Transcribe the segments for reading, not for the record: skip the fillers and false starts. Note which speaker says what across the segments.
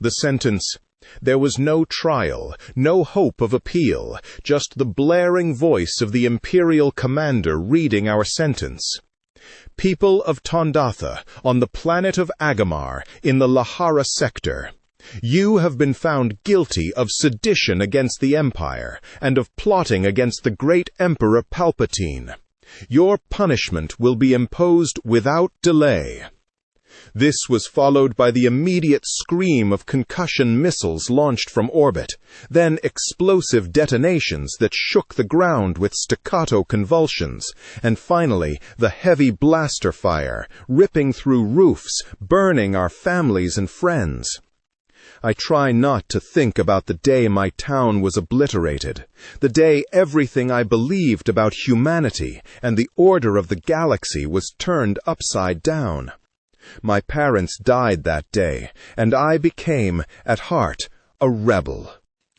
Speaker 1: The sentence: there was no trial, no hope of appeal, just the blaring voice of the imperial commander reading our sentence. People of Tondatha, on the planet of Agamar, in the Lahara sector, you have been found guilty of sedition against the Empire, and of plotting against the great Emperor Palpatine. Your punishment will be imposed without delay. This was followed by the immediate scream of concussion missiles launched from orbit, then explosive detonations that shook the ground with staccato convulsions, and finally the heavy blaster fire, ripping through roofs, burning our families and friends. I try not to think about the day my town was obliterated, the day everything I believed about humanity and the order of the galaxy was turned upside down. My parents died that day, and I became, at heart, a rebel.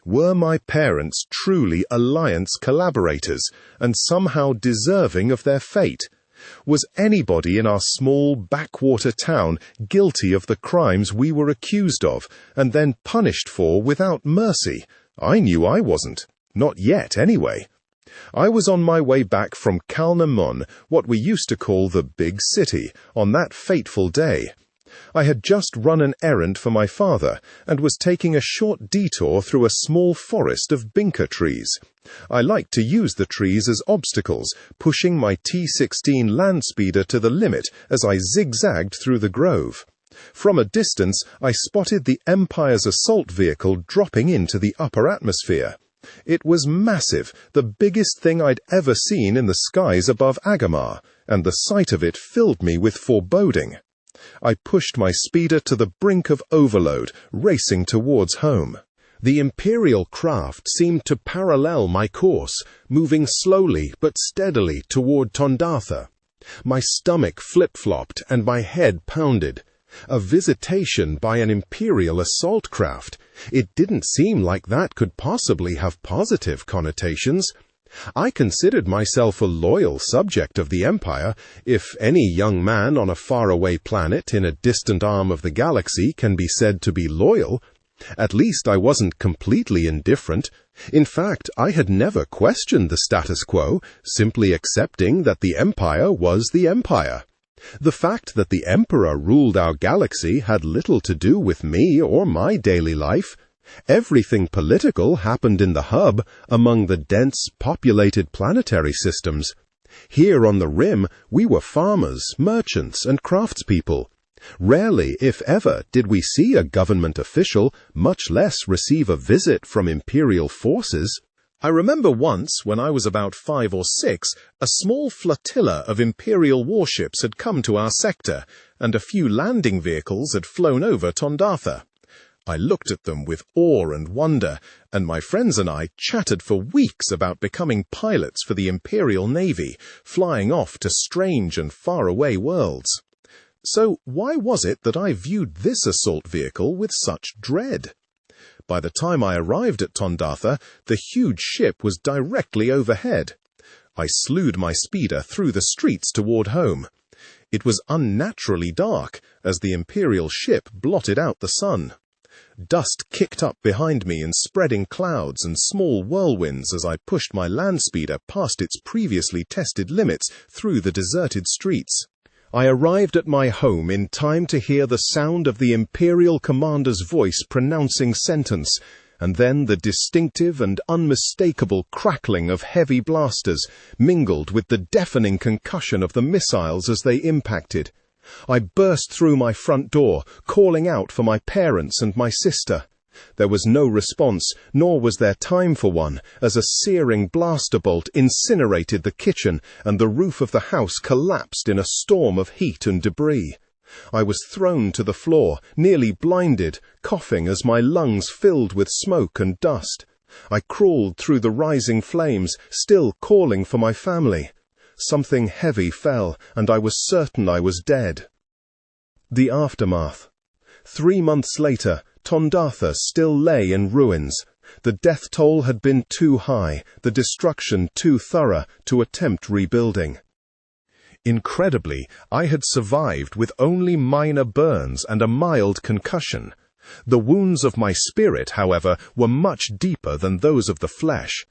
Speaker 1: Were my parents truly Alliance collaborators, and somehow deserving of their fate? Was anybody in our small backwater town guilty of the crimes we were accused of, and then punished for without mercy? I knew I wasn't. Not yet, anyway. I was on my way back from Kalnamun, what we used to call the big city, on that fateful day. I had just run an errand for my father, and was taking a short detour through a small forest of binka trees. I liked to use the trees as obstacles, pushing my T-16 landspeeder to the limit as I zigzagged through the grove. From a distance, I spotted the Empire's assault vehicle dropping into the upper atmosphere. It was massive, the biggest thing I'd ever seen in the skies above Agamar, and the sight of it filled me with foreboding. I pushed my speeder to the brink of overload, racing towards home. The Imperial craft seemed to parallel my course, moving slowly but steadily toward Tondatha. My stomach flip-flopped and my head pounded. A visitation by an Imperial assault craft. It didn't seem like that could possibly have positive connotations. I considered myself a loyal subject of the Empire, if any young man on a faraway planet in a distant arm of the galaxy can be said to be loyal. At least I wasn't completely indifferent. In fact, I had never questioned the status quo, simply accepting that the Empire was the Empire. The fact that the Emperor ruled our galaxy had little to do with me or my daily life. Everything political happened in the hub, among the dense, populated planetary systems. Here on the rim, we were farmers, merchants, and craftspeople. Rarely, if ever, did we see a government official, much less receive a visit from Imperial forces. I remember once, when I was about 5 or 6, a small flotilla of Imperial warships had come to our sector, and a few landing vehicles had flown over Tondatha. I looked at them with awe and wonder, and my friends and I chatted for weeks about becoming pilots for the Imperial Navy, flying off to strange and faraway worlds. So why was it that I viewed this assault vehicle with such dread? By the time I arrived at Tondatha, the huge ship was directly overhead. I slewed my speeder through the streets toward home. It was unnaturally dark, as the Imperial ship blotted out the sun. Dust kicked up behind me in spreading clouds and small whirlwinds as I pushed my landspeeder past its previously tested limits through the deserted streets. I arrived at my home in time to hear the sound of the Imperial commander's voice pronouncing sentence, and then the distinctive and unmistakable crackling of heavy blasters, mingled with the deafening concussion of the missiles as they impacted. I burst through my front door, calling out for my parents and my sister. There was no response, nor was there time for one, as a searing blaster bolt incinerated the kitchen and the roof of the house collapsed in a storm of heat and debris. I was thrown to the floor, nearly blinded, coughing as my lungs filled with smoke and dust. I crawled through the rising flames, still calling for my family. Something heavy fell, and I was certain I was dead. The aftermath. 3 months later, Tondatha still lay in ruins. The death toll had been too high, the destruction too thorough to attempt rebuilding. Incredibly, I had survived with only minor burns and a mild concussion. The wounds of my spirit, however, were much deeper than those of the flesh.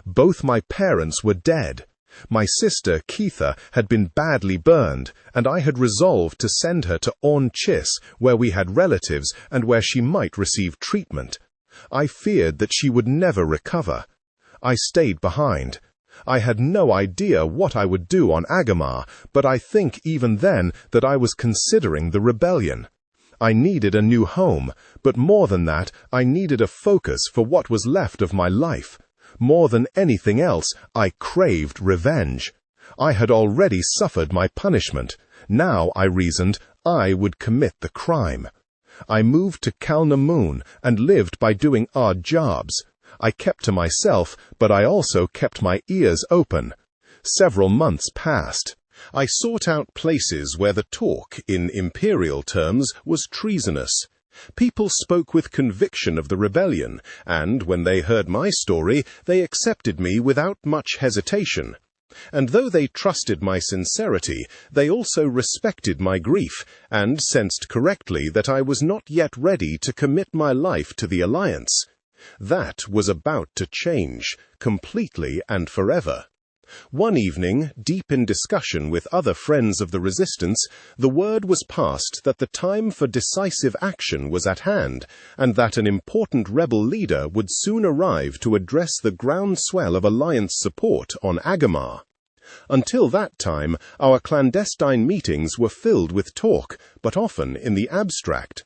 Speaker 1: Both my parents were dead. My sister, Keitha, had been badly burned, and I had resolved to send her to Chis, where we had relatives and where she might receive treatment. I feared that she would never recover. I stayed behind. I had no idea what I would do on Agamar, but I think even then that I was considering the rebellion. I needed a new home, but more than that, I needed a focus for what was left of my life. More than anything else, I craved revenge. I had already suffered my punishment. Now, I reasoned, I would commit the crime. I moved to Kalnamoon and lived by doing odd jobs. I kept to myself, but I also kept my ears open. Several months passed. I sought out places where the talk, in imperial terms, was treasonous. People spoke with conviction of the rebellion, and when they heard my story, they accepted me without much hesitation. And though they trusted my sincerity, they also respected my grief, and sensed correctly that I was not yet ready to commit my life to the alliance. That was about to change, completely and forever. One evening, deep in discussion with other friends of the resistance, the word was passed that the time for decisive action was at hand, and that an important rebel leader would soon arrive to address the groundswell of alliance support on Agamar. Until that time, our clandestine meetings were filled with talk, but often in the abstract.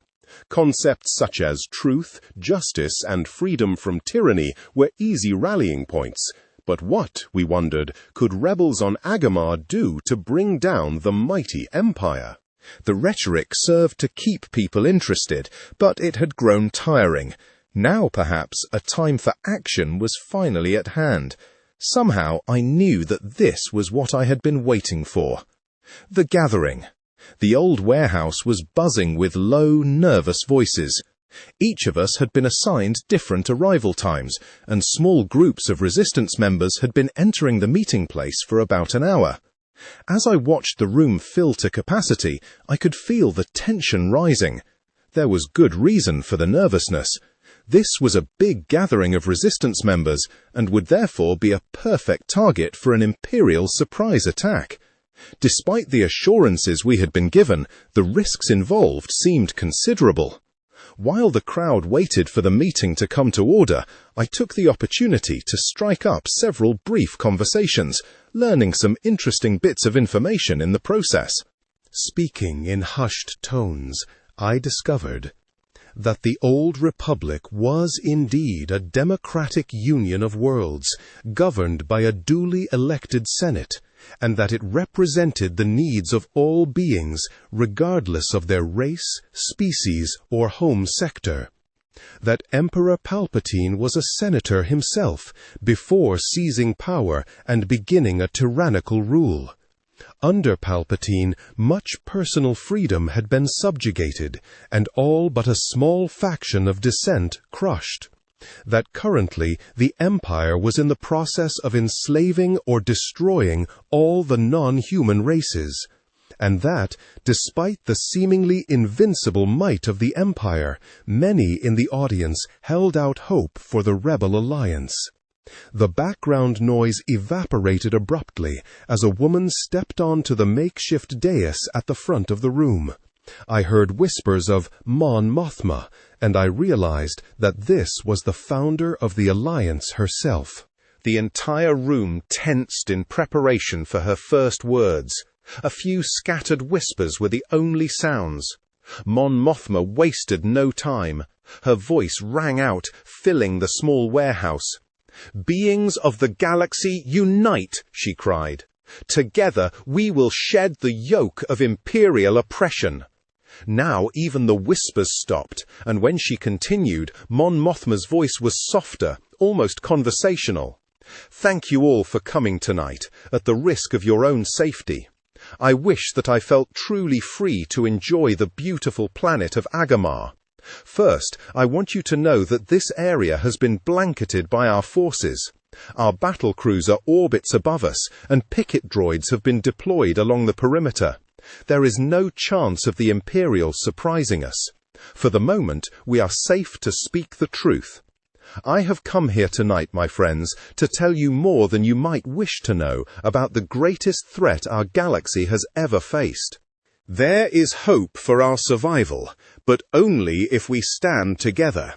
Speaker 1: Concepts such as truth, justice, and freedom from tyranny were easy rallying points. But what, we wondered, could rebels on Agamar do to bring down the mighty empire? The rhetoric served to keep people interested, but it had grown tiring. Now, perhaps, a time for action was finally at hand. Somehow I knew that this was what I had been waiting for. The gathering. The old warehouse was buzzing with low, nervous voices. Each of us had been assigned different arrival times, and small groups of resistance members had been entering the meeting place for about an hour. As I watched the room fill to capacity, I could feel the tension rising. There was good reason for the nervousness. This was a big gathering of resistance members, and would therefore be a perfect target for an imperial surprise attack. Despite the assurances we had been given, the risks involved seemed considerable. While the crowd waited for the meeting to come to order, I took the opportunity to strike up several brief conversations, learning some interesting bits of information in the process. Speaking in hushed tones, I discovered that the old republic was indeed a democratic union of worlds, governed by a duly elected senate, and that it represented the needs of all beings, regardless of their race, species, or home sector. That Emperor Palpatine was a senator himself, before seizing power and beginning a tyrannical rule. Under Palpatine, much personal freedom had been subjugated, and all but a small faction of dissent crushed. That currently the Empire was in the process of enslaving or destroying all the non-human races, and that, despite the seemingly invincible might of the Empire, many in the audience held out hope for the rebel alliance. The background noise evaporated abruptly as a woman stepped onto the makeshift dais at the front of the room. I heard whispers of Mon Mothma, and I realized that this was the founder of the alliance herself. The entire room tensed in preparation for her first words. A few scattered whispers were the only sounds. Mon Mothma wasted no time. Her voice rang out, filling the small warehouse. "Beings of the galaxy, unite!" she cried. "Together we will shed the yoke of imperial oppression." Now even the whispers stopped, and when she continued, Mon Mothma's voice was softer, almost conversational. "Thank you all for coming tonight, at the risk of your own safety. I wish that I felt truly free to enjoy the beautiful planet of Agamar. First, I want you to know that this area has been blanketed by our forces. Our battlecruiser orbits above us, and picket droids have been deployed along the perimeter. There is no chance of the Imperials surprising us. For the moment, we are safe to speak the truth. I have come here tonight, my friends, to tell you more than you might wish to know about the greatest threat our galaxy has ever faced. There is hope for our survival, but only if we stand together.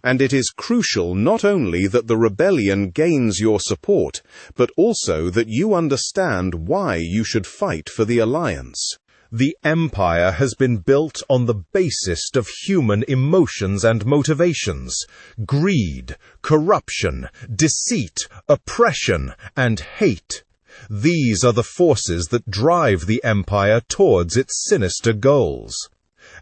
Speaker 1: And it is crucial not only that the rebellion gains your support, but also that you understand why you should fight for the Alliance. The Empire has been built on the basis of human emotions and motivations: greed, corruption, deceit, oppression, and hate. These are the forces that drive the Empire towards its sinister goals.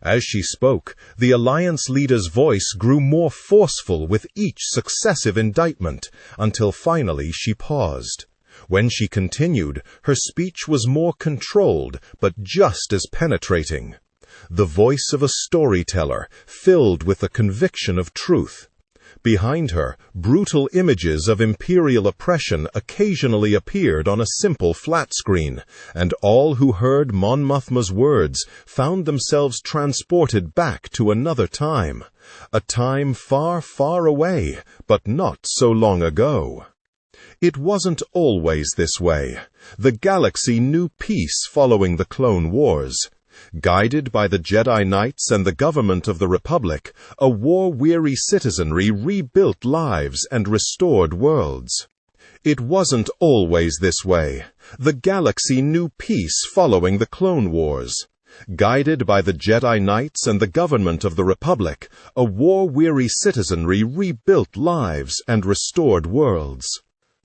Speaker 1: As she spoke, the Alliance leader's voice grew more forceful with each successive indictment, until finally she paused. When she continued, her speech was more controlled, but just as penetrating. The voice of a storyteller, filled with the conviction of truth. Behind her, brutal images of imperial oppression occasionally appeared on a simple flat screen, and all who heard Mon Mothma's words found themselves transported back to another time. A time far, far away, but not so long ago. It wasn't always this way. The galaxy knew peace following the Clone Wars. Guided by the Jedi Knights and the government of the Republic, a war-weary citizenry rebuilt lives and restored worlds. It wasn't always this way. The galaxy knew peace following the Clone Wars. Guided by the Jedi Knights and the government of the Republic, a war-weary citizenry rebuilt lives and restored worlds.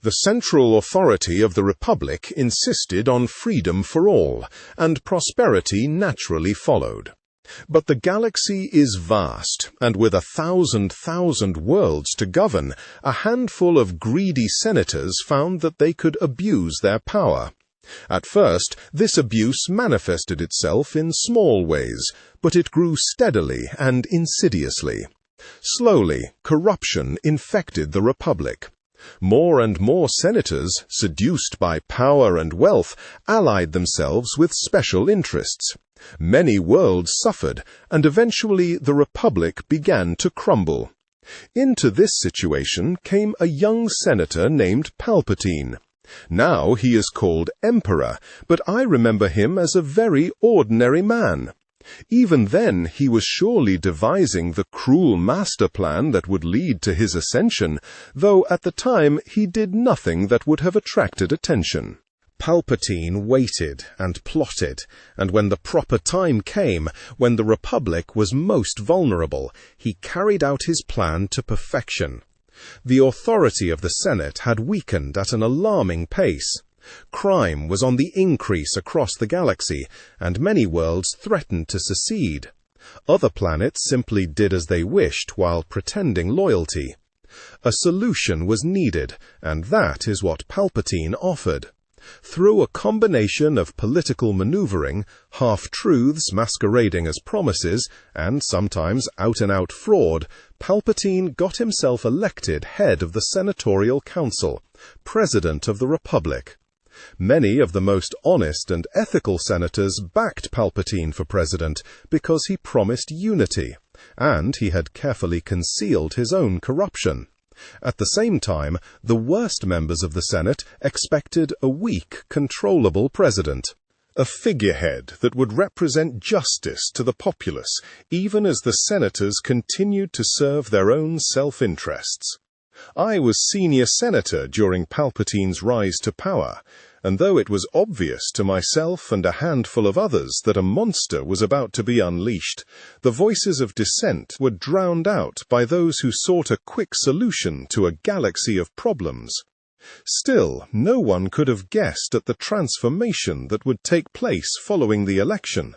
Speaker 1: The central authority of the Republic insisted on freedom for all, and prosperity naturally followed. But the galaxy is vast, and with 1,000 worlds to govern, a handful of greedy senators found that they could abuse their power. At first, this abuse manifested itself in small ways, but it grew steadily and insidiously. Slowly, corruption infected the Republic. More and more senators, seduced by power and wealth, allied themselves with special interests. Many worlds suffered, and eventually the Republic began to crumble. Into this situation came a young senator named Palpatine. Now he is called Emperor, but I remember him as a very ordinary man. Even then, he was surely devising the cruel master plan that would lead to his ascension, though at the time he did nothing that would have attracted attention. Palpatine waited and plotted, and when the proper time came, when the Republic was most vulnerable, he carried out his plan to perfection. The authority of the Senate had weakened at an alarming pace. Crime was on the increase across the galaxy, and many worlds threatened to secede. Other planets simply did as they wished while pretending loyalty. A solution was needed, and that is what Palpatine offered. Through a combination of political maneuvering, half-truths masquerading as promises, and sometimes out-and-out fraud, Palpatine got himself elected head of the Senatorial Council, President of the Republic. Many of the most honest and ethical senators backed Palpatine for president because he promised unity, and he had carefully concealed his own corruption. At the same time, the worst members of the Senate expected a weak, controllable president. A figurehead that would represent justice to the populace, even as the senators continued to serve their own self-interests. I was senior senator during Palpatine's rise to power, and though it was obvious to myself and a handful of others that a monster was about to be unleashed, the voices of dissent were drowned out by those who sought a quick solution to a galaxy of problems. Still, no one could have guessed at the transformation that would take place following the election.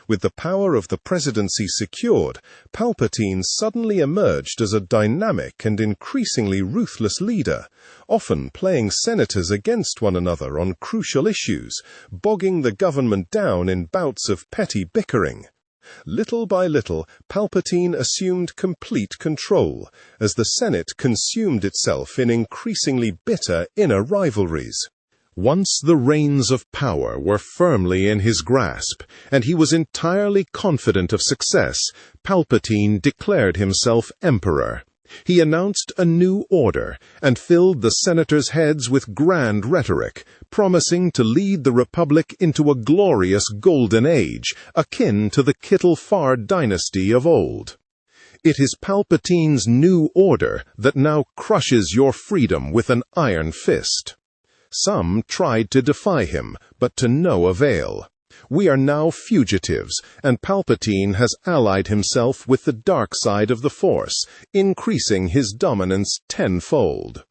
Speaker 1: With the power of the presidency secured, Palpatine suddenly emerged as a dynamic and increasingly ruthless leader, often playing senators against one another on crucial issues, bogging the government down in bouts of petty bickering. Little by little, Palpatine assumed complete control, as the Senate consumed itself in increasingly bitter inner rivalries. Once the reins of power were firmly in his grasp, and he was entirely confident of success, Palpatine declared himself emperor. He announced a new order, and filled the senators' heads with grand rhetoric, promising to lead the Republic into a glorious golden age, akin to the Kittle Far dynasty of old. It is Palpatine's new order that now crushes your freedom with an iron fist. Some tried to defy him, but to no avail. We are now fugitives, and Palpatine has allied himself with the dark side of the Force, increasing his dominance tenfold.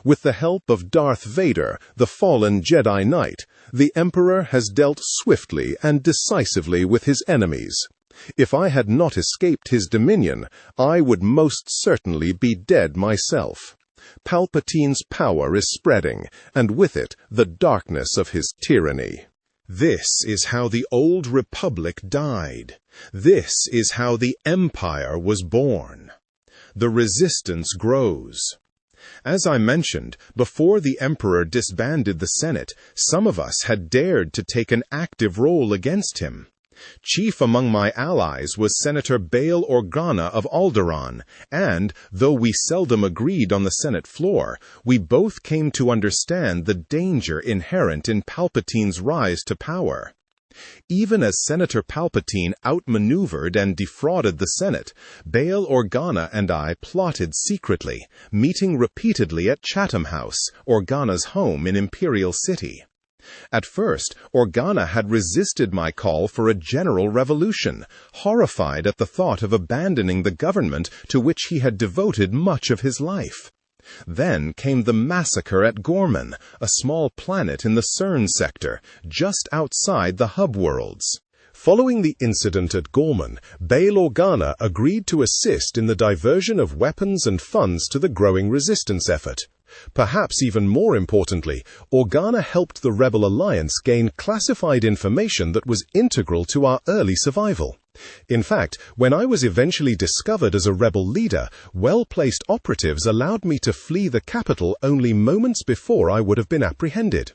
Speaker 1: With the help of Darth Vader, the fallen Jedi Knight, the Emperor has dealt swiftly and decisively with his enemies. If I had not escaped his dominion, I would most certainly be dead myself. Palpatine's power is spreading, and with it the darkness of his tyranny. This is how the old Republic died. This is how the Empire was born. The resistance grows. As I mentioned, before the Emperor disbanded the Senate, some of us had dared to take an active role against him. Chief among my allies was Senator Bail Organa of Alderaan, and, though we seldom agreed on the Senate floor, we both came to understand the danger inherent in Palpatine's rise to power. Even as Senator Palpatine outmaneuvered and defrauded the Senate, Bail Organa and I plotted secretly, meeting repeatedly at Chatham House, Organa's home in Imperial City. At first, Organa had resisted my call for a general revolution, horrified at the thought of abandoning the government to which he had devoted much of his life. Then came the massacre at Gorman, a small planet in the CERN sector, just outside the hub worlds. Following the incident at Gorman, Bail Organa agreed to assist in the diversion of weapons and funds to the growing resistance effort. Perhaps even more importantly, Organa helped the Rebel Alliance gain classified information that was integral to our early survival. In fact, when I was eventually discovered as a rebel leader, well-placed operatives allowed me to flee the capital only moments before I would have been apprehended.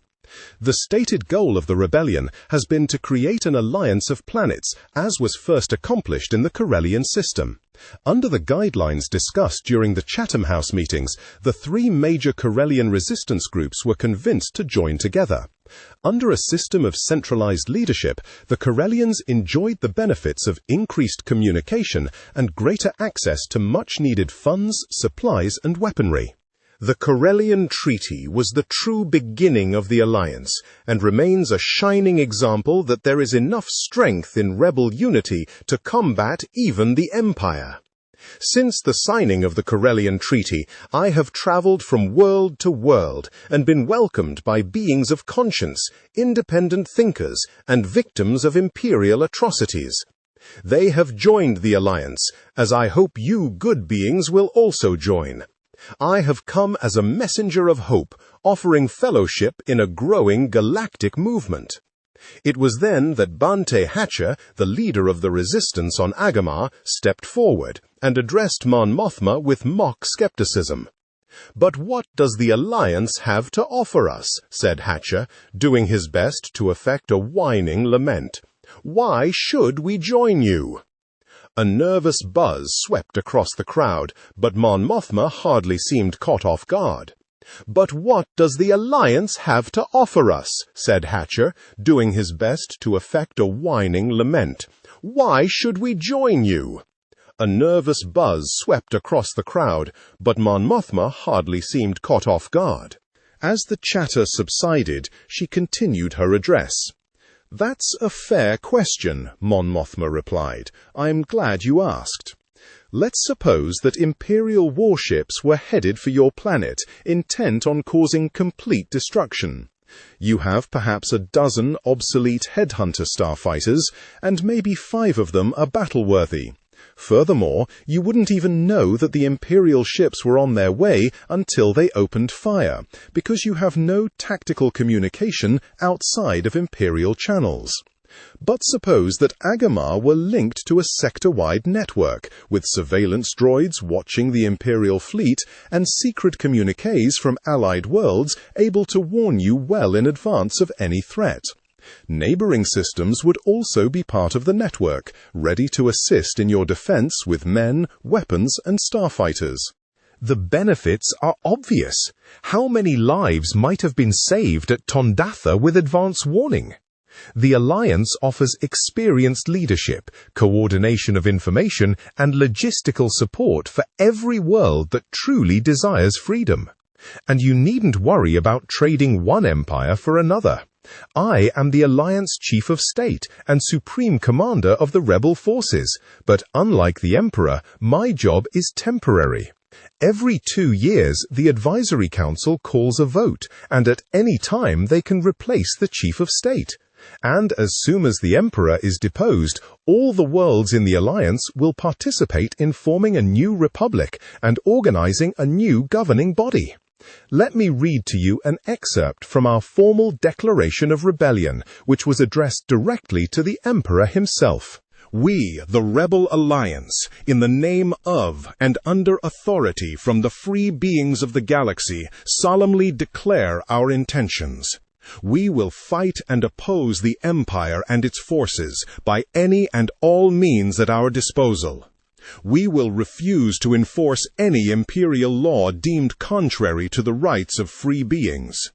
Speaker 1: The stated goal of the rebellion has been to create an alliance of planets, as was first accomplished in the Corellian system. Under the guidelines discussed during the Chatham House meetings, the three major Corellian resistance groups were convinced to join together. Under a system of centralized leadership, the Corellians enjoyed the benefits of increased communication and greater access to much-needed funds, supplies, and weaponry. The Corellian Treaty was the true beginning of the alliance, and remains a shining example that there is enough strength in rebel unity to combat even the Empire. Since the signing of the Corellian Treaty, I have traveled from world to world and been welcomed by beings of conscience, independent thinkers, and victims of imperial atrocities. They have joined the alliance, as I hope you good beings will also join. I have come as a messenger of hope, offering fellowship in a growing galactic movement. It was then that Bante Hatcher, the leader of the resistance on Agamar, stepped forward and addressed Mon Mothma with mock skepticism. "But what does the Alliance have to offer us?" said Hatcher, doing his best to effect a whining lament. "Why should we join you?" A nervous buzz swept across the crowd, but Mon Mothma hardly seemed caught off guard. "But what does the Alliance have to offer us?" said Hatcher, doing his best to effect a whining lament. "Why should we join you?" A nervous buzz swept across the crowd, but Mon Mothma hardly seemed caught off guard. As the chatter subsided, she continued her address. "That's a fair question," Mon Mothma replied. "I'm glad you asked. Let's suppose that Imperial warships were headed for your planet, intent on causing complete destruction. You have perhaps a dozen obsolete headhunter starfighters, and maybe 5 of them are battle-worthy. Furthermore, you wouldn't even know that the Imperial ships were on their way until they opened fire, because you have no tactical communication outside of Imperial channels. But suppose that Agamar were linked to a sector-wide network, with surveillance droids watching the Imperial fleet and secret communiques from allied worlds able to warn you well in advance of any threat. Neighboring systems would also be part of the network, ready to assist in your defense with men, weapons, and starfighters. The benefits are obvious. How many lives might have been saved at Tondatha with advance warning? The Alliance offers experienced leadership, coordination of information, and logistical support for every world that truly desires freedom. And you needn't worry about trading one empire for another. I am the Alliance Chief of State and Supreme Commander of the rebel forces, but unlike the Emperor, my job is temporary. Every 2 years, the Advisory Council calls a vote, and at any time they can replace the Chief of State. And as soon as the Emperor is deposed, all the worlds in the Alliance will participate in forming a new republic and organizing a new governing body. Let me read to you an excerpt from our formal declaration of rebellion, which was addressed directly to the Emperor himself. We, the Rebel Alliance, in the name of and under authority from the free beings of the galaxy, solemnly declare our intentions. We will fight and oppose the Empire and its forces by any and all means at our disposal. We will refuse to enforce any imperial law deemed contrary to the rights of free beings.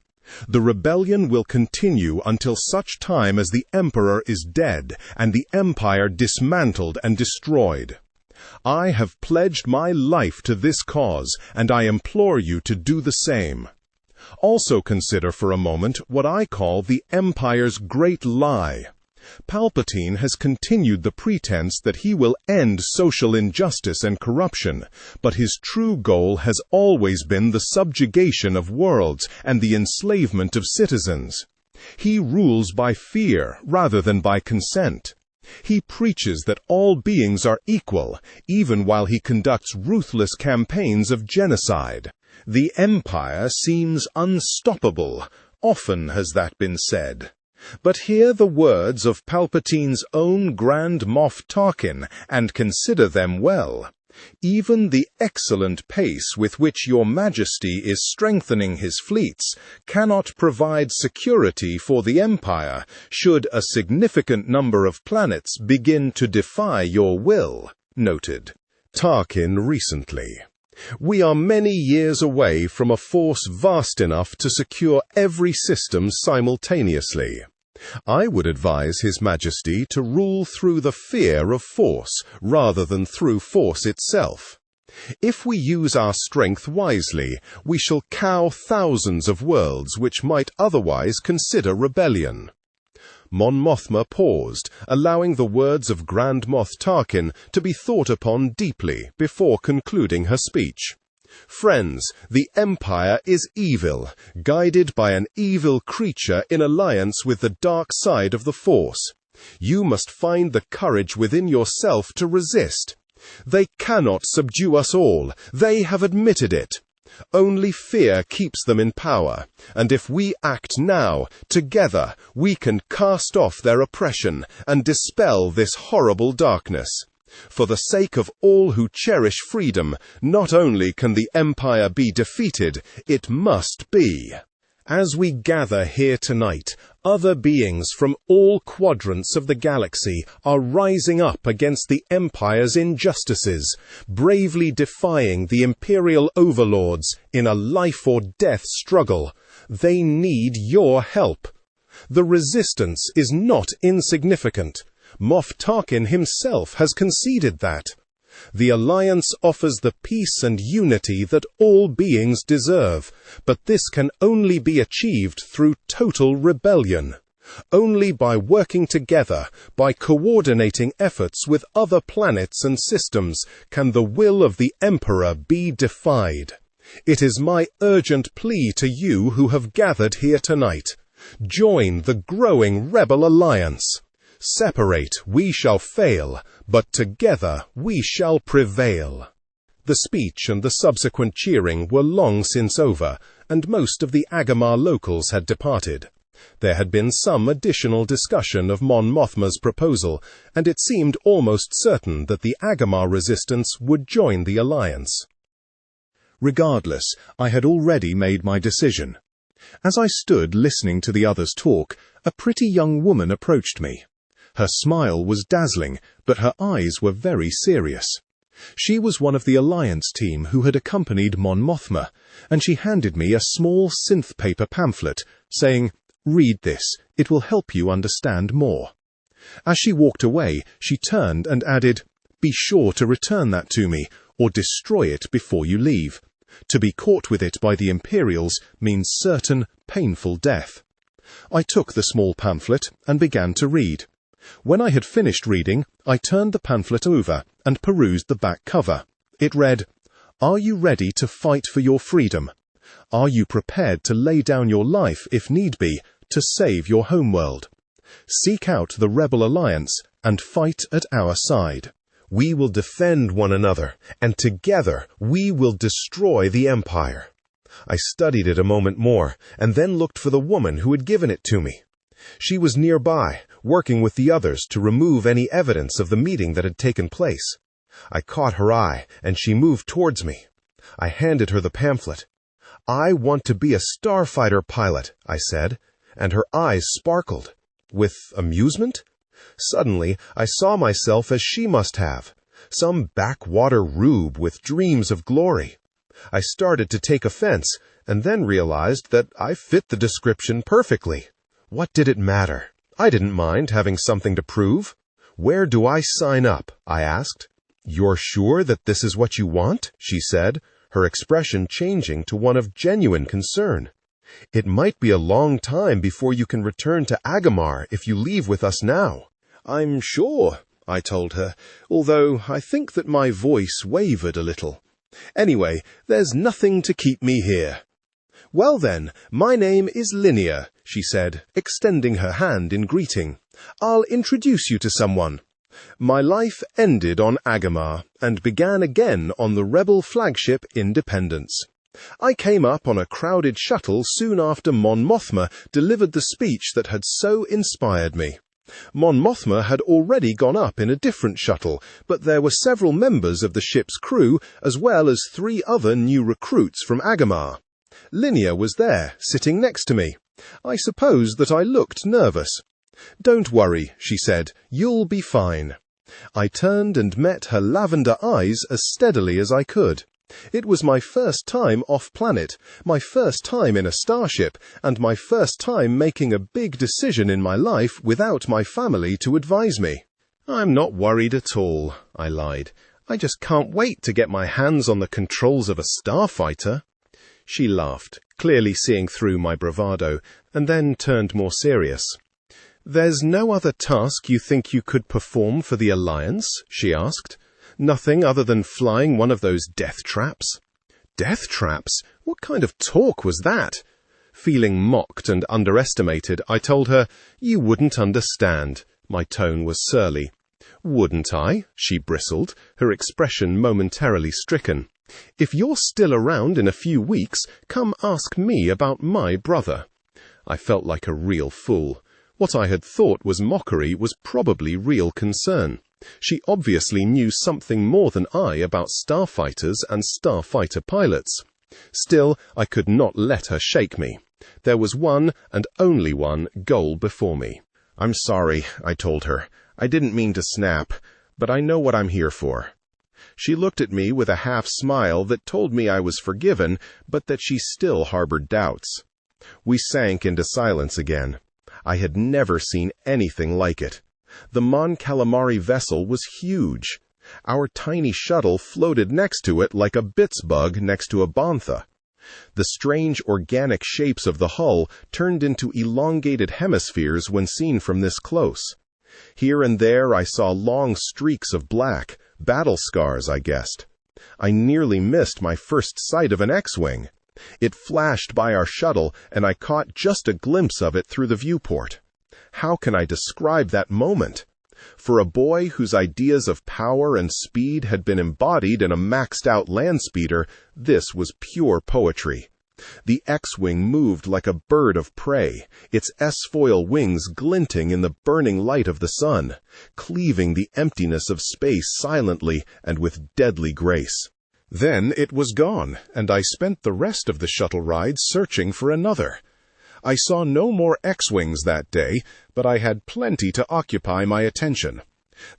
Speaker 1: The rebellion will continue until such time as the Emperor is dead and the Empire dismantled and destroyed. I have pledged my life to this cause, and I implore you to do the same. Also consider for a moment what I call the Empire's great lie. Palpatine has continued the pretense that he will end social injustice and corruption, but his true goal has always been the subjugation of worlds and the enslavement of citizens. He rules by fear rather than by consent. He preaches that all beings are equal, even while he conducts ruthless campaigns of genocide. The Empire seems unstoppable, often has that been said. But hear the words of Palpatine's own Grand Moff Tarkin, and consider them well. Even the excellent pace with which your Majesty is strengthening his fleets cannot provide security for the Empire, should a significant number of planets begin to defy your will, noted Tarkin recently. We are many years away from a force vast enough to secure every system simultaneously. I would advise His Majesty to rule through the fear of force, rather than through force itself. If we use our strength wisely, we shall cow thousands of worlds which might otherwise consider rebellion. Mon Mothma paused, allowing the words of Grand Moff Tarkin to be thought upon deeply before concluding her speech. Friends, the Empire is evil, guided by an evil creature in alliance with the dark side of the Force. You must find the courage within yourself to resist. They cannot subdue us all. They have admitted it. Only fear keeps them in power, and if we act now, together, we can cast off their oppression and dispel this horrible darkness. For the sake of all who cherish freedom, not only can the Empire be defeated, it must be. As we gather here tonight, other beings from all quadrants of the galaxy are rising up against the Empire's injustices, bravely defying the Imperial overlords in a life-or-death struggle. They need your help. The resistance is not insignificant. Moff Tarkin himself has conceded that. The Alliance offers the peace and unity that all beings deserve, but this can only be achieved through total rebellion. Only by working together, by coordinating efforts with other planets and systems, can the will of the Emperor be defied. It is my urgent plea to you who have gathered here tonight. Join the growing Rebel Alliance. Separate, we shall fail, but together we shall prevail. The speech and the subsequent cheering were long since over, and most of the Agamar locals had departed. There had been some additional discussion of Mon Mothma's proposal, and it seemed almost certain that the Agamar resistance would join the alliance. Regardless, I had already made my decision. As I stood listening to the others talk, a pretty young woman approached me. Her smile was dazzling, but her eyes were very serious. She was one of the alliance team who had accompanied Mon Mothma, and she handed me a small synth paper pamphlet, saying, "Read this, it will help you understand more." As she walked away, she turned and added, "Be sure to return that to me, or destroy it before you leave. To be caught with it by the Imperials means certain, painful death." I took the small pamphlet and began to read. When I had finished reading, I turned the pamphlet over and perused the back cover. It read, "Are you ready to fight for your freedom? Are you prepared to lay down your life, if need be, to save your homeworld? Seek out the Rebel Alliance and fight at our side. We will defend one another, and together we will destroy the Empire." I studied it a moment more, and then looked for the woman who had given it to me. She was nearby, working with the others to remove any evidence of the meeting that had taken place. I caught her eye, and she moved towards me. I handed her the pamphlet. "I want to be a starfighter pilot," I said, and her eyes sparkled. With amusement? Suddenly, I saw myself as she must have, some backwater rube with dreams of glory. I started to take offense, and then realized that I fit the description perfectly. What did it matter? I didn't mind having something to prove. "Where do I sign up?" I asked. "You're sure that this is what you want?" she said, her expression changing to one of genuine concern. "It might be a long time before you can return to Agamar if you leave with us now." "I'm sure," I told her, although I think that my voice wavered a little. "Anyway, there's nothing to keep me here." "Well then, my name is Linnea," she said, extending her hand in greeting. "I'll introduce you to someone. My life ended on Agamar and began again on the rebel flagship Independence. I came up on a crowded shuttle soon after Mon Mothma delivered the speech that had so inspired me. Mon Mothma had already gone up in a different shuttle, but there were several members of the ship's crew, as well as 3 other new recruits from Agamar. Linnea was there, sitting next to me. I suppose that I looked nervous. "Don't worry," she said, "you'll be fine." I turned and met her lavender eyes as steadily as I could. It was my first time off-planet, my first time in a starship, and my first time making a big decision in my life without my family to advise me. "I'm not worried at all," I lied. "I just can't wait to get my hands on the controls of a starfighter." She laughed, clearly seeing through my bravado, and then turned more serious. "There's no other task you think you could perform for the Alliance?" she asked. "Nothing other than flying one of those death traps?" "Death traps? What kind of talk was that?" Feeling mocked and underestimated, I told her, "You wouldn't understand." My tone was surly. "Wouldn't I?" she bristled, her expression momentarily stricken. "If you're still around in a few weeks, come ask me about my brother." I felt like a real fool. What I had thought was mockery was probably real concern. She obviously knew something more than I about starfighters and starfighter pilots. Still, I could not let her shake me. There was one, and only one, goal before me. "I'm sorry," I told her. "I didn't mean to snap, but I know what I'm here for." She looked at me with a half-smile that told me I was forgiven, but that she still harbored doubts. We sank into silence again. I had never seen anything like it. The Mon Calamari vessel was huge. Our tiny shuttle floated next to it like a bits bug next to a bantha. The strange organic shapes of the hull turned into elongated hemispheres when seen from this close. Here and there I saw long streaks of black, battle scars, I guessed. I nearly missed my first sight of an X-Wing. It flashed by our shuttle, and I caught just a glimpse of it through the viewport. How can I describe that moment? For a boy whose ideas of power and speed had been embodied in a maxed-out land speeder, this was pure poetry. The X-wing moved like a bird of prey, its S-foil wings glinting in the burning light of the sun, cleaving the emptiness of space silently and with deadly grace. Then it was gone, and I spent the rest of the shuttle ride searching for another. I saw no more X-wings that day, but I had plenty to occupy my attention.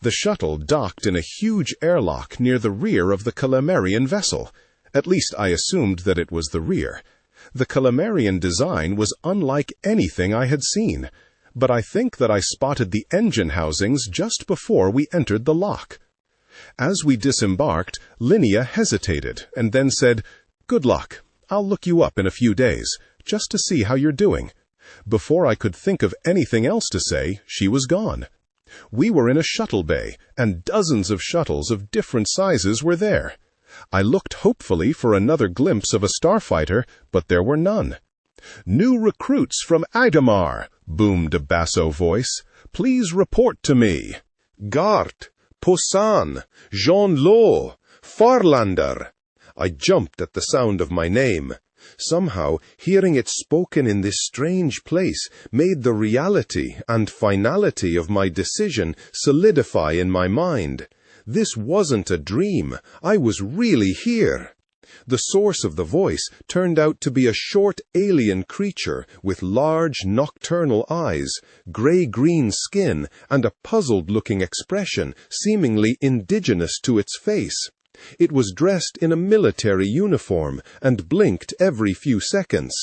Speaker 1: The shuttle docked in a huge airlock near the rear of the Calamarian vessel. At least I assumed that it was the rear. The Calamarian design was unlike anything I had seen, but I think that I spotted the engine housings just before we entered the lock. As we disembarked, Linnea hesitated and then said, "Good luck. I'll look you up in a few days, just to see how you're doing." Before I could think of anything else to say, she was gone. We were in a shuttle bay, and dozens of shuttles of different sizes were there. I looked hopefully for another glimpse of a starfighter, but there were none. "New recruits from Agamar," boomed a basso voice. "Please report to me." "Gart, Poussin, Jean-Lo, Farlander." I jumped at the sound of my name. Somehow, hearing it spoken in this strange place made the reality and finality of my decision solidify in my mind. This wasn't a dream. I was really here. The source of the voice turned out to be a short alien creature with large nocturnal eyes, gray-green skin, and a puzzled-looking expression seemingly indigenous to its face. It was dressed in a military uniform and blinked every few seconds.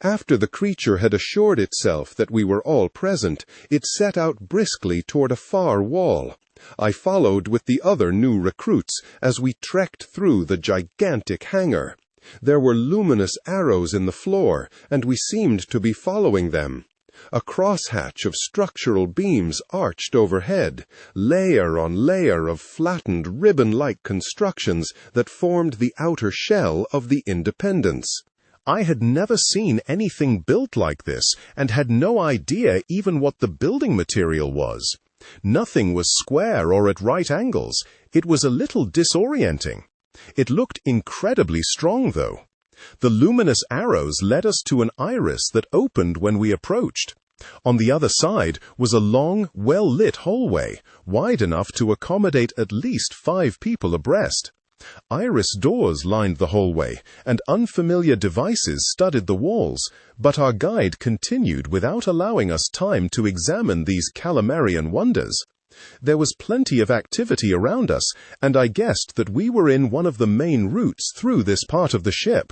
Speaker 1: After the creature had assured itself that we were all present, it set out briskly toward a far wall. I followed with the other new recruits as we trekked through the gigantic hangar. There were luminous arrows in the floor, and we seemed to be following them. A crosshatch of structural beams arched overhead, layer on layer of flattened ribbon-like constructions that formed the outer shell of the Independence. I had never seen anything built like this, and had no idea even what the building material was. Nothing was square or at right angles. It was a little disorienting. It looked incredibly strong, though. The luminous arrows led us to an iris that opened when we approached. On the other side was a long, well-lit hallway, wide enough to accommodate at least 5 people abreast. Iris doors lined the hallway, and unfamiliar devices studded the walls, but our guide continued without allowing us time to examine these Calamarian wonders. There was plenty of activity around us, and I guessed that we were in one of the main routes through this part of the ship.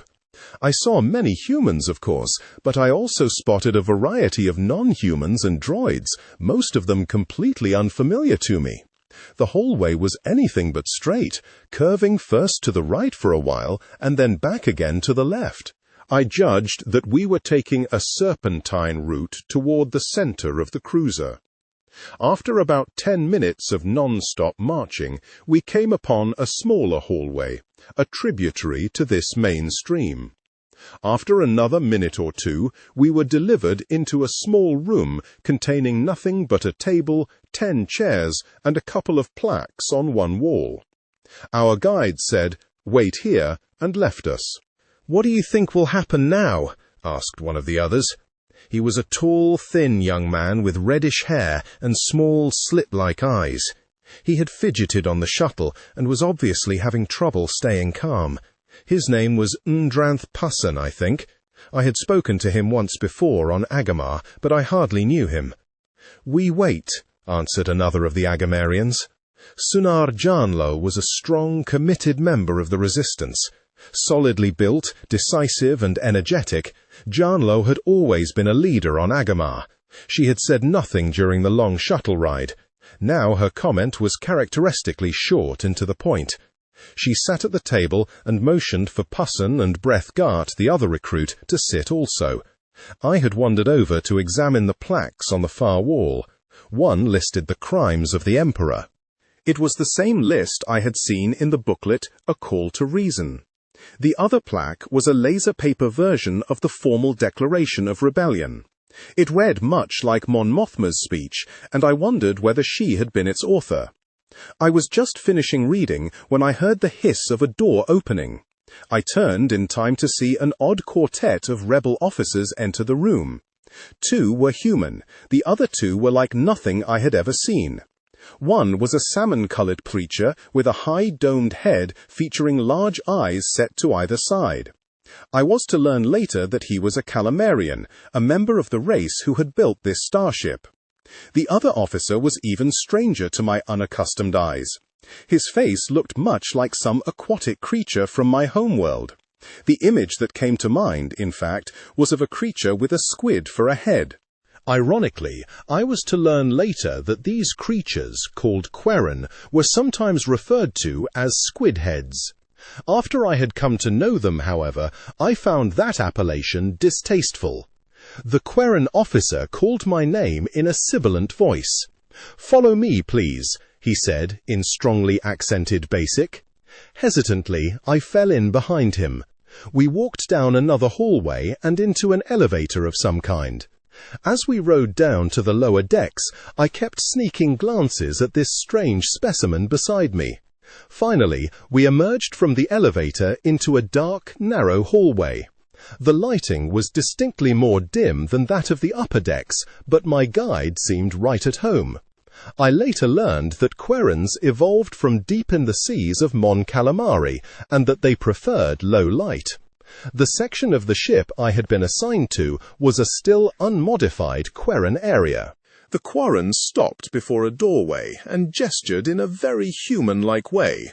Speaker 1: I saw many humans, of course, but I also spotted a variety of non-humans and droids, most of them completely unfamiliar to me. The hallway was anything but straight, curving first to the right for a while and then back again to the left. I judged that we were taking a serpentine route toward the center of the cruiser. After about 10 minutes of non-stop marching, we came upon a smaller hallway, a tributary to this main stream. After another minute or two, we were delivered into a small room containing nothing but a table, 10 chairs, and a couple of plaques on one wall. Our guide said, "Wait here," and left us. "What do you think will happen now?" asked one of the others. He was a tall, thin young man with reddish hair and small, slit-like eyes. He had fidgeted on the shuttle and was obviously having trouble staying calm. His name was Ndranth Pusson, I think. I had spoken to him once before on Agamar, but I hardly knew him. "We wait," answered another of the Agamarians. Sunar Janlo was a strong, committed member of the resistance. Solidly built, decisive and energetic, Janlo had always been a leader on Agamar. She had said nothing during the long shuttle ride. Now her comment was characteristically short and to the point. She sat at the table and motioned for Pusson and Brethgart, the other recruit, to sit also. I had wandered over to examine the plaques on the far wall. One listed the crimes of the Emperor. It was the same list I had seen in the booklet A Call to Reason. The other plaque was a laser paper version of the formal Declaration of Rebellion. It read much like Mon Mothma's speech, and I wondered whether she had been its author. I was just finishing reading when I heard the hiss of a door opening. I turned in time to see an odd quartet of rebel officers enter the room. 2 were human, the other 2 were like nothing I had ever seen. One was a salmon-colored creature with a high domed head featuring large eyes set to either side. I was to learn later that he was a Calamarian, a member of the race who had built this starship. The other officer was even stranger to my unaccustomed eyes. His face looked much like some aquatic creature from my homeworld. The image that came to mind, in fact, was of a creature with a squid for a head. Ironically, I was to learn later that these creatures, called Queren, were sometimes referred to as squid heads. After I had come to know them, however, I found that appellation distasteful. The Queren officer called my name in a sibilant voice. "Follow me, please," he said in strongly accented Basic. Hesitantly, I fell in behind him. We walked down another hallway and into an elevator of some kind. As we rode down to the lower decks, I kept sneaking glances at this strange specimen beside me. Finally, we emerged from the elevator into a dark, narrow hallway. The lighting was distinctly more dim than that of the upper decks, but my guide seemed right at home. I later learned that Querens evolved from deep in the seas of Mon Calamari, and that they preferred low light. The section of the ship I had been assigned to was a still unmodified Queren area. The Quarrens stopped before a doorway and gestured in a very human-like way.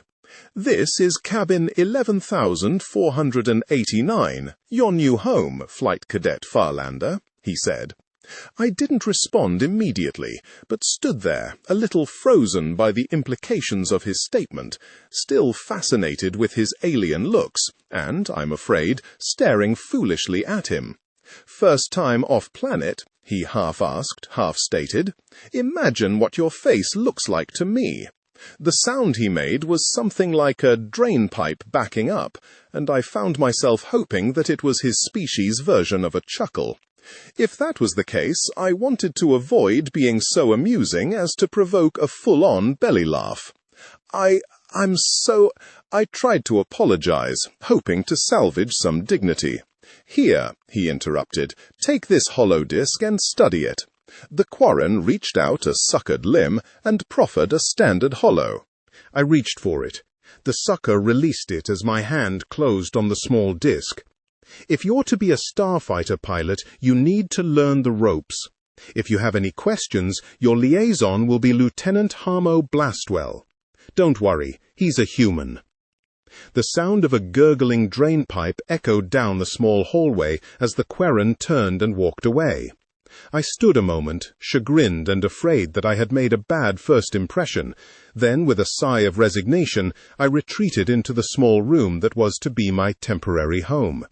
Speaker 1: "This is cabin 11,489, your new home, Flight Cadet Farlander," he said. I didn't respond immediately, but stood there, a little frozen by the implications of his statement, still fascinated with his alien looks, and, I'm afraid, staring foolishly at him. "First time off-planet?" he half-asked, half-stated. "Imagine what your face looks like to me." The sound he made was something like a drain pipe backing up, and I found myself hoping that it was his species' version of a chuckle. If that was the case, I wanted to avoid being so amusing as to provoke a full-on belly laugh. I tried to apologize, hoping to salvage some dignity. "Here," he interrupted, "take this hollow disk and study it." The Queren reached out a suckered limb and proffered a standard hollow. I reached for it. The sucker released it as my hand closed on the small disk. "If you're to be a starfighter pilot, you need to learn the ropes. If you have any questions, your liaison will be Lieutenant Harmo Blastwell. Don't worry, he's a human." The sound of a gurgling drainpipe echoed down the small hallway as the Queren turned and walked away. I stood a moment, chagrined and afraid that I had made a bad first impression. Then, with a sigh of resignation, I retreated into the small room that was to be my temporary home.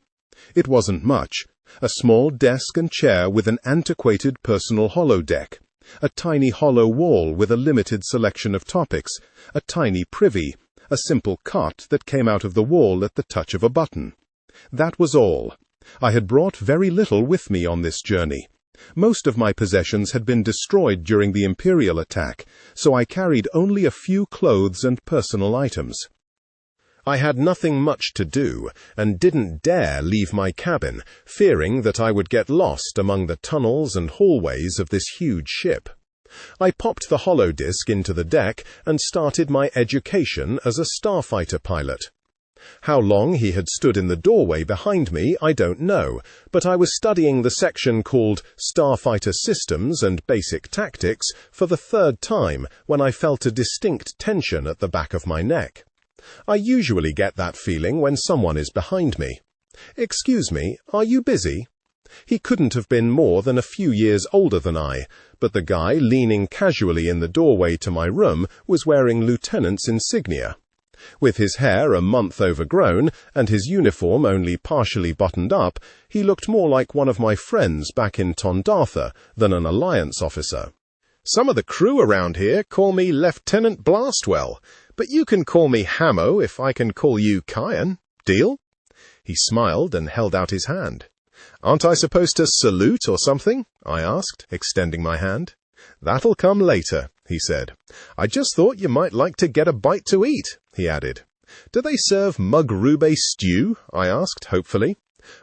Speaker 1: It wasn't much. A small desk and chair with an antiquated personal holodeck. A tiny hollow wall with a limited selection of topics. A tiny privy. A simple cot that came out of the wall at the touch of a button. That was all. I had brought very little with me on this journey. Most of my possessions had been destroyed during the Imperial attack, so I carried only a few clothes and personal items. I had nothing much to do, and didn't dare leave my cabin, fearing that I would get lost among the tunnels and hallways of this huge ship. I popped the holodisk into the deck and started my education as a starfighter pilot. How long he had stood in the doorway behind me, I don't know, but I was studying the section called Starfighter Systems and Basic Tactics for the third time when I felt a distinct tension at the back of my neck. I usually get that feeling when someone is behind me. "Excuse me, are you busy?" He couldn't have been more than a few years older than I, but the guy leaning casually in the doorway to my room was wearing lieutenant's insignia. With his hair a month overgrown, and his uniform only partially buttoned up, he looked more like one of my friends back in Tondartha than an Alliance officer. "Some of the crew around here call me Lieutenant Blastwell, but you can call me Hamo if I can call you Keyan. Deal?" He smiled and held out his hand. "Aren't I supposed to salute or something?" I asked, extending my hand. "That'll come later," he said. "I just thought you might like to get a bite to eat," he added. "Do they serve mugrube stew?" I asked, hopefully.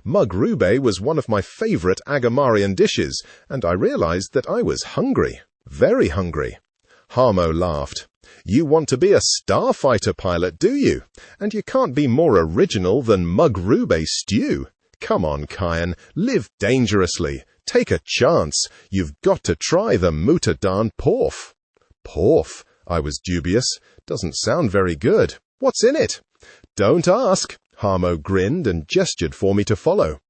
Speaker 1: Mugrube was one of my favorite Agamarian dishes, and I realized that I was hungry, very hungry. Harmo laughed. "You want to be a starfighter pilot, do you? And you can't be more original than mugrube stew. Come on, Keyan, live dangerously. Take a chance. You've got to try the Mutadan porf." "Porf?" I was dubious. "Doesn't sound very good. What's in it?" "Don't ask." Harmo grinned and gestured for me to follow.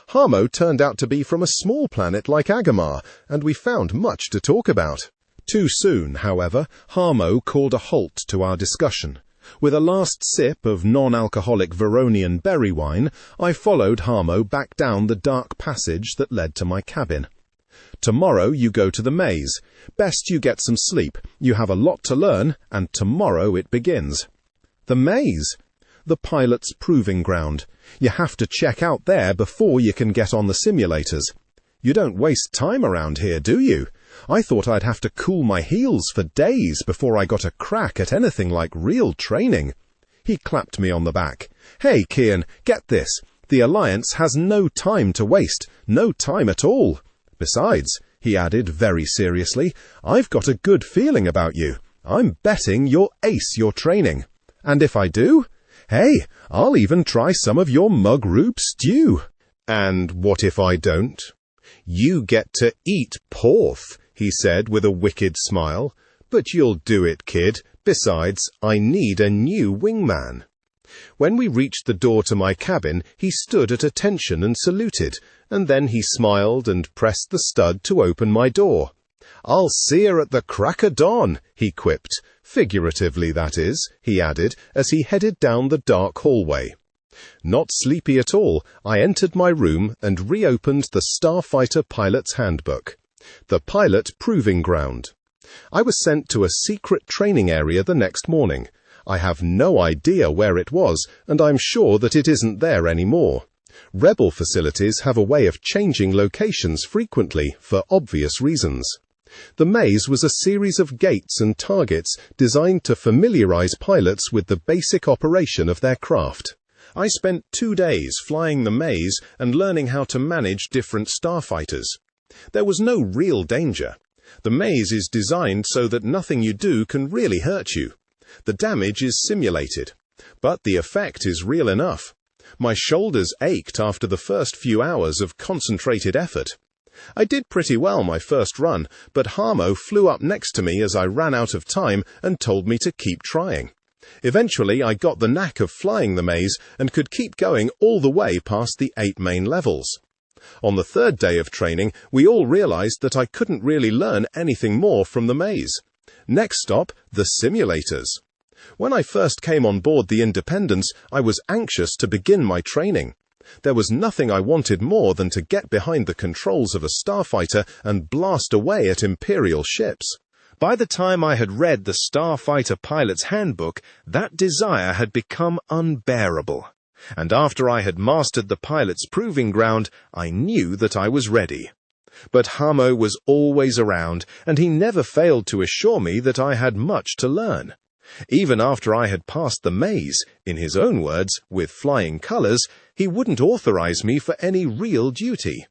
Speaker 1: Harmo turned out to be from a small planet like Agamar, and we found much to talk about. Too soon, however, Harmo called a halt to our discussion. With a last sip of non-alcoholic Veronian berry wine, I followed Harmo back down the dark passage that led to my cabin. "Tomorrow you go to the maze. Best you get some sleep. You have a lot to learn, and tomorrow it begins." "The maze?" "The pilot's proving ground. You have to check out there before you can get on the simulators. You don't waste time around here, do you? I thought I'd have to cool my heels for days before I got a crack at anything like real training." He clapped me on the back. "Hey, Keyan, get this. The Alliance has no time to waste. No time at all. Besides," he added very seriously, "I've got a good feeling about you. I'm betting you'll ace your training. And if I do, hey, I'll even try some of your mugrube stew." "And what if I don't?" "You get to eat porf," he said with a wicked smile. "But you'll do it, kid. Besides, I need a new wingman." When we reached the door to my cabin, he stood at attention and saluted, and then he smiled and pressed the stud to open my door. "I'll see her at the crack of dawn," he quipped. Figuratively, that is, he added, as he headed down the dark hallway. Not sleepy at all, I entered my room and reopened the Starfighter Pilot's Handbook. The Pilot Proving Ground. I was sent to a secret training area the next morning. I have no idea where it was, and I'm sure that it isn't there anymore. Rebel facilities have a way of changing locations frequently, for obvious reasons. The maze was a series of gates and targets designed to familiarize pilots with the basic operation of their craft. I spent 2 days flying the maze and learning how to manage different starfighters. There was no real danger. The maze is designed so that nothing you do can really hurt you. The damage is simulated, but the effect is real enough. My shoulders ached after the first few hours of concentrated effort. I did pretty well my first run, but Harmo flew up next to me as I ran out of time and told me to keep trying. Eventually, I got the knack of flying the maze and could keep going all the way past the 8 main levels. On the 3rd day of training, we all realized that I couldn't really learn anything more from the maze. Next stop, the simulators. When I first came on board the Independence, I was anxious to begin my training. There was nothing I wanted more than to get behind the controls of a starfighter and blast away at Imperial ships. By the time I had read the Starfighter Pilot's Handbook, that desire had become unbearable. And after I had mastered the pilot's proving ground, I knew that I was ready. But Harmo was always around, and he never failed to assure me that I had much to learn. Even after I had passed the maze, in his own words, with flying colors, he wouldn't authorize me for any real duty.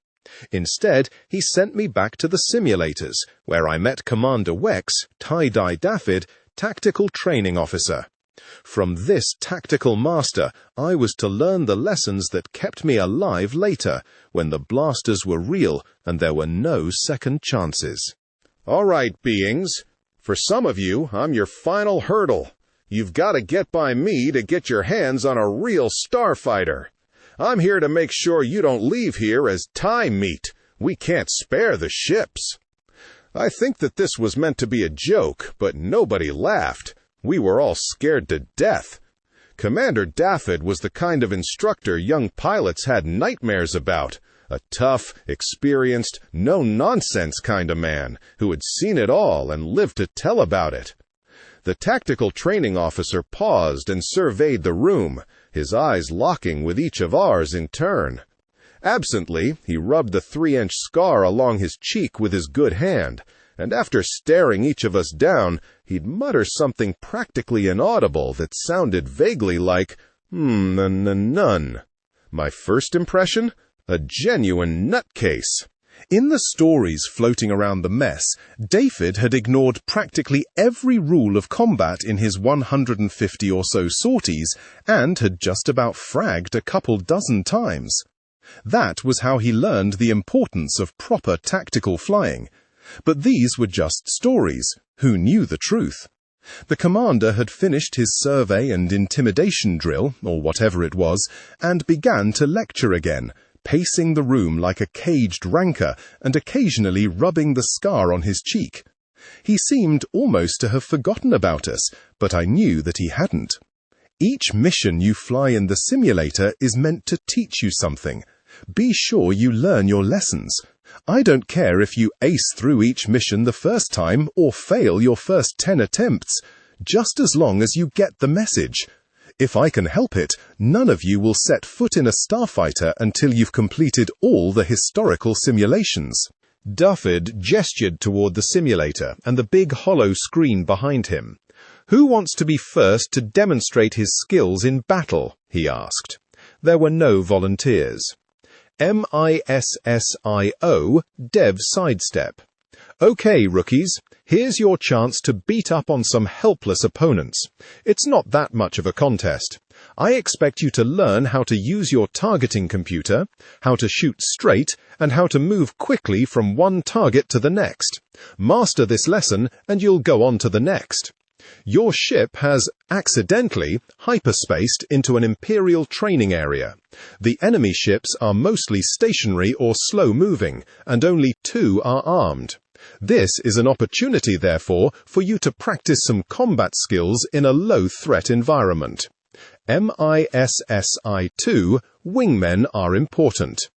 Speaker 1: Instead, he sent me back to the simulators, where I met Commander Wex, Tie-Dye Daffyd, Tactical Training Officer. From this tactical master, I was to learn the lessons that kept me alive later, when the blasters were real and there were no second chances. "All right, beings. For some of you, I'm your final hurdle. You've got to get by me to get your hands on a real starfighter. I'm here to make sure you don't leave here as tie meat. We can't spare the ships." I think that this was meant to be a joke, but nobody laughed. We were all scared to death. Commander Daffyd was the kind of instructor young pilots had nightmares about. A tough, experienced, no-nonsense kind of man who had seen it all and lived to tell about it. The tactical training officer paused and surveyed the room, his eyes locking with each of ours in turn. Absently, he rubbed the 3-inch scar along his cheek with his good hand, and after staring each of us down, he'd mutter something practically inaudible that sounded vaguely like, none. My first impression? A genuine nutcase. In the stories floating around the mess, David had ignored practically every rule of combat in his 150 or so sorties and had just about fragged a couple dozen times. That was how he learned the importance of proper tactical flying. But these were just stories. Who knew the truth? The commander had finished his survey and intimidation drill, or whatever it was, and began to lecture again, pacing the room like a caged ranker and occasionally rubbing the scar on his cheek. He seemed almost to have forgotten about us, but I knew that he hadn't. Each mission you fly in the simulator is meant to teach you something. Be sure you learn your lessons. I don't care if you ace through each mission the first time or fail your first 10 attempts, just as long as you get the message. If I can help it, none of you will set foot in a starfighter until you've completed all the historical simulations. David gestured toward the simulator and the big hollow screen behind him. Who wants to be first to demonstrate his skills in battle? He asked. There were no volunteers. MISSIO, Dev Sidestep. Okay, rookies, here's your chance to beat up on some helpless opponents. It's not that much of a contest. I expect you to learn how to use your targeting computer, how to shoot straight, and how to move quickly from one target to the next. Master this lesson, and you'll go on to the next. Your ship has accidentally hyperspaced into an Imperial training area. The enemy ships are mostly stationary or slow-moving, and only 2 are armed. This is an opportunity, therefore, for you to practice some combat skills in a low-threat environment. MISSI2, wingmen are important.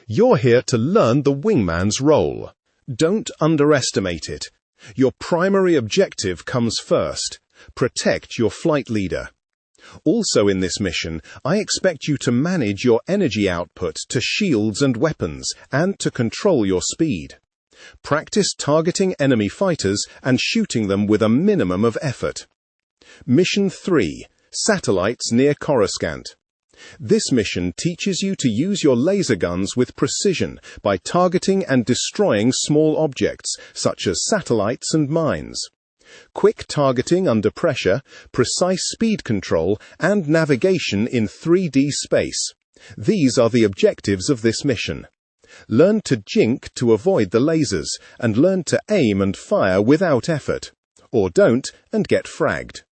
Speaker 1: You're here to learn the wingman's role. Don't underestimate it. Your primary objective comes first. Protect your flight leader. Also in this mission, I expect you to manage your energy output to shields and weapons, and to control your speed. Practice targeting enemy fighters and shooting them with a minimum of effort. Mission 3. Satellites near Coruscant. This mission teaches you to use your laser guns with precision by targeting and destroying small objects, such as satellites and mines. Quick targeting under pressure, precise speed control, and navigation in 3D space. These are the objectives of this mission. Learn to jink to avoid the lasers, and learn to aim and fire without effort. Or don't, and get fragged.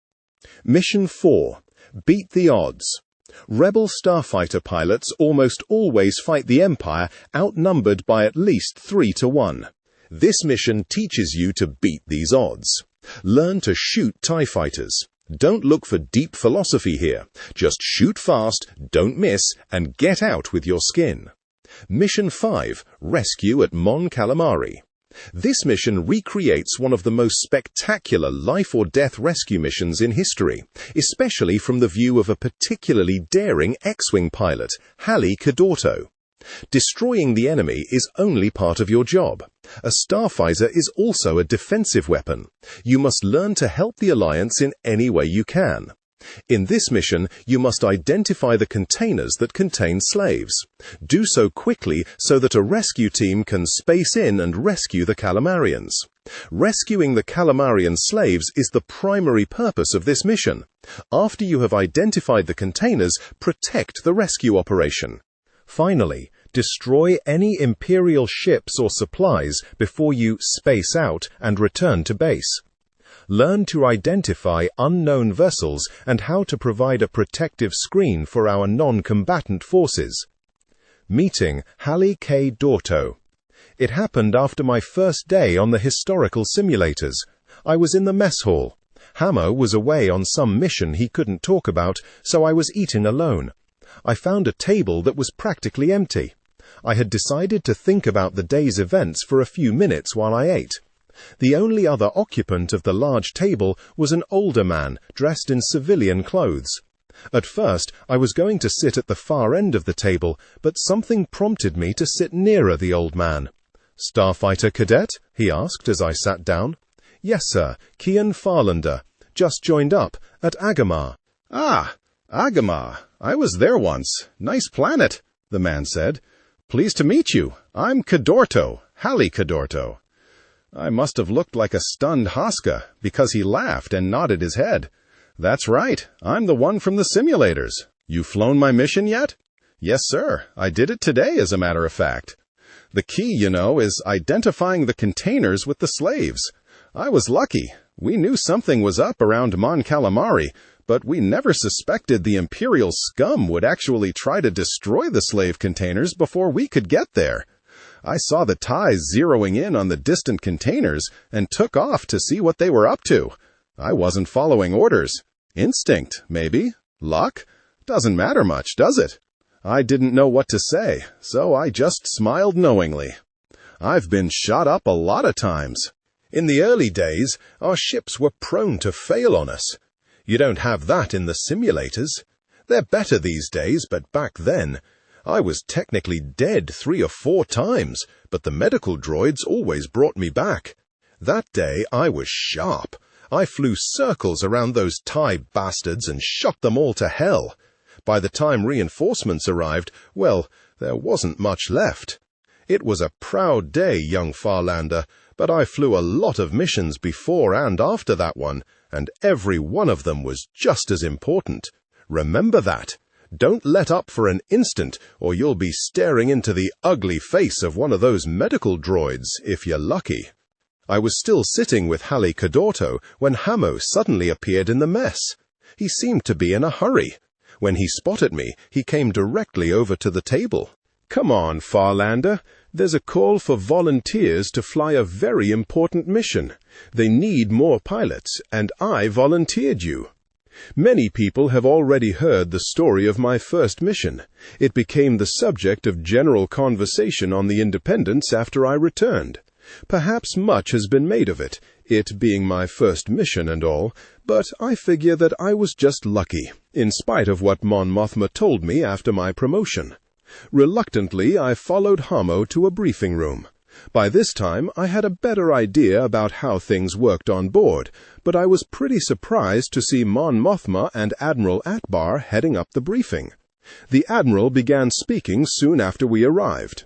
Speaker 1: Mission 4. Beat the odds. Rebel starfighter pilots almost always fight the Empire outnumbered by at least 3 to 1. This mission teaches you to beat these odds. Learn to shoot TIE fighters. Don't look for deep philosophy here. Just shoot fast, don't miss, and get out with your skin. Mission 5. Rescue at Mon Calamari. This mission recreates one of the most spectacular life-or-death rescue missions in history, especially from the view of a particularly daring X-Wing pilot, Halley Cadorto. Destroying the enemy is only part of your job. A starfighter is also a defensive weapon. You must learn to help the Alliance in any way you can. In this mission, you must identify the containers that contain slaves. Do so quickly so that a rescue team can space in and rescue the Calamarians. Rescuing the Calamarian slaves is the primary purpose of this mission. After you have identified the containers, protect the rescue operation. Finally, destroy any Imperial ships or supplies before you space out and return to base. Learn to identify unknown vessels and how to provide a protective screen for our non-combatant forces. Meeting Halley K. Dorto. It happened after my first day on the historical simulators. I was in the mess hall. Hammer was away on some mission he couldn't talk about, so I was eating alone. I found a table that was practically empty. I had decided to think about the day's events for a few minutes while I ate. The only other occupant of the large table was an older man dressed in civilian clothes. At first, I was going to sit at the far end of the table, but something prompted me to sit nearer the old man. "Starfighter cadet?" he asked as I sat down. "Yes, sir, Keyan Farlander. Just joined up at Agamar." "Ah, Agamar. I was there once. Nice planet," the man said. "Pleased to meet you. I'm Cadorto, Halley Cadorto." I must have looked like a stunned Haska, because he laughed and nodded his head. "That's right. I'm the one from the simulators. You flown my mission yet?" "Yes, sir. I did it today, as a matter of fact. The key, you know, is identifying the containers with the slaves. I was lucky. We knew something was up around Mon Calamari, but we never suspected the Imperial scum would actually try to destroy the slave containers before we could get there. I saw the TIEs zeroing in on the distant containers and took off to see what they were up to. I wasn't following orders. Instinct, maybe. Luck? Doesn't matter much, does it? I didn't know what to say, so I just smiled knowingly. I've been shot up a lot of times. In the early days, our ships were prone to fail on us. You don't have that in the simulators. They're better these days, but back then, I was technically dead 3 or 4 times, but the medical droids always brought me back. That day, I was sharp. I flew circles around those TIE bastards and shot them all to hell. By the time reinforcements arrived, well, there wasn't much left. It was a proud day, young Farlander, but I flew a lot of missions before and after that one, and every one of them was just as important. Remember that. Don't let up for an instant, or you'll be staring into the ugly face of one of those medical droids, if you're lucky. I was still sitting with Halley Cadorto when Hamo suddenly appeared in the mess. He seemed to be in a hurry. When he spotted me, he came directly over to the table. "Come on, Farlander. There's a call for volunteers to fly a very important mission. They need more pilots, and I volunteered you." Many people have already heard the story of my first mission. It became the subject of general conversation on the Independence after I returned. Perhaps much has been made of it, it being my first mission and all, but I figure that I was just lucky, in spite of what Mon Mothma told me after my promotion. Reluctantly, I followed Hamo to a briefing room. By this time, I had a better idea about how things worked on board, but I was pretty surprised to see Mon Mothma and Admiral Atbar heading up the briefing. The Admiral began speaking soon after we arrived.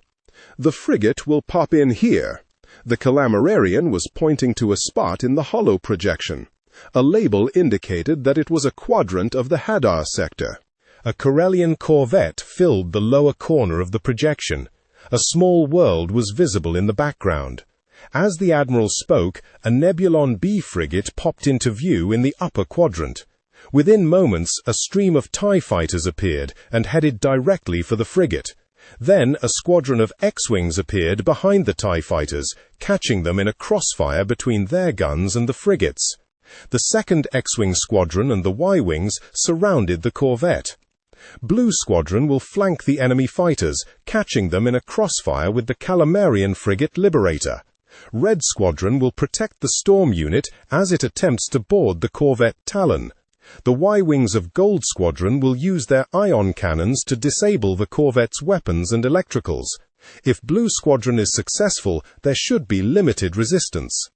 Speaker 1: "The frigate will pop in here." The Calamararian was pointing to a spot in the holo projection. A label indicated that it was a quadrant of the Hadar sector. A Corellian corvette filled the lower corner of the projection. A small world was visible in the background. As the Admiral spoke, a Nebulon B frigate popped into view in the upper quadrant. Within moments, a stream of TIE fighters appeared and headed directly for the frigate. Then a squadron of X-Wings appeared behind the TIE fighters, catching them in a crossfire between their guns and the frigates. The second X-Wing squadron and the Y-Wings surrounded the corvette. Blue Squadron will flank the enemy fighters, catching them in a crossfire with the Calamarian frigate Liberator. Red Squadron will protect the Storm unit as it attempts to board the corvette Talon. The Y-Wings of Gold Squadron will use their ion cannons to disable the corvette's weapons and electricals. If Blue Squadron is successful, there should be limited resistance.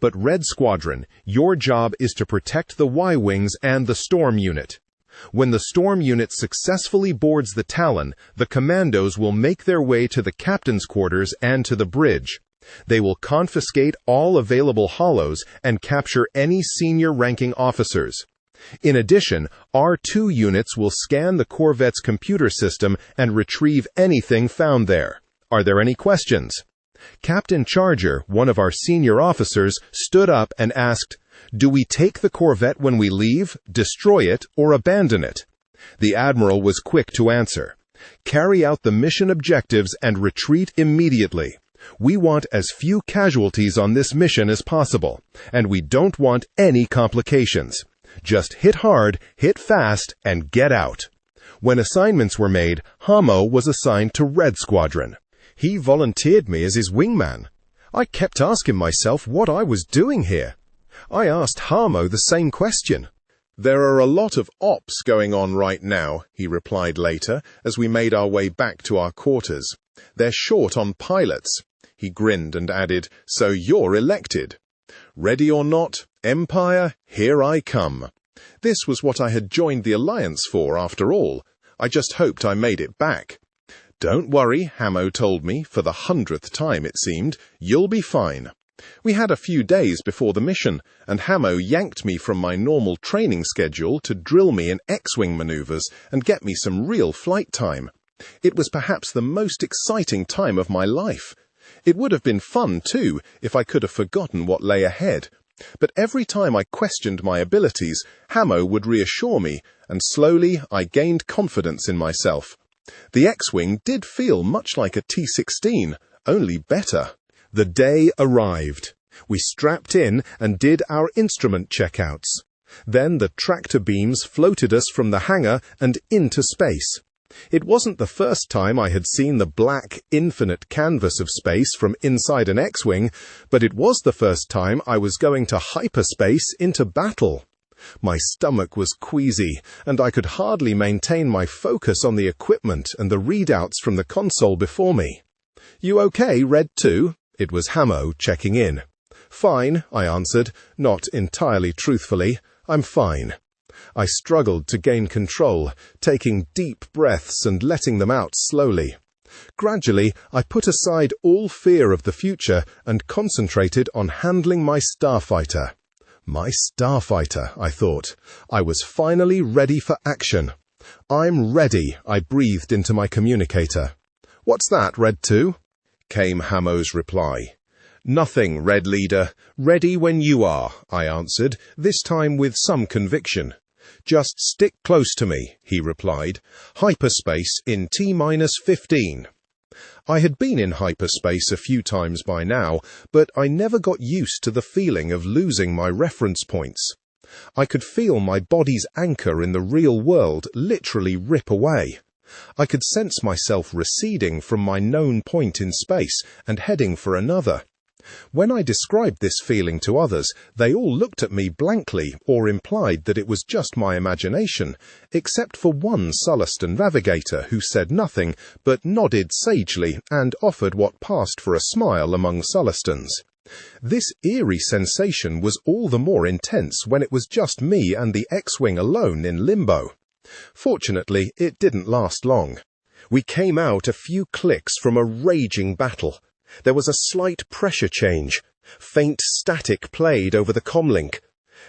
Speaker 1: But Red Squadron, your job is to protect the Y-Wings and the Storm unit. When the Storm unit successfully boards the Talon, the commandos will make their way to the captain's quarters and to the bridge. They will confiscate all available holos and capture any senior-ranking officers. In addition, R2 units will scan the corvette's computer system and retrieve anything found there. Are there any questions? Captain Charger, one of our senior officers, stood up and asked, "Do we take the corvette when we leave, destroy it, or abandon it?" The Admiral was quick to answer. "Carry out the mission objectives and retreat immediately. We want as few casualties on this mission as possible, and we don't want any complications. Just hit hard, hit fast, and get out." When assignments were made, Hamo was assigned to Red Squadron. He volunteered me as his wingman. I kept asking myself what I was doing here. I asked Hamo the same question. "There are a lot of ops going on right now," he replied later, as we made our way back to our quarters. "They're short on pilots." he grinned and added, "So you're elected. Ready or not, Empire, here I come." This was what I had joined the Alliance for, after all. I just hoped I made it back. "Don't worry," Hamo told me, for the 100th time it seemed, "you'll be fine." We had a few days before the mission, and Hamo yanked me from my normal training schedule to drill me in X-Wing maneuvers and get me some real flight time. It was perhaps the most exciting time of my life. It would have been fun, too, if I could have forgotten what lay ahead. But every time I questioned my abilities, Hamo would reassure me, and slowly I gained confidence in myself. The X-Wing did feel much like a T-16, only better. The day arrived. We strapped in and did our instrument checkouts. Then the tractor beams floated us from the hangar and into space. It wasn't the first time I had seen the black, infinite canvas of space from inside an X-Wing, but it was the first time I was going to hyperspace into battle. My stomach was queasy, and I could hardly maintain my focus on the equipment and the readouts from the console before me. "You okay, Red 2? It was Hamo checking in. "Fine," I answered, not entirely truthfully. "I'm fine." I struggled to gain control, taking deep breaths and letting them out slowly. Gradually, I put aside all fear of the future and concentrated on handling my starfighter. My starfighter, I thought. I was finally ready for action. "I'm ready," I breathed into my communicator. "What's that, Red 2? came Hamo's reply. "Nothing, Red Leader. Ready when you are," I answered, this time with some conviction. "Just stick close to me," he replied. "Hyperspace in T-15. I had been in hyperspace a few times by now, but I never got used to the feeling of losing my reference points. I could feel my body's anchor in the real world literally rip away. I could sense myself receding from my known point in space and heading for another. When I described this feeling to others, they all looked at me blankly or implied that it was just my imagination, except for one Sullustan navigator who said nothing but nodded sagely and offered what passed for a smile among Sullustans. This eerie sensation was all the more intense when it was just me and the X-Wing alone in limbo. Fortunately, it didn't last long. We came out a few clicks from a raging battle. There was a slight pressure change. Faint static played over the comlink.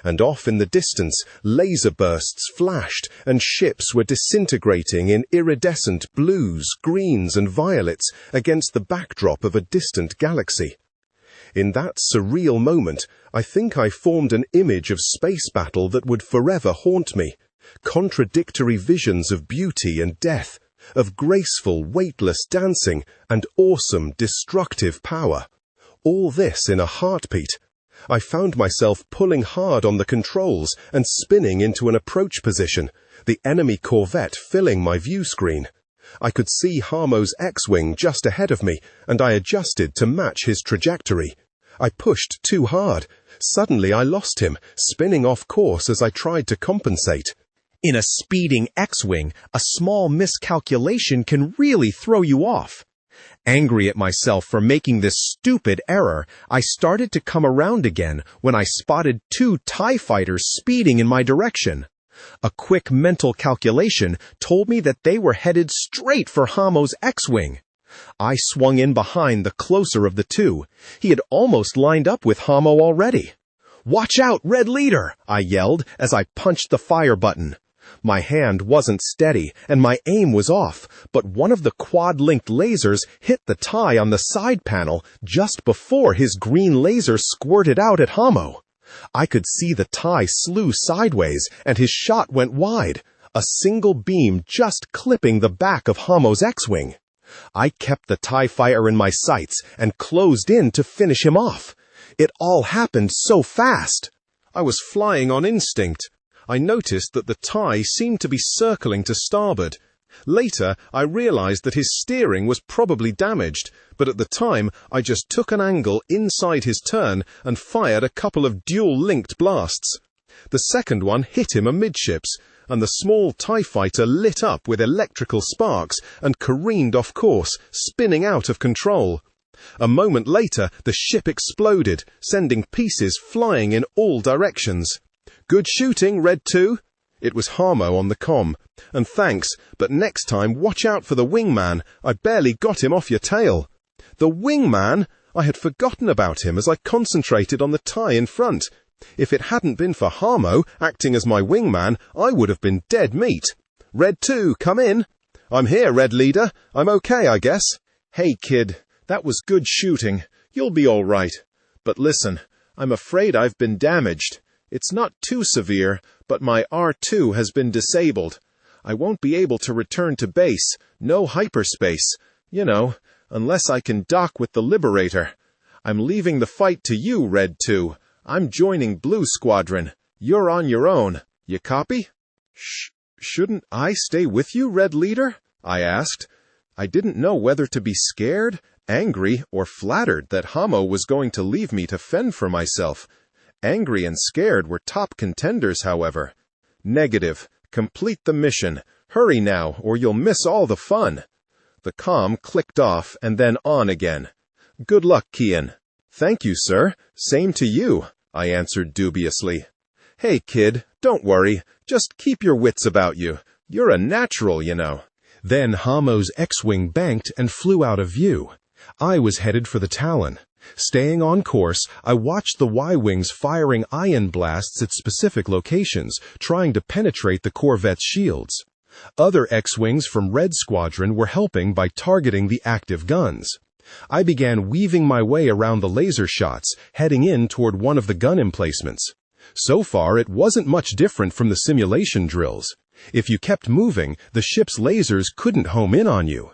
Speaker 1: And off in the distance, laser bursts flashed and ships were disintegrating in iridescent blues, greens and violets against the backdrop of a distant galaxy. In that surreal moment, I think I formed an image of space battle that would forever haunt me. Contradictory visions of beauty and death, of graceful, weightless dancing and awesome, destructive power. All this in a heartbeat. I found myself pulling hard on the controls and spinning into an approach position, the enemy corvette filling my view screen. I could see Hamo's X-Wing just ahead of me, and I adjusted to match his trajectory. I pushed too hard. Suddenly I lost him, spinning off course as I tried to compensate. In a speeding X-Wing, a small miscalculation can really throw you off. Angry at myself for making this stupid error, I started to come around again when I spotted two TIE fighters speeding in my direction. A quick mental calculation told me that they were headed straight for Hamo's X-Wing. I swung in behind the closer of the two. He had almost lined up with Hamo already. "Watch out, Red Leader!" I yelled as I punched the fire button. My hand wasn't steady, and my aim was off, but one of the quad-linked lasers hit the TIE on the side panel just before his green laser squirted out at Hamo. I could see the TIE slew sideways, and his shot went wide, a single beam just clipping the back of Hamo's X-Wing. I kept the TIE fighter in my sights and closed in to finish him off. It all happened so fast. I was flying on instinct. I noticed that the TIE seemed to be circling to starboard. Later, I realized that his steering was probably damaged, but at the time, I just took an angle inside his turn and fired a couple of dual-linked blasts. The second one hit him amidships, and the small TIE fighter lit up with electrical sparks and careened off course, spinning out of control. A moment later, the ship exploded, sending pieces flying in all directions. "Good shooting, Red 2. It was Harmo on the comm. "And thanks, but next time watch out for the wingman. I barely got him off your tail." The wingman? I had forgotten about him as I concentrated on the tie in front. If it hadn't been for Harmo acting as my wingman, I would have been dead meat. "Red 2, come in." "I'm here, Red Leader. I'm okay, I guess." "Hey, kid, that was good shooting. You'll be all right. But listen, I'm afraid I've been damaged. It's not too severe, but my R2 has been disabled. I won't be able to return to base. No hyperspace. You know, unless I can dock with the Liberator. I'm leaving the fight to you, Red 2. I'm joining Blue Squadron. You're on your own. You copy?" Shouldn't I stay with you, Red Leader?" I asked. I didn't know whether to be scared, angry, or flattered that Harmo was going to leave me to fend for myself. Angry and scared were top contenders, however. "Negative. Complete the mission. Hurry now, or you'll miss all the fun." The comm clicked off and then on again. "Good luck, Keyan." "Thank you, sir. Same to you," I answered dubiously. "Hey, kid, don't worry. Just keep your wits about you. You're a natural, you know." Then Harmo's X-Wing banked and flew out of view. I was headed for the Talon. Staying on course, I watched the Y-Wings firing ion blasts at specific locations, trying to penetrate the Corvette's shields. Other X-Wings from Red Squadron were helping by targeting the active guns. I began weaving my way around the laser shots, heading in toward one of the gun emplacements. So far, it wasn't much different from the simulation drills. If you kept moving, the ship's lasers couldn't home in on you.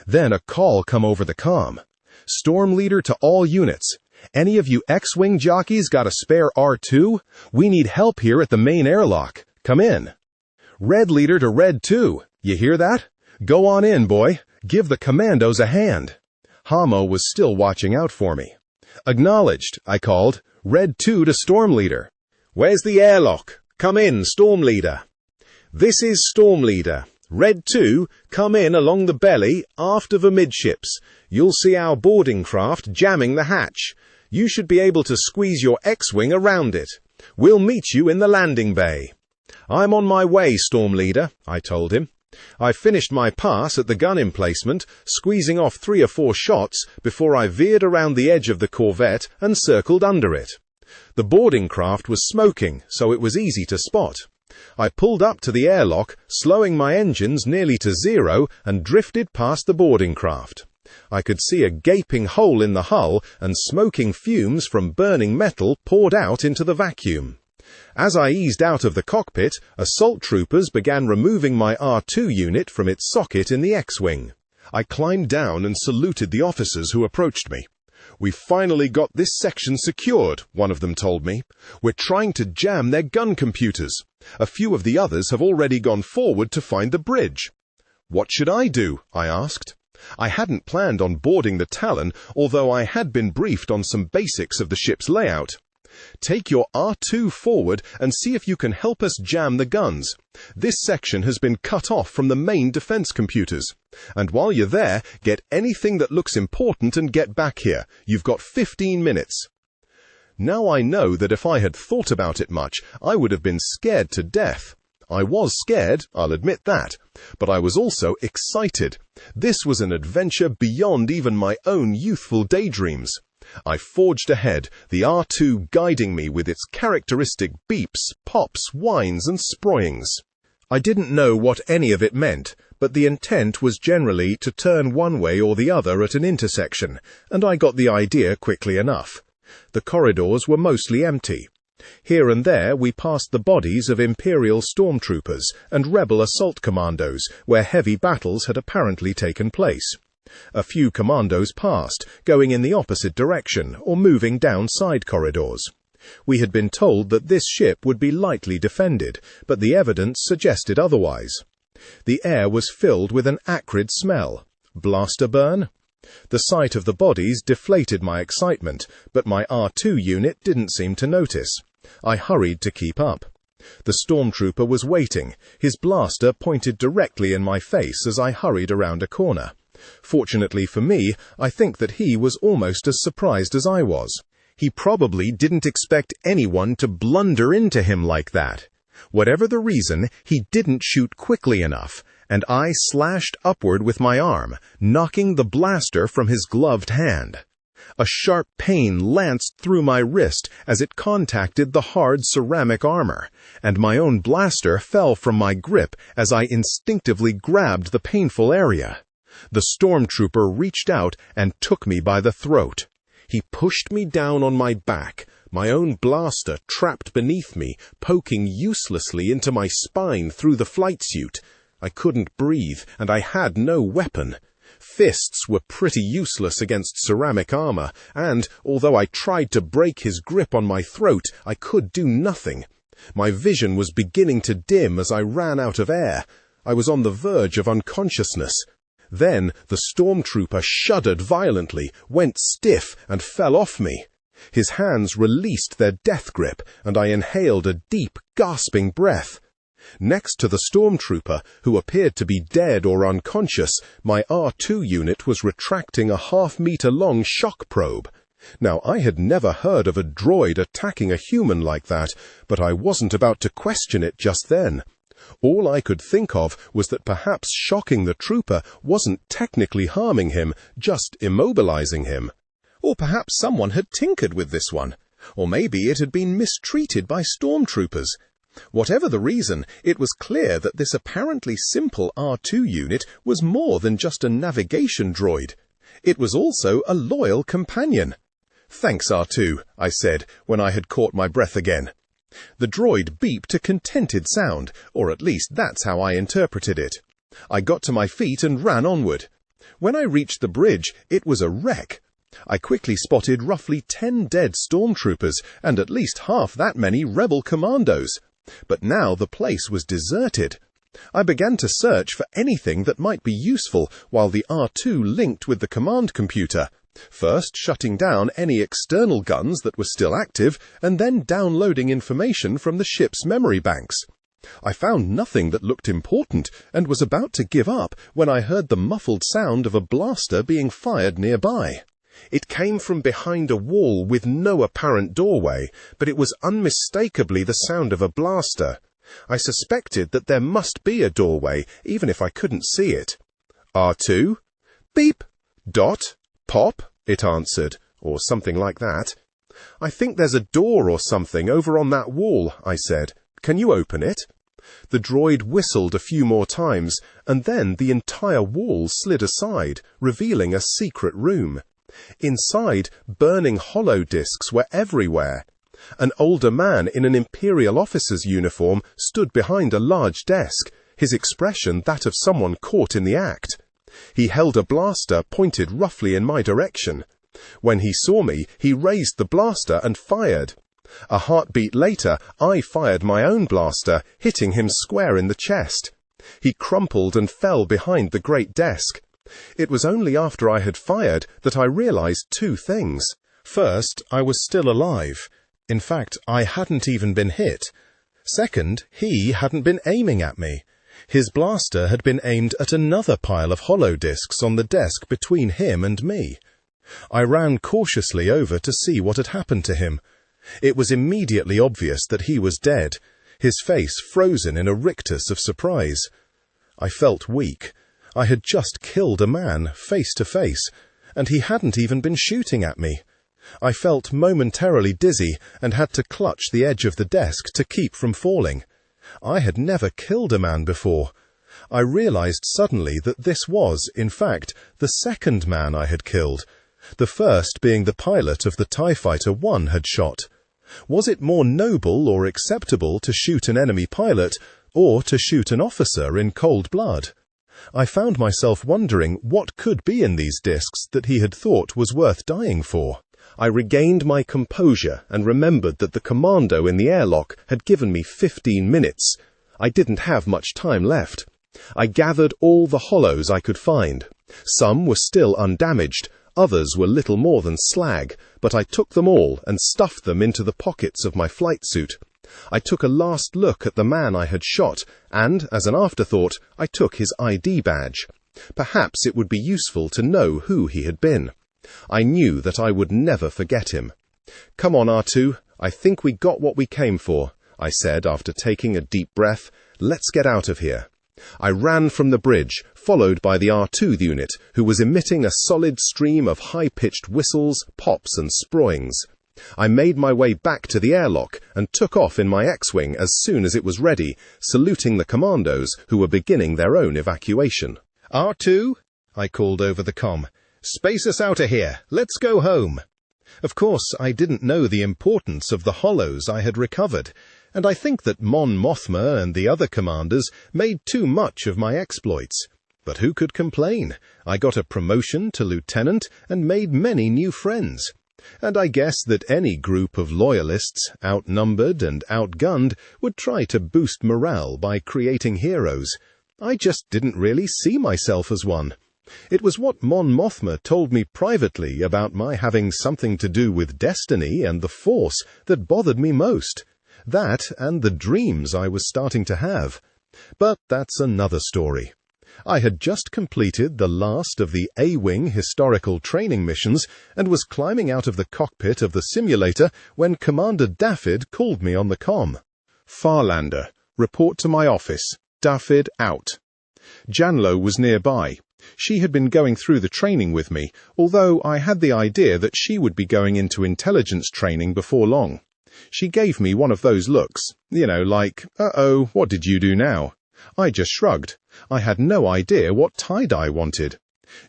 Speaker 1: Then a call come over the comm. "Storm Leader to all units. Any of you X-Wing jockeys got a spare R2? We need help here at the main airlock. Come in." "Red Leader to Red 2. You hear that? Go on in, boy. Give the commandos a hand." Harmo was still watching out for me. "Acknowledged," I called. "Red 2 to Storm Leader." "Where's the airlock? Come in, Storm Leader." "This is Storm Leader. Red 2, come in along the belly, aft of amidships. You'll see our boarding craft jamming the hatch. You should be able to squeeze your X-Wing around it. We'll meet you in the landing bay." "I'm on my way, Storm Leader," I told him. I finished my pass at the gun emplacement, squeezing off 3 or 4 shots before I veered around the edge of the Corvette and circled under it. The boarding craft was smoking, so it was easy to spot. I pulled up to the airlock, slowing my engines nearly to 0, and drifted past the boarding craft. I could see a gaping hole in the hull, and smoking fumes from burning metal poured out into the vacuum. As I eased out of the cockpit, assault troopers began removing my R2 unit from its socket in the X-Wing. I climbed down and saluted the officers who approached me. "We've finally got this section secured," one of them told me. "We're trying to jam their gun computers. A few of the others have already gone forward to find the bridge." "What should I do?" I asked. I hadn't planned on boarding the Talon, although I had been briefed on some basics of the ship's layout. "Take your R2 forward and see if you can help us jam the guns. This section has been cut off from the main defense computers. And while you're there, get anything that looks important and get back here. You've got 15 minutes. Now I know that if I had thought about it much, I would have been scared to death. I was scared, I'll admit that, but I was also excited. This was an adventure beyond even my own youthful daydreams. I forged ahead, the R2 guiding me with its characteristic beeps, pops, whines, and sproyings. I didn't know what any of it meant, but the intent was generally to turn one way or the other at an intersection, and I got the idea quickly enough. The corridors were mostly empty. Here and there we passed the bodies of Imperial stormtroopers and rebel assault commandos, where heavy battles had apparently taken place. A few commandos passed, going in the opposite direction or moving down side corridors. We had been told that this ship would be lightly defended, but the evidence suggested otherwise. The air was filled with an acrid smell. Blaster burn? The sight of the bodies deflated my excitement, but my R2 unit didn't seem to notice. I hurried to keep up. The stormtrooper was waiting, his blaster pointed directly in my face as I hurried around a corner. Fortunately for me, I think that he was almost as surprised as I was. He probably didn't expect anyone to blunder into him like that. Whatever the reason, he didn't shoot quickly enough, and I slashed upward with my arm, knocking the blaster from his gloved hand. A sharp pain lanced through my wrist as it contacted the hard ceramic armor, and my own blaster fell from my grip as I instinctively grabbed the painful area. The stormtrooper reached out and took me by the throat. He pushed me down on my back, my own blaster trapped beneath me, poking uselessly into my spine through the flight suit. I couldn't breathe, and I had no weapon. Fists were pretty useless against ceramic armor, and, although I tried to break his grip on my throat, I could do nothing. My vision was beginning to dim as I ran out of air. I was on the verge of unconsciousness. Then the stormtrooper shuddered violently, went stiff, and fell off me. His hands released their death grip, and I inhaled a deep, gasping breath. Next to the stormtrooper, who appeared to be dead or unconscious, my R2 unit was retracting a half-meter-long shock probe. Now, I had never heard of a droid attacking a human like that, but I wasn't about to question it just then. All I could think of was that perhaps shocking the trooper wasn't technically harming him, just immobilizing him. Or perhaps someone had tinkered with this one. Or maybe it had been mistreated by stormtroopers. Whatever the reason, it was clear that this apparently simple R2 unit was more than just a navigation droid. It was also a loyal companion. "Thanks, R2, I said, when I had caught my breath again. The droid beeped a contented sound, or at least that's how I interpreted it. I got to my feet and ran onward. When I reached the bridge, it was a wreck. I quickly spotted roughly 10 dead stormtroopers and at least half that many rebel commandos. But now the place was deserted. I began to search for anything that might be useful while the R2 linked with the command computer, first shutting down any external guns that were still active and then downloading information from the ship's memory banks. I found nothing that looked important and was about to give up when I heard the muffled sound of a blaster being fired nearby. It came from behind a wall with no apparent doorway, but it was unmistakably the sound of a blaster. I suspected that there must be a doorway, even if I couldn't see it. "R2? Beep. Dot. Pop," it answered, or something like that. "I think there's a door or something over on that wall," I said. "Can you open it?" The droid whistled a few more times, and then the entire wall slid aside, revealing a secret room. Inside, burning hollow discs were everywhere. An older man in an Imperial officer's uniform stood behind a large desk, his expression that of someone caught in the act. He held a blaster pointed roughly in my direction. When he saw me, he raised the blaster and fired. A heartbeat later, I fired my own blaster, hitting him square in the chest. He crumpled and fell behind the great desk. It was only after I had fired that I realized two things. First, I was still alive. In fact, I hadn't even been hit. Second, he hadn't been aiming at me. His blaster had been aimed at another pile of hollow discs on the desk between him and me. I ran cautiously over to see what had happened to him. It was immediately obvious that he was dead, his face frozen in a rictus of surprise. I felt weak. I had just killed a man, face to face, and he hadn't even been shooting at me. I felt momentarily dizzy and had to clutch the edge of the desk to keep from falling. I had never killed a man before. I realized suddenly that this was, in fact, the second man I had killed, the first being the pilot of the TIE Fighter I had shot. Was it more noble or acceptable to shoot an enemy pilot, or to shoot an officer in cold blood? I found myself wondering what could be in these discs that he had thought was worth dying for. I regained my composure and remembered that the commando in the airlock had given me 15 minutes. I didn't have much time left. I gathered all the hollows I could find. Some were still undamaged, others were little more than slag, but I took them all and stuffed them into the pockets of my flight suit. I took a last look at the man I had shot, and, as an afterthought, I took his ID badge. Perhaps it would be useful to know who he had been. I knew that I would never forget him. "Come on, R2, I think we got what we came for," I said after taking a deep breath. "Let's get out of here." I ran from the bridge, followed by the R2 unit, who was emitting a solid stream of high-pitched whistles, pops and sproings. I made my way back to the airlock and took off in my X-Wing as soon as it was ready, saluting the commandos who were beginning their own evacuation. "R2," I called over the comm, "space us out of here. Let's go home." Of course, I didn't know the importance of the hollows I had recovered, and I think that Mon Mothma and the other commanders made too much of my exploits. But who could complain? I got a promotion to lieutenant and made many new friends. And I guess that any group of loyalists, outnumbered and outgunned, would try to boost morale by creating heroes. I just didn't really see myself as one. It was what Mon Mothma told me privately about my having something to do with destiny and the Force that bothered me most. That and the dreams I was starting to have. But that's another story. I had just completed the last of the A-Wing historical training missions and was climbing out of the cockpit of the simulator when Commander David called me on the comm. "Farlander, report to my office. David out." Janlo was nearby. She had been going through the training with me, although I had the idea that she would be going into intelligence training before long. She gave me one of those looks, like, "Uh-oh, what did you do now?" I just shrugged. I had no idea what tie-dye wanted.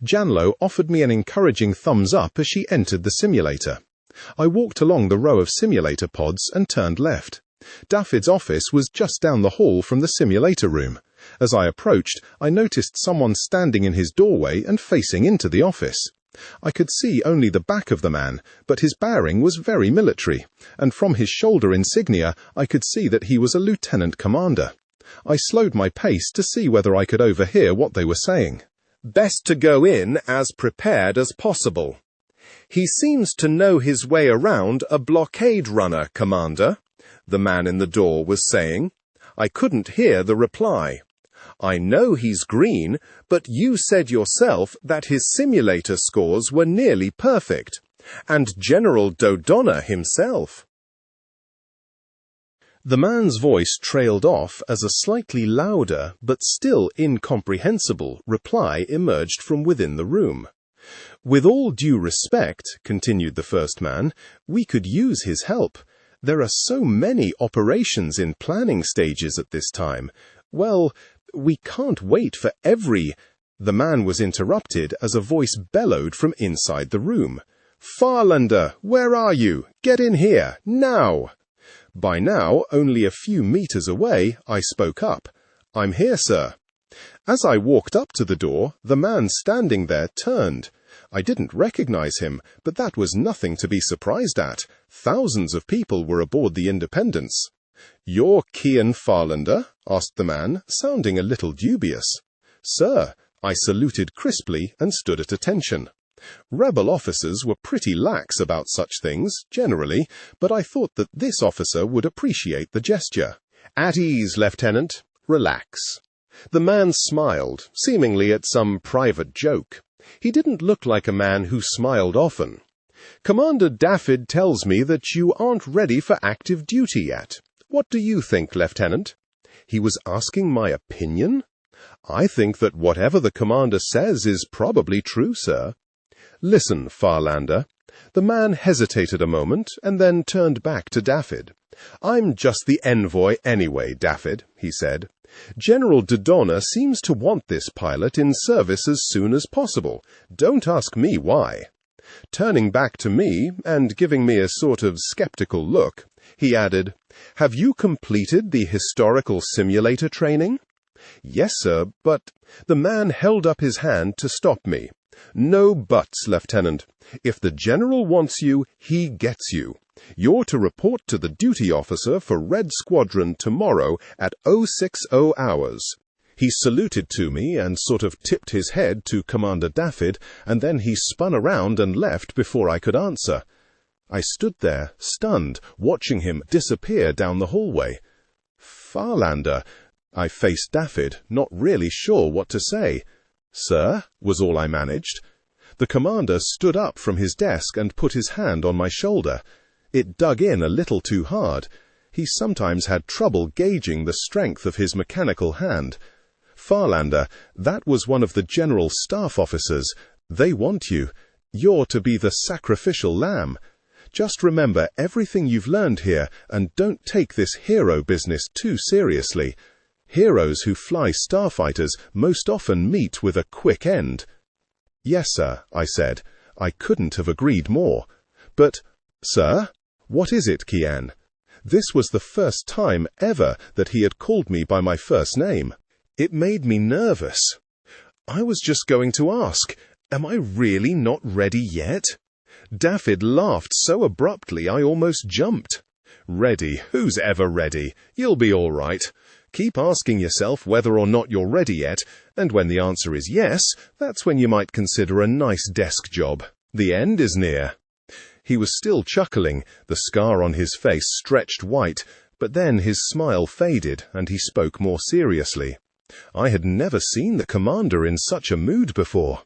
Speaker 1: Janlo offered me an encouraging thumbs up as she entered the simulator. I walked along the row of simulator pods and turned left. David's office was just down the hall from the simulator room. As I approached, I noticed someone standing in his doorway and facing into the office. I could see only the back of the man, but his bearing was very military, and from his shoulder insignia I could see that he was a lieutenant commander. I slowed my pace to see whether I could overhear what they were saying. "Best to go in as prepared as possible. He seems to know his way around a blockade runner, Commander," the man in the door was saying. I couldn't hear the reply. "I know he's green, but you said yourself that his simulator scores were nearly perfect. And General Dodonna himself." The man's voice trailed off as a slightly louder, but still incomprehensible, reply emerged from within the room. "With all due respect," continued the first man, "we could use his help. There are so many operations in planning stages at this time. Well, we can't wait for every—" The man was interrupted as a voice bellowed from inside the room. "Farlander, where are you? Get in here, now!" By now, only a few meters away, I spoke up. "I'm here, sir." As I walked up to the door, the man standing there turned. I didn't recognize him, but that was nothing to be surprised at. Thousands of people were aboard the Independence. "You're Keyan Farlander?" asked the man, sounding a little dubious. "Sir," I saluted crisply and stood at attention. Rebel officers were pretty lax about such things, generally, but I thought that this officer would appreciate the gesture. "At ease, Lieutenant. Relax." The man smiled, seemingly at some private joke. He didn't look like a man who smiled often. "Commander David tells me that you aren't ready for active duty yet. What do you think, Lieutenant?" He was asking my opinion? "I think that whatever the commander says is probably true, sir." "Listen, Farlander." The man hesitated a moment and then turned back to David. "I'm just the envoy anyway, David," he said. "General Dodonna seems to want this pilot in service as soon as possible. Don't ask me why." Turning back to me and giving me a sort of skeptical look, he added, "Have you completed the historical simulator training?" "Yes, sir, but—" The man held up his hand to stop me. "No buts, Lieutenant. If the General wants you, he gets you. You're to report to the duty officer for Red Squadron tomorrow at 060 hours. He saluted to me and sort of tipped his head to Commander David, and then he spun around and left before I could answer. I stood there, stunned, watching him disappear down the hallway. "Farlander," I faced David, not really sure what to say. "Sir?" was all I managed. The commander stood up from his desk and put his hand on my shoulder. It dug in a little too hard. He sometimes had trouble gauging the strength of his mechanical hand. "Farlander, that was one of the general staff officers. They want you. You're to be the sacrificial lamb. Just remember everything you've learned here, and don't take this hero business too seriously. Heroes who fly starfighters most often meet with a quick end." "Yes, sir," I said. I couldn't have agreed more. "But, sir?" "What is it, Keyan?" This was the first time ever that he had called me by my first name. It made me nervous. I was just going to ask, am I really not ready yet? David laughed so abruptly I almost jumped. "Ready? Who's ever ready? You'll be all right. Keep asking yourself whether or not you're ready yet, and when the answer is yes, that's when you might consider a nice desk job. The end is near." He was still chuckling, the scar on his face stretched white, but then his smile faded and he spoke more seriously. I had never seen the commander in such a mood before.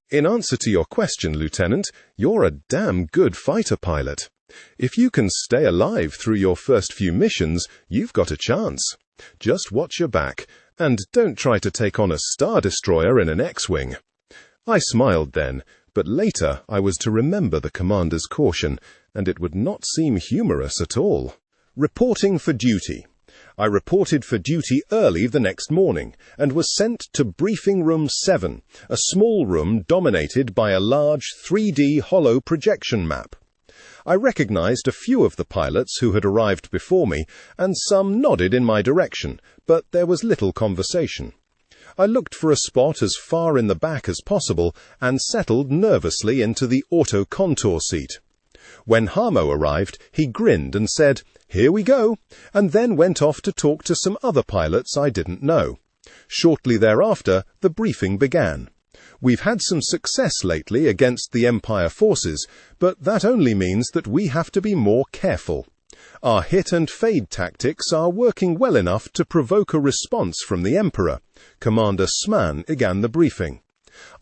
Speaker 1: "In answer to your question, Lieutenant, you're a damn good fighter pilot. If you can stay alive through your first few missions, you've got a chance. Just watch your back, and don't try to take on a Star Destroyer in an X-Wing." I smiled then, but later I was to remember the commander's caution, and it would not seem humorous at all. Reporting for duty. I reported for duty early the next morning, and was sent to Briefing Room 7, a small room dominated by a large 3D hollow projection map. I recognized a few of the pilots who had arrived before me, and some nodded in my direction, but there was little conversation. I looked for a spot as far in the back as possible, and settled nervously into the auto-contour seat. When Harmo arrived, he grinned and said, "Here we go," and then went off to talk to some other pilots I didn't know. Shortly thereafter, the briefing began. We've had some success lately against the Empire forces, but that only means that we have to be more careful. Our hit and fade tactics are working well enough to provoke a response from the Emperor. Commander Wessman began the briefing.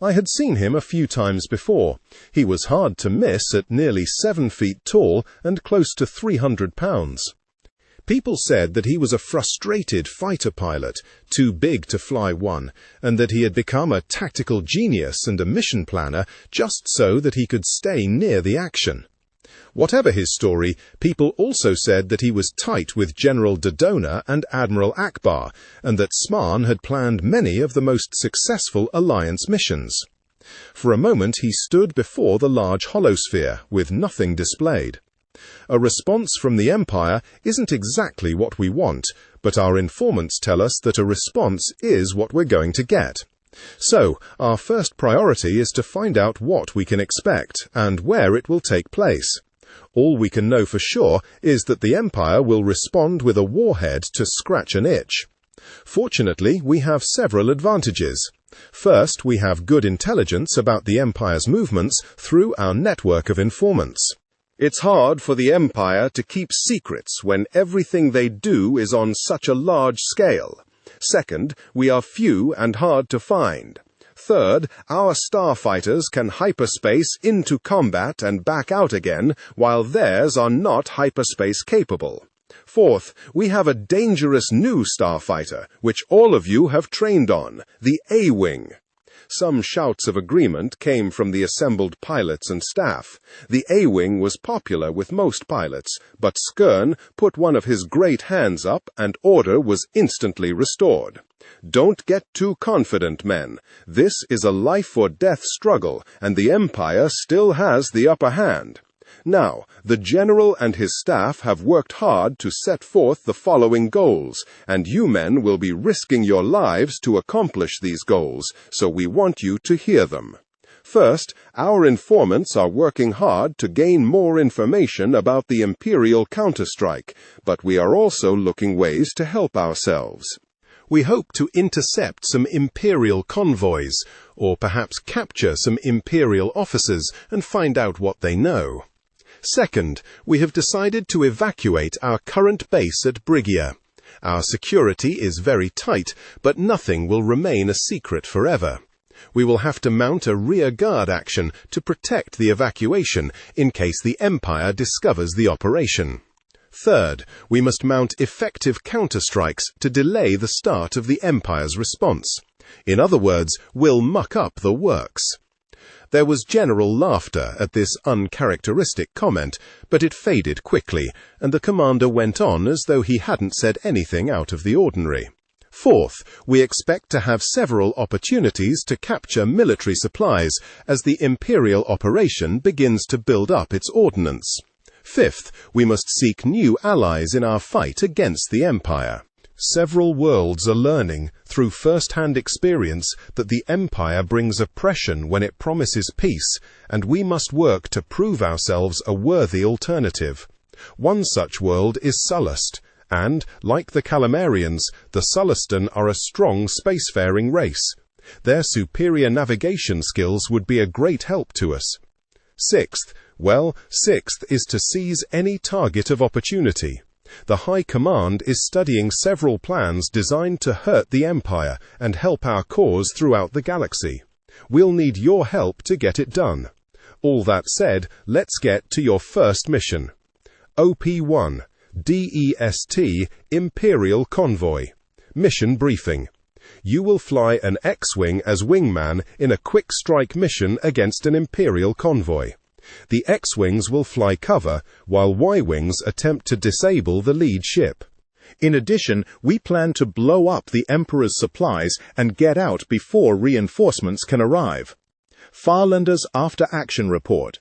Speaker 1: I had seen him a few times before. He was hard to miss at nearly 7 feet tall and close to 300 pounds. People said that he was a frustrated fighter pilot, too big to fly one, and that he had become a tactical genius and a mission planner just so that he could stay near the action. Whatever his story, people also said that he was tight with General Dodona and Admiral Akbar, and that Wessman had planned many of the most successful Alliance missions. For a moment he stood before the large holosphere, with nothing displayed. A response from the Empire isn't exactly what we want, but our informants tell us that a response is what we're going to get. So, our first priority is to find out what we can expect, and where it will take place. All we can know for sure is that the Empire will respond with a warhead to scratch an itch. Fortunately, we have several advantages. First, we have good intelligence about the Empire's movements through our network of informants. It's hard for the Empire to keep secrets when everything they do is on such a large scale. Second, we are few and hard to find. Third, our starfighters can hyperspace into combat and back out again, while theirs are not hyperspace capable. Fourth, we have a dangerous new starfighter, which all of you have trained on, the A-Wing. Some shouts of agreement came from the assembled pilots and staff. The A-Wing was popular with most pilots, but Skern put one of his great hands up and order was instantly restored. Don't get too confident, men. This is a life-or-death struggle, and the Empire still has the upper hand. Now, the General and his staff have worked hard to set forth the following goals, and you men will be risking your lives to accomplish these goals, so we want you to hear them. First, our informants are working hard to gain more information about the Imperial counterstrike, but we are also looking ways to help ourselves. We hope to intercept some Imperial convoys, or perhaps capture some Imperial officers and find out what they know. Second, we have decided to evacuate our current base at Brigia. Our security is very tight, but nothing will remain a secret forever. We will have to mount a rear-guard action to protect the evacuation in case the Empire discovers the operation. Third, we must mount effective counterstrikes to delay the start of the Empire's response. In other words, we'll muck up the works. There was general laughter at this uncharacteristic comment, but it faded quickly, and the commander went on as though he hadn't said anything out of the ordinary. Fourth, we expect to have several opportunities to capture military supplies as the Imperial operation begins to build up its ordnance. Fifth, we must seek new allies in our fight against the Empire. Several worlds are learning, through first-hand experience, that the Empire brings oppression when it promises peace, and we must work to prove ourselves a worthy alternative. One such world is Sullust, and, like the Calamarians, the Sullustan are a strong spacefaring race. Their superior navigation skills would be a great help to us. Sixth is to seize any target of opportunity. The High Command is studying several plans designed to hurt the Empire and help our cause throughout the galaxy. We'll need your help to get it done. All that said, let's get to your first mission. OP-1, DEST, Imperial Convoy. Mission Briefing. You will fly an X-Wing as wingman in a quick-strike mission against an Imperial convoy. The X-Wings will fly cover, while Y-Wings attempt to disable the lead ship. In addition, we plan to blow up the Emperor's supplies and get out before reinforcements can arrive. Farlander's after-action report.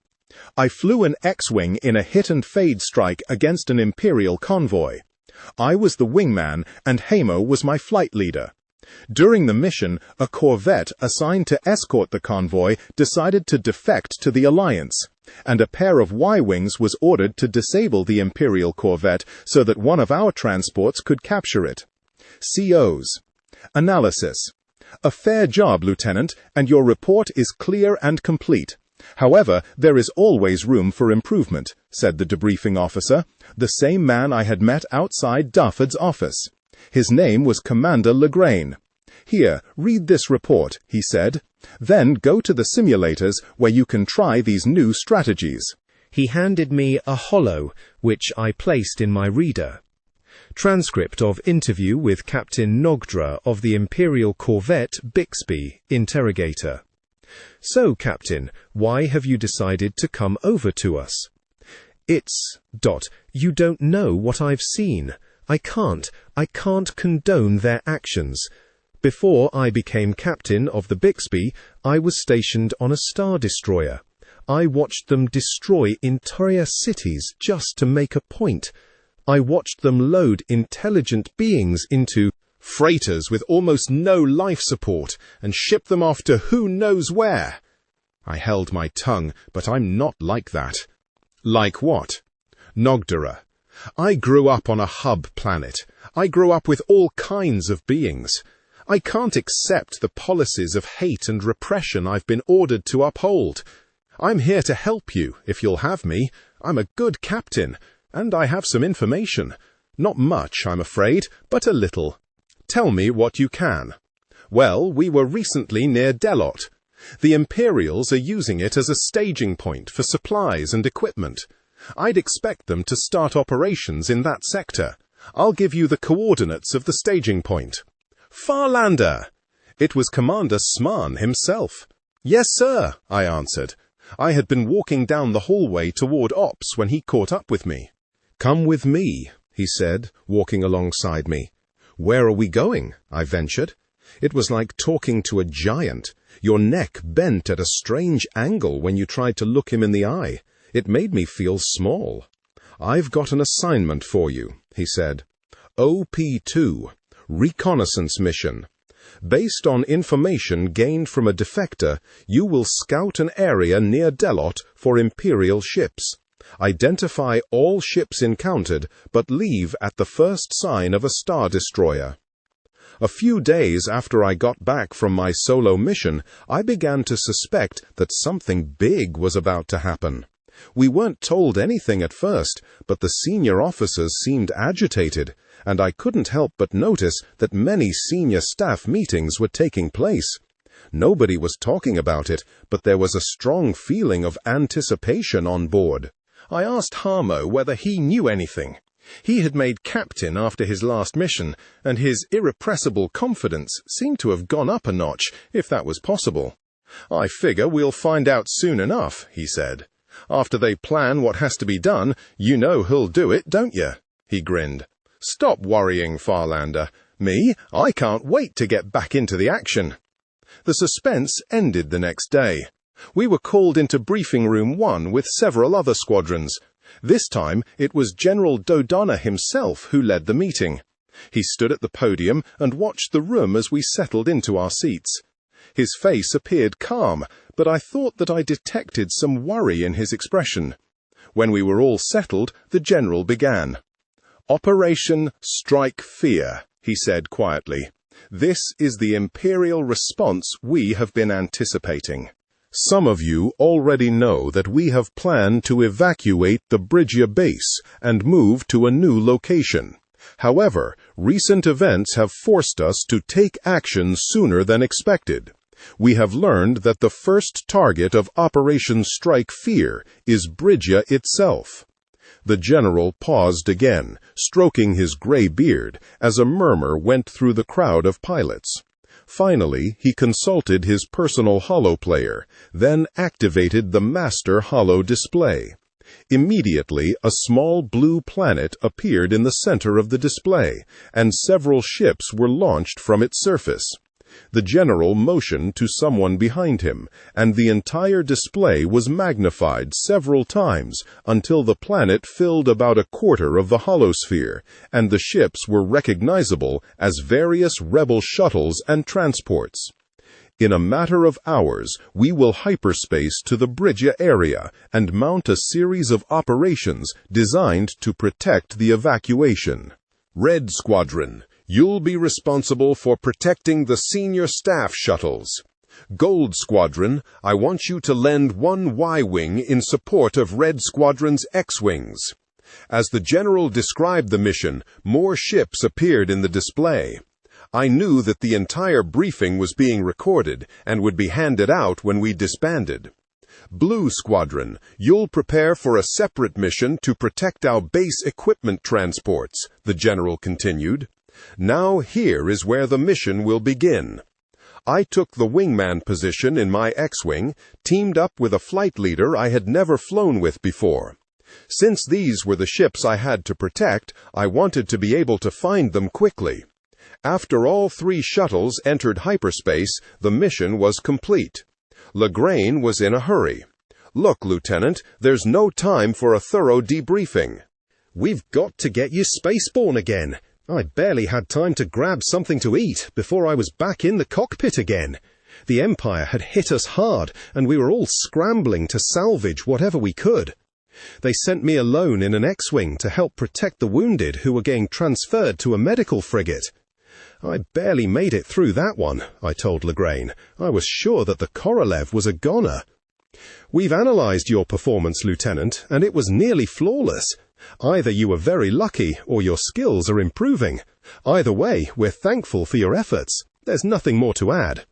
Speaker 1: I flew an X-Wing in a hit-and-fade strike against an Imperial convoy. I was the wingman, and Hamo was my flight leader. During the mission, a corvette assigned to escort the convoy decided to defect to the Alliance, and a pair of Y-Wings was ordered to disable the Imperial corvette so that one of our transports could capture it. COs. Analysis. A fair job, Lieutenant, and your report is clear and complete. However, there is always room for improvement, said the debriefing officer, the same man I had met outside Dufford's office. His name was Commander Legrain. Here, read this report, he said. Then go to the simulators where you can try these new strategies.
Speaker 2: He handed me a holo, which I placed in my reader. Transcript of interview with Captain Nogdra of the Imperial corvette Bixby, interrogator. So, Captain, why have you decided to come over to us? It's... You don't know what I've seen. I can't condone their actions. Before I became captain of the Bixby, I was stationed on a star destroyer. I watched them destroy entire cities just to make a point. I watched them load intelligent beings into freighters with almost no life support and ship them off to who knows where. I held my tongue, but I'm not like that. Like what? Nogdara. I grew up on a hub planet. I grew up with all kinds of beings. I can't accept the policies of hate and repression I've been ordered to uphold. I'm here to help you, if you'll have me. I'm a good captain, and I have some information. Not much, I'm afraid, but a little. Tell me what you can. Well, we were recently near Delot. The Imperials are using it as a staging point for supplies and equipment. I'd expect them to start operations in that sector. I'll give you the coordinates of the staging point. Farlander! It was Commander Smarn himself. Yes, sir, I answered. I had been walking down the hallway toward Ops when he caught up with me. Come with me, he said, walking alongside me. Where are we going? I ventured. It was like talking to a giant. Your neck bent at a strange angle when you tried to look him in the eye. It made me feel small. I've got an assignment for you, he said. OP-2, Reconnaissance Mission. Based on information gained from a defector, you will scout an area near Delot for Imperial ships. Identify all ships encountered, but leave at the first sign of a star destroyer. A few days after I got back from my solo mission, I began to suspect that something big was about to happen. We weren't told anything at first, but the senior officers seemed agitated, and I couldn't help but notice that many senior staff meetings were taking place.
Speaker 1: Nobody was talking about it, but there was a strong feeling of anticipation on board. I asked Harmo whether he knew anything. He had made captain after his last mission, and his irrepressible confidence seemed to have gone up a notch, if that was possible. "I figure we'll find out soon enough," he said. "After they plan what has to be done, you know who'll do it, don't you?" He grinned. "Stop worrying, Farlander. Me, I can't wait to get back into the action." The suspense ended the next day. We were called into Briefing Room 1 with several other squadrons. This time it was General Dodonna himself who led the meeting. He stood at the podium and watched the room as we settled into our seats. His face appeared calm, but I thought that I detected some worry in his expression. When we were all settled, the General began. "Operation Strike Fear," he said quietly. "This is the Imperial response we have been anticipating. Some of you already know that we have planned to evacuate the Bridgia base and move to a new location. However, recent events have forced us to take action sooner than expected. We have learned that the first target of Operation Strike Fear is Bridgia itself." The general paused again, stroking his gray beard, as a murmur went through the crowd of pilots. Finally, he consulted his personal holoplayer, then activated the master holo display. Immediately, a small blue planet appeared in the center of the display, and several ships were launched from its surface. The general motioned to someone behind him, and the entire display was magnified several times until the planet filled about a quarter of the holosphere, and the ships were recognizable as various rebel shuttles and transports. In a matter of hours, we will hyperspace to the Bridgia area and mount a series of operations designed to protect the evacuation. Red Squadron, you'll be responsible for protecting the senior staff shuttles. Gold Squadron, I want you to lend one Y-wing in support of Red Squadron's X-wings. As the general described the mission, more ships appeared in the display. I knew that the entire briefing was being recorded and would be handed out when we disbanded. Blue Squadron, you'll prepare for a separate mission to protect our base equipment transports, the general continued. Now here is where the mission will begin. I took the wingman position in my X-wing, teamed up with a flight leader I had never flown with before. Since these were the ships I had to protect, I wanted to be able to find them quickly. After all three shuttles entered hyperspace, the mission was complete. Legrain was in a hurry. "Look, Lieutenant, there's no time for a thorough debriefing."
Speaker 2: "We've got to get you spaceborne again. I barely had time to grab something to eat before I was back in the cockpit again. The Empire had hit us hard, and we were all scrambling to salvage whatever we could. They sent me alone in an X-wing to help protect the wounded who were getting transferred to a medical frigate. I barely made it through that one," I told Legrain. "I was sure that the Korolev was a goner." "We've analyzed your performance, Lieutenant, and it was nearly flawless. Either you were very lucky or your skills are improving. Either way, we're thankful for your efforts. There's nothing more to add."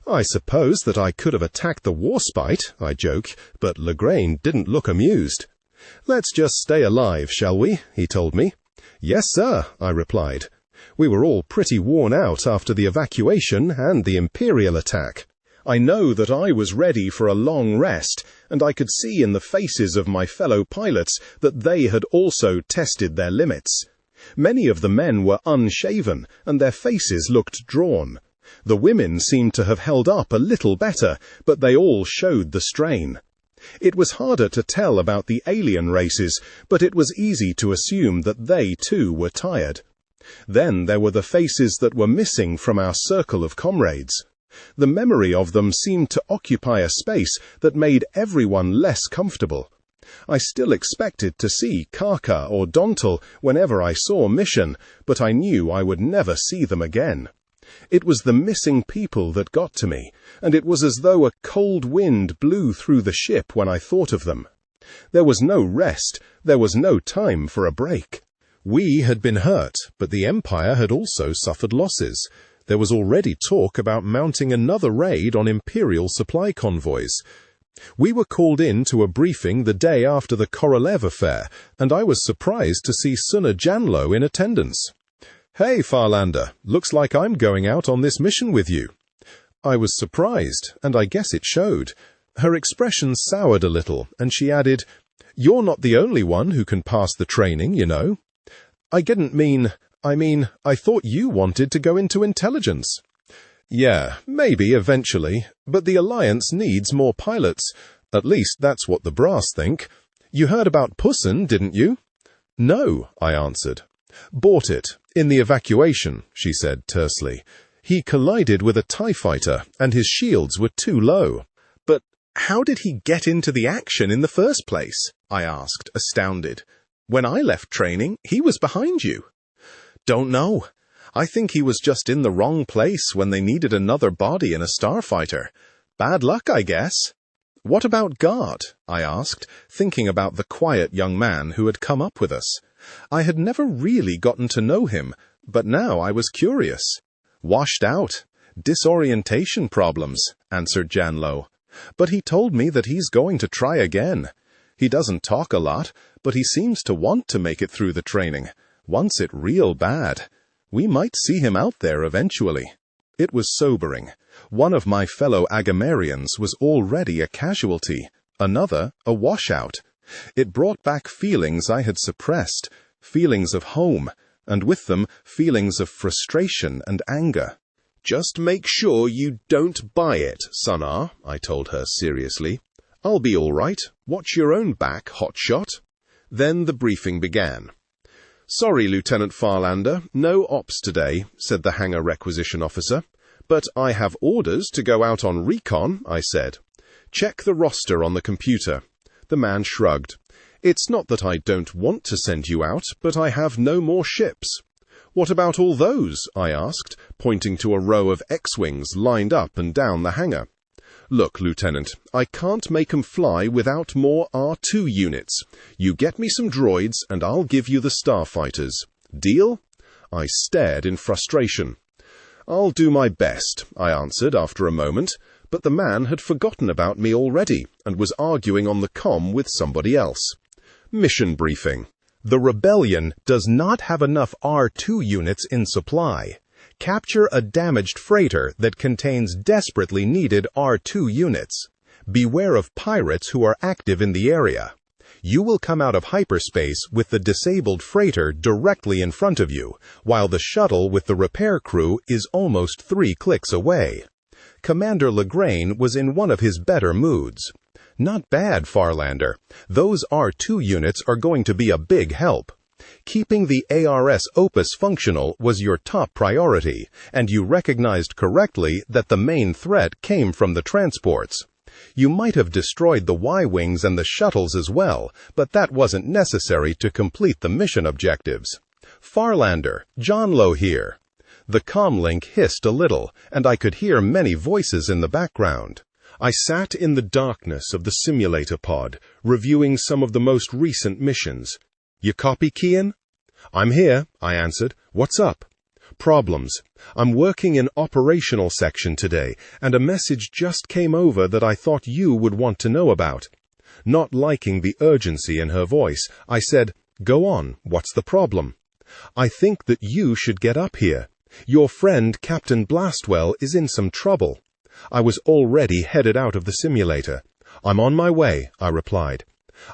Speaker 2: "I suppose that I could have attacked the Warspite," I joked, but Legrain didn't look amused. "Let's just stay alive, shall we?" he told me. "Yes, sir," I replied. We were all pretty worn out after the evacuation and the Imperial attack. I know that I was ready for a long rest, and I could see in the faces of my fellow pilots that they had also tested their limits. Many of the men were unshaven, and their faces looked drawn. The women seemed to have held up a little better, but they all showed the strain. It was harder to tell about the alien races, but it was easy to assume that they too were tired. Then there were the faces that were missing from our circle of comrades. The memory of them seemed to occupy a space that made everyone less comfortable. I still expected to see Karka or Dontal whenever I saw Mission, but I knew I would never see them again. It was the missing people that got to me, and it was as though a cold wind blew through the ship when I thought of them. There was no rest, there was no time for a break. We had been hurt, but the Empire had also suffered losses.
Speaker 1: There was already talk about mounting another raid on Imperial supply convoys. We were called in to a briefing the day after the Korolev affair, and I was surprised to see Sunna Janlo in attendance. "Hey, Farlander, looks like I'm going out on this mission with you." I was surprised, and I guess it showed. Her expression soured a little, and she added, "You're not the only one who can pass the training, you know." "I didn't mean, I thought you wanted to go into intelligence." "Yeah, maybe eventually, but the Alliance needs more pilots. At least that's what the brass think. You heard about Pussin, didn't you?" "No," I answered. "Bought it, in the evacuation," she said tersely. "He collided with a TIE fighter, and his shields were too low." "But how did he get into the action in the first place?" I asked, astounded. "When I left training, he was behind you." "Don't know. I think he was just in the wrong place when they needed another body in a starfighter. Bad luck, I guess." "What about Guard?" I asked, thinking about the quiet young man who had come up with us. I had never really gotten to know him, but now I was curious. "Washed out. Disorientation problems," answered Janlo. "But he told me that he's going to try again. He doesn't talk a lot, but he seems to want to make it through the training. Wants it real bad. We might see him out there eventually." It was sobering. One of my fellow Agamarians was already a casualty, another a washout. It brought back feelings I had suppressed, feelings of home, and with them feelings of frustration and anger. "Just make sure you don't buy it, Sunna," I told her seriously. "I'll be all right. Watch your own back, hotshot." Then the briefing began. "Sorry, Lieutenant Farlander, no ops today," said the hangar requisition officer. "But I have orders to go out on recon," I said. "Check the roster on the computer." The man shrugged. "It's not that I don't want to send you out, but I have no more ships." "What about all those?" I asked, pointing to a row of X-Wings lined up and down the hangar. "Look, Lieutenant, I can't make 'em fly without more R2 units. You get me some droids, and I'll give you the starfighters. Deal?" I stared in frustration. "I'll do my best," I answered after a moment, but the man had forgotten about me already and was arguing on the comm with somebody else. Mission briefing. "The Rebellion does not have enough R2 units in supply. Capture a damaged freighter that contains desperately needed R2 units. Beware of pirates who are active in the area. You will come out of hyperspace with the disabled freighter directly in front of you, while the shuttle with the repair crew is almost 3 clicks away." Commander Legrain was in one of his better moods. "Not bad, Farlander. Those R2 units are going to be a big help. Keeping the ARS Opus functional was your top priority, and you recognized correctly that the main threat came from the transports. You might have destroyed the Y-Wings and the shuttles as well, but that wasn't necessary to complete the mission objectives. Farlander, Janlo here." The comlink hissed a little, and I could hear many voices in the background. I sat in the darkness of the simulator pod, reviewing some of the most recent missions. "You copy, Keyan?" "I'm here," I answered. "What's up?" "Problems. I'm working in operational section today, and a message just came over that I thought you would want to know about." Not liking the urgency in her voice, I said, "Go on, what's the problem?" "I think that you should get up here. Your friend Captain Blastwell is in some trouble." I was already headed out of the simulator. "I'm on my way," I replied.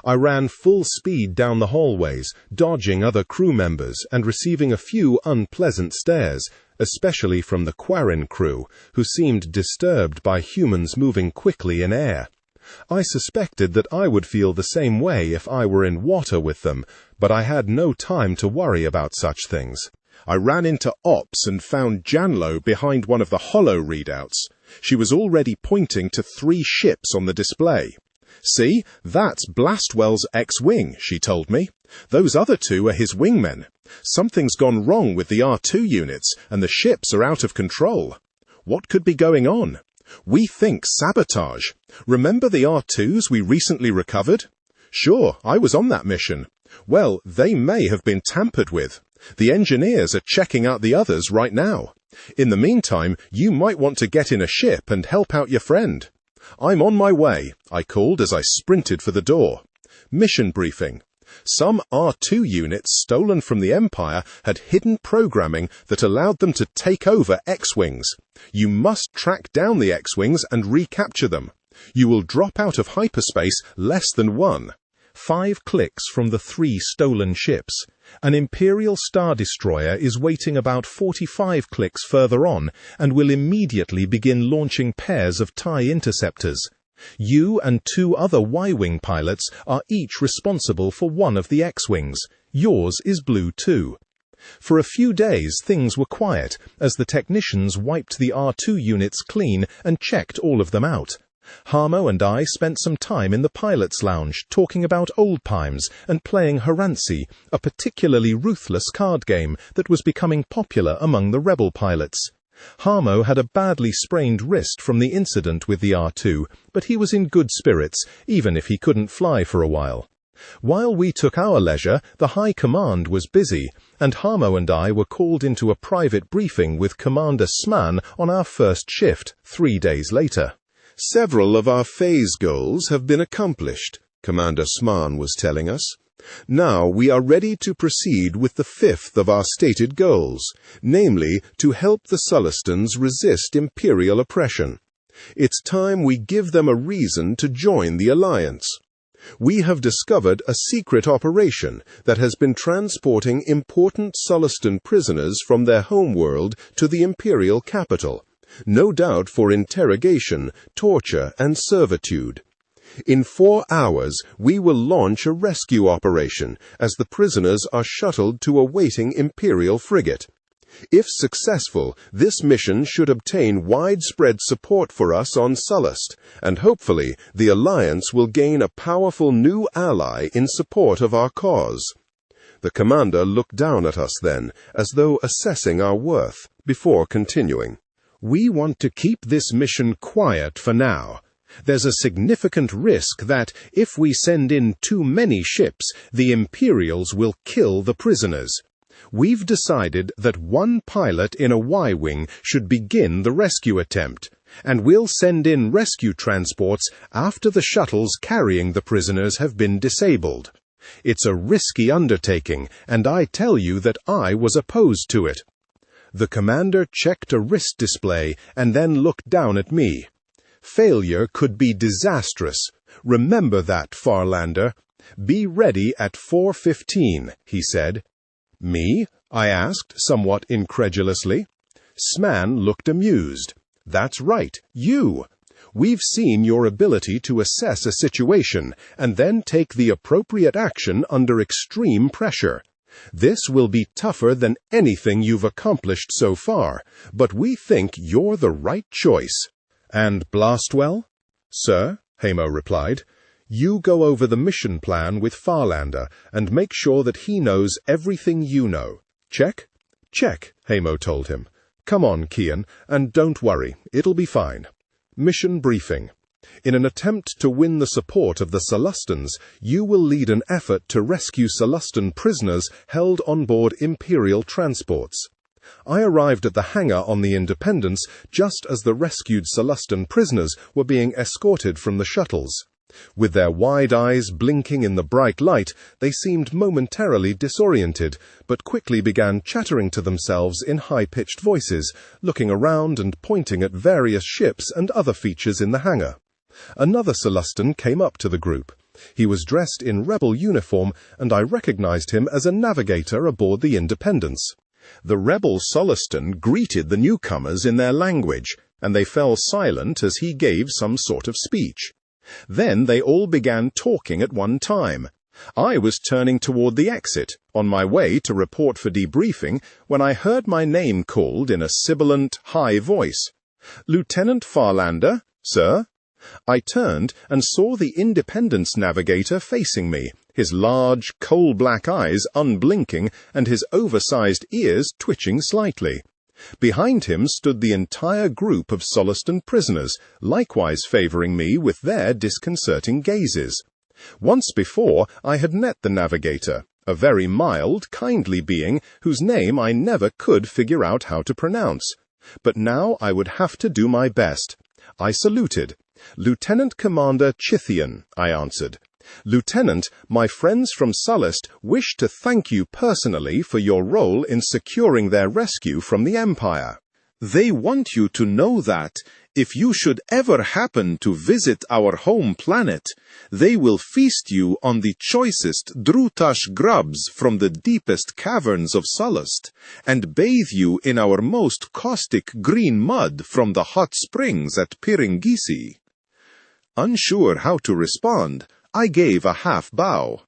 Speaker 1: I ran full speed down the hallways, dodging other crew members and receiving a few unpleasant stares, especially from the Quarren crew, who seemed disturbed by humans moving quickly in air. I suspected that I would feel the same way if I were in water with them, but I had no time to worry about such things. I ran into Ops and found Janlo behind one of the holo readouts. She was already pointing to 3 ships on the display. "See, that's Blastwell's X-Wing," she told me. "Those other 2 are his wingmen. Something's gone wrong with the R2 units, and the ships are out of control. What could be going on? We think sabotage. Remember the R2s we recently recovered?" "Sure, I was on that mission." "Well, they may have been tampered with. The engineers are checking out the others right now. In the meantime, you might want to get in a ship and help out your friend." "I'm on my way," I called as I sprinted for the door. Mission briefing. Some R2 units stolen from the Empire had hidden programming that allowed them to take over X-Wings. You must track down the X-Wings and recapture them. You will drop out of hyperspace less than 1.
Speaker 2: 5 clicks from the 3 stolen ships. An Imperial Star Destroyer is waiting about 45 clicks further on and will immediately begin launching pairs of TIE interceptors. You and 2 other Y-Wing pilots are each responsible for one of the X-Wings. Yours is blue too. For a few days things were quiet as the technicians wiped the R2 units clean and checked all of them out. Harmo and I spent some time in the pilot's lounge talking about old times and playing Haransi, a particularly ruthless card game that was becoming popular among the rebel pilots. Harmo had a badly sprained wrist from the incident with the R2, but he was in good spirits, even if he couldn't fly for a while. While we took our leisure, the High Command was busy, and Harmo and I were called into a private briefing with Commander Wessman on our first shift, 3 days later.
Speaker 1: "Several of our phase goals have been accomplished," Commander Wessman was telling us. "Now we are ready to proceed with the 5th of our stated goals, namely to help the Sullustans resist Imperial oppression. It's time we give them a reason to join the Alliance. We have discovered a secret operation that has been transporting important Sullustan prisoners from their homeworld to the Imperial capital, no doubt for interrogation, torture, and servitude. In 4 hours, we will launch a rescue operation as the prisoners are shuttled to a waiting Imperial frigate. If successful, this mission should obtain widespread support for us on Sullust, and hopefully the Alliance will gain a powerful new ally in support of our cause." The commander looked down at us then, as though assessing our worth, before continuing.
Speaker 2: "We want to keep this mission quiet for now. There's a significant risk that, if we send in too many ships, the Imperials will kill the prisoners. We've decided that 1 pilot in a Y-Wing should begin the rescue attempt, and we'll send in rescue transports after the shuttles carrying the prisoners have been disabled. It's a risky undertaking, and I tell you that I was opposed to it." The commander checked a wrist display and then looked down at me. "Failure could be disastrous. Remember that, Farlander. Be ready at 4:15, he said. "Me?" I asked, somewhat incredulously. Wessman looked amused. "That's right, you. We've seen your ability to assess a situation and then take the appropriate action under extreme pressure. This will be tougher than anything you've accomplished so far, but we think you're the right choice." "And Blastwell?" "Sir," Hamo replied, "you go over the mission plan with Farlander and make sure that he knows everything you know. Check?" "Check," Hamo told him. "Come on, Keyan, and don't worry, it'll be fine." Mission briefing. In an attempt to win the support of the Sullustans, you will lead an effort to rescue Sullustan prisoners held on board Imperial transports. I arrived at the hangar on the Independence just as the rescued Sullustan prisoners were being escorted from the shuttles. With their wide eyes blinking in the bright light, they seemed momentarily disoriented, but quickly began chattering to themselves in high-pitched voices, looking around and pointing at various ships and other features in the hangar. Another Sullustan came up to the group. He was dressed in rebel uniform, and I recognized him as a navigator aboard the Independence. The rebel Sullustan greeted the newcomers in their language, and they fell silent as he gave some sort of speech. Then they all began talking at one time. I was turning toward the exit, on my way to report for debriefing, when I heard my name called in a sibilant, high voice. "Lieutenant Farlander, sir?" I turned and saw the Independence navigator facing me, his large, coal-black eyes unblinking and his oversized ears twitching slightly. Behind him stood the entire group of Sullustan prisoners, likewise favoring me with their disconcerting gazes. Once before, I had met the navigator, a very mild, kindly being whose name I never could figure out how to pronounce.
Speaker 1: But now I would have to do my best. I saluted. "Lieutenant Commander Chithian," I answered. "Lieutenant, my friends from Sullust wish to thank you personally for your role in securing their rescue from the Empire. They want you to know that, if you should ever happen to visit our home planet, they will feast you on the choicest Drutash grubs from the deepest caverns of Sullust, and bathe you in our most caustic green mud from the hot springs at Piringisi." Unsure how to respond, I gave a half bow.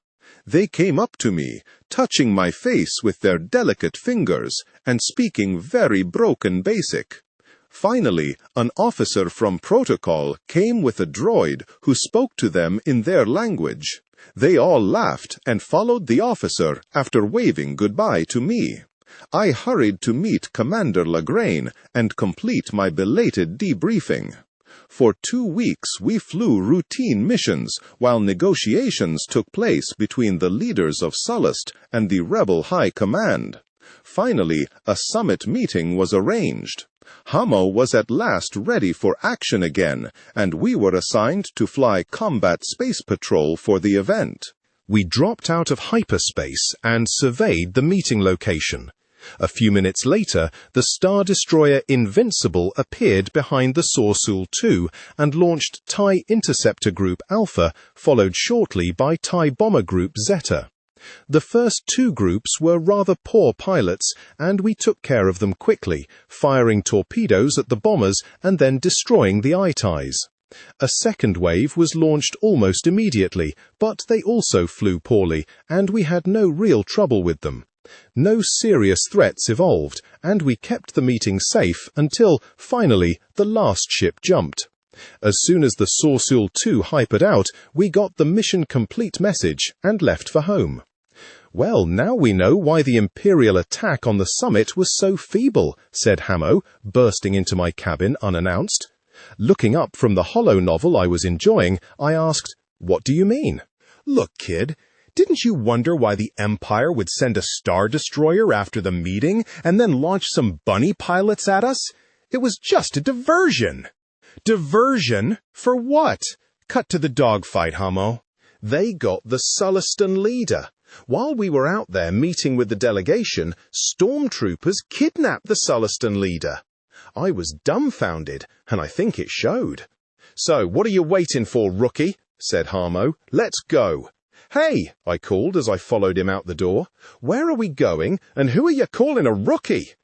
Speaker 1: They came up to me, touching my face with their delicate fingers, and speaking very broken basic. Finally, an officer from Protocol came with a droid who spoke to them in their language. They all laughed and followed the officer after waving goodbye to me. I hurried to meet Commander Lagraine and complete my belated debriefing. For 2 weeks we flew routine missions while negotiations took place between the leaders of Sullust and the rebel high command. Finally, a summit meeting was arranged. Hamo was at last ready for action again, and we were assigned to fly combat space patrol for the event.
Speaker 2: We dropped out of hyperspace and surveyed the meeting location. A few minutes later, the Star Destroyer Invincible appeared behind the Sorsul II and launched TIE Interceptor Group Alpha, followed shortly by TIE Bomber Group Zeta. The first 2 groups were rather poor pilots, and we took care of them quickly, firing torpedoes at the bombers and then destroying the ITIEs. A second wave was launched almost immediately, but they also flew poorly, and we had no real trouble with them. No serious threats evolved, and we kept the meeting safe until, finally, the last ship jumped. As soon as the Sorsul II hypered out, we got the mission complete message and left for home. "Well, now we know why the Imperial attack on the summit was so feeble," said Hamo, bursting into my cabin unannounced. Looking up from the holo novel I was enjoying, I asked, "What do you mean?"
Speaker 1: "Look, kid, didn't you wonder why the Empire would send a Star Destroyer after the meeting and then launch some bunny pilots at us? It was just a diversion." "Diversion? For what?" "Cut to the dogfight, Hamo. They got the Sullustan leader. While we were out there meeting with the delegation, stormtroopers kidnapped the Sullustan leader. I was dumbfounded, and I think it showed." "So, what are you waiting for, rookie?" said Hamo. "Let's go." "Hey," I called as I followed him out the door. "Where are we going, and who are you calling a rookie?"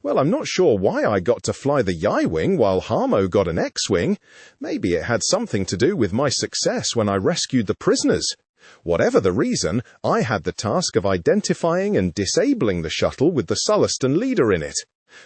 Speaker 1: "Well, I'm not sure why I got to fly the Y-Wing while Hamo got an X-Wing. Maybe it had something to do with my success when I rescued the prisoners. Whatever the reason, I had the task of identifying and disabling the shuttle with the Sullustan leader in it.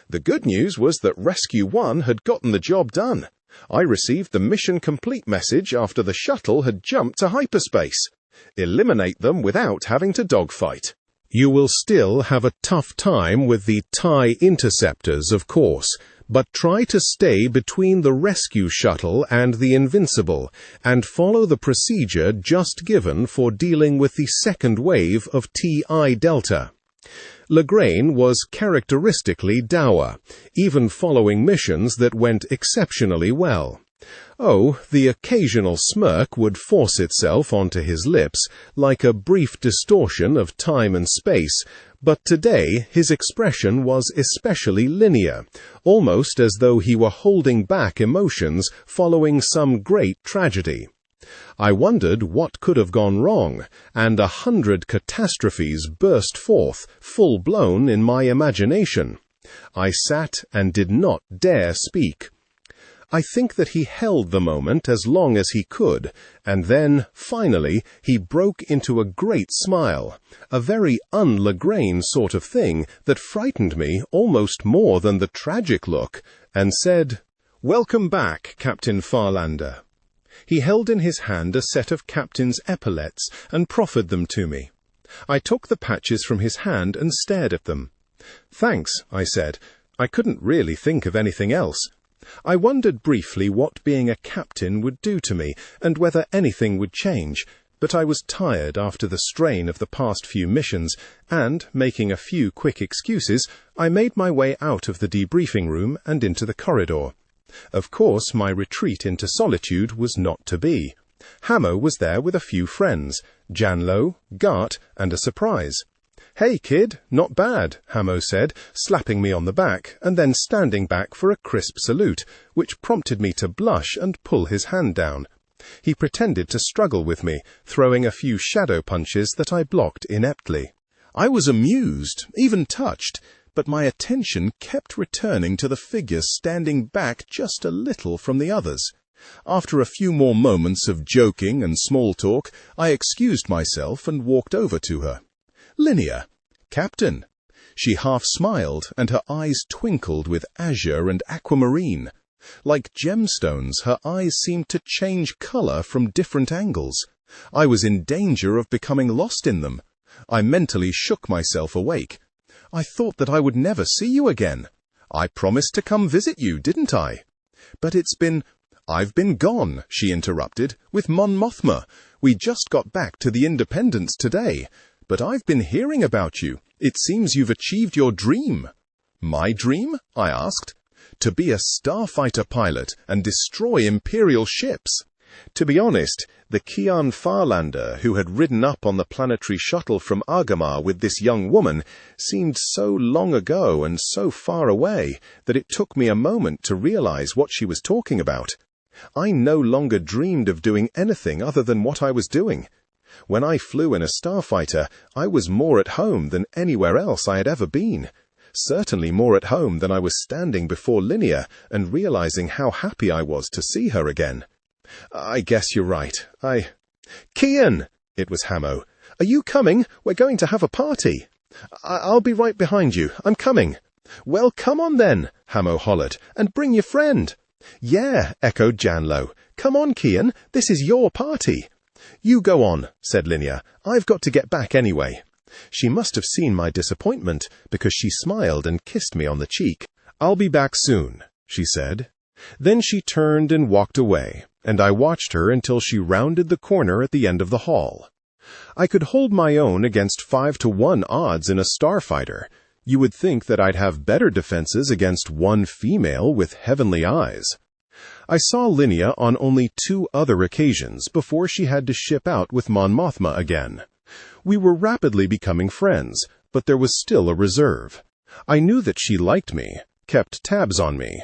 Speaker 1: The good news was that Rescue 1 had gotten the job done. I received the mission complete message after the shuttle had jumped to hyperspace. Eliminate them without having to dogfight.
Speaker 2: You will still have a tough time with the TIE Interceptors, of course, but try to stay between the rescue shuttle and the Invincible, and follow the procedure just given for dealing with the second wave of TI Delta. Lagraine was characteristically dour, even following missions that went exceptionally well. Oh, the occasional smirk would force itself onto his lips, like a brief distortion of time and space, but today his expression was especially linear, almost as though he were holding back emotions following some great tragedy. I wondered what could have gone wrong, and 100 catastrophes burst forth, full-blown in my imagination. I sat and did not dare speak. I think that he held the moment as long as he could, and then, finally, he broke into a great smile, a very un-Lagraine sort of thing that frightened me almost more than the tragic look, and said, "Welcome back, Captain Farlander." He held in his hand a set of Captain's epaulets and proffered them to me. I took the patches from his hand and stared at them. "Thanks," I said. I couldn't really think of anything else. I wondered briefly what being a captain would do to me, and whether anything would change. But I was tired after the strain of the past few missions, and, making a few quick excuses, I made my way out of the debriefing room and into the corridor. Of course, my retreat into solitude was not to be. Hamo was there with a few friends, Janlo, Gart, and a surprise. "Hey, kid, not bad," Hamo said, slapping me on the back, and then standing back for a crisp salute, which prompted me to blush and pull his hand down. He pretended to struggle with me, throwing a few shadow punches that I blocked ineptly. I was amused, even touched, but my attention kept returning to the figure standing back just a little from the others. After a few more moments of joking and small talk, I excused myself and walked over to her. "Linnea, Captain." She half smiled, and her eyes twinkled with azure and aquamarine. Like gemstones, her eyes seemed to change color from different angles. I was in danger of becoming lost in them. I mentally shook myself awake. "I thought that I would never see you again. I promised to come visit you, didn't I?" "But I've been gone," she interrupted, "with Mon Mothma. We just got back to the Independence today. But I've been hearing about you. It seems you've achieved your dream." "My dream?" I asked. "To be a starfighter pilot and destroy Imperial ships." To be honest, the Keyan Farlander, who had ridden up on the planetary shuttle from Argamar with this young woman, seemed so long ago and so far away that it took me a moment to realize what she was talking about. I no longer dreamed of doing anything other than what I was doing. When I flew in a starfighter, I was more at home than anywhere else I had ever been. Certainly more at home than I was standing before Linnea and realizing how happy I was to see her again. "I guess you're right. Keyan!" It was Hamo. "Are you coming? We're going to have a party." I'll be right behind you. I'm coming." "Well, come on then," Hamo hollered, "and bring your friend." "Yeah," echoed Janlo. "Come on, Keyan. This is your party." "You go on," said Linnea. "I've got to get back anyway." She must have seen my disappointment, because she smiled and kissed me on the cheek. "I'll be back soon," she said. Then she turned and walked away, and I watched her until she rounded the corner at the end of the hall. I could hold my own against 5-to-1 odds in a starfighter. You would think that I'd have better defenses against one female with heavenly eyes. I saw Linnea on only 2 other occasions before she had to ship out with Mon Mothma again. We were rapidly becoming friends, but there was still a reserve. I knew that she liked me, kept tabs on me,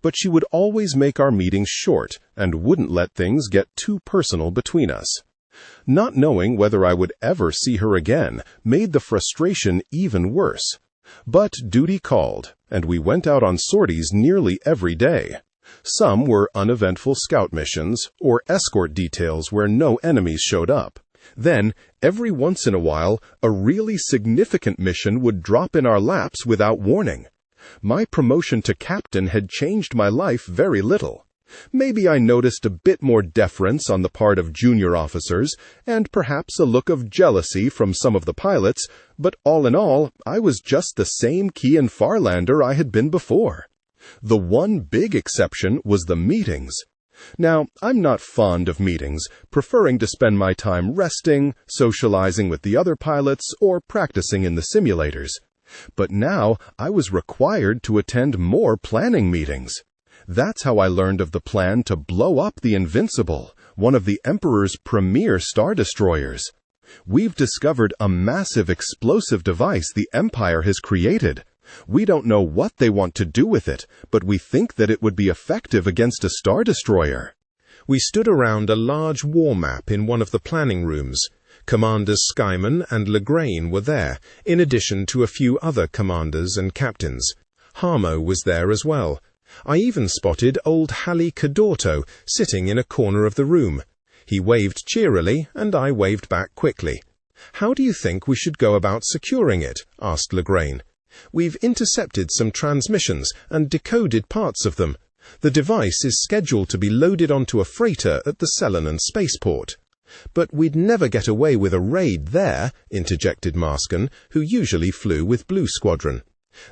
Speaker 2: but she would always make our meetings short and wouldn't let things get too personal between us. Not knowing whether I would ever see her again made the frustration even worse. But duty called, and we went out on sorties nearly every day. Some were uneventful scout missions or escort details where no enemies showed up. Then, every once in a while, a really significant mission would drop in our laps without warning. My promotion to captain had changed my life very little. Maybe I noticed a bit more deference on the part of junior officers, and perhaps a look of jealousy from some of the pilots, but all in all, I was just the same Keyan Farlander I had been before. The one big exception was the meetings. Now, I'm not fond of meetings, preferring to spend my time resting, socializing with the other pilots, or practicing in the simulators. But now I was required to attend more planning meetings. That's how I learned of the plan to blow up the Invincible, one of the Emperor's premier star destroyers. We've discovered a massive explosive device the Empire has created. We don't know what they want to do with it, but we think that it would be effective against a star destroyer. We stood around a large war map in one of the planning rooms. Commanders Skyman and Legrain were there, in addition to a few other commanders and captains. Hamo was there as well. I even spotted old Halley Cadorto sitting in a corner of the room. He waved cheerily, and I waved back quickly. "How do you think we should go about securing it?" asked Legrain. "We've intercepted some transmissions and decoded parts of them. The device is scheduled to be loaded onto a freighter at the Selenon spaceport." "But we'd never get away with a raid there," interjected Marsken, who usually flew with Blue Squadron.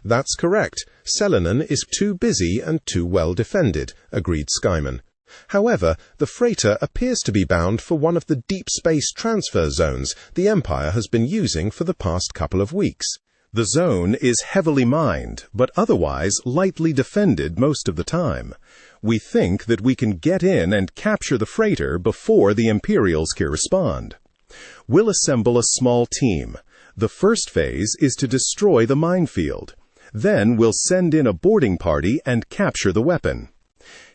Speaker 2: "That's correct. Selenon is too busy and too well defended," agreed Skyman.
Speaker 1: However, the freighter appears to be bound for one of the deep space transfer zones the Empire has been using for the past couple of weeks. The zone is heavily mined, but otherwise lightly defended most of the time. We think that we can get in and capture the freighter before the Imperials can respond. We'll assemble a small team. The first phase is to destroy the minefield. Then we'll send in a boarding party and capture the weapon.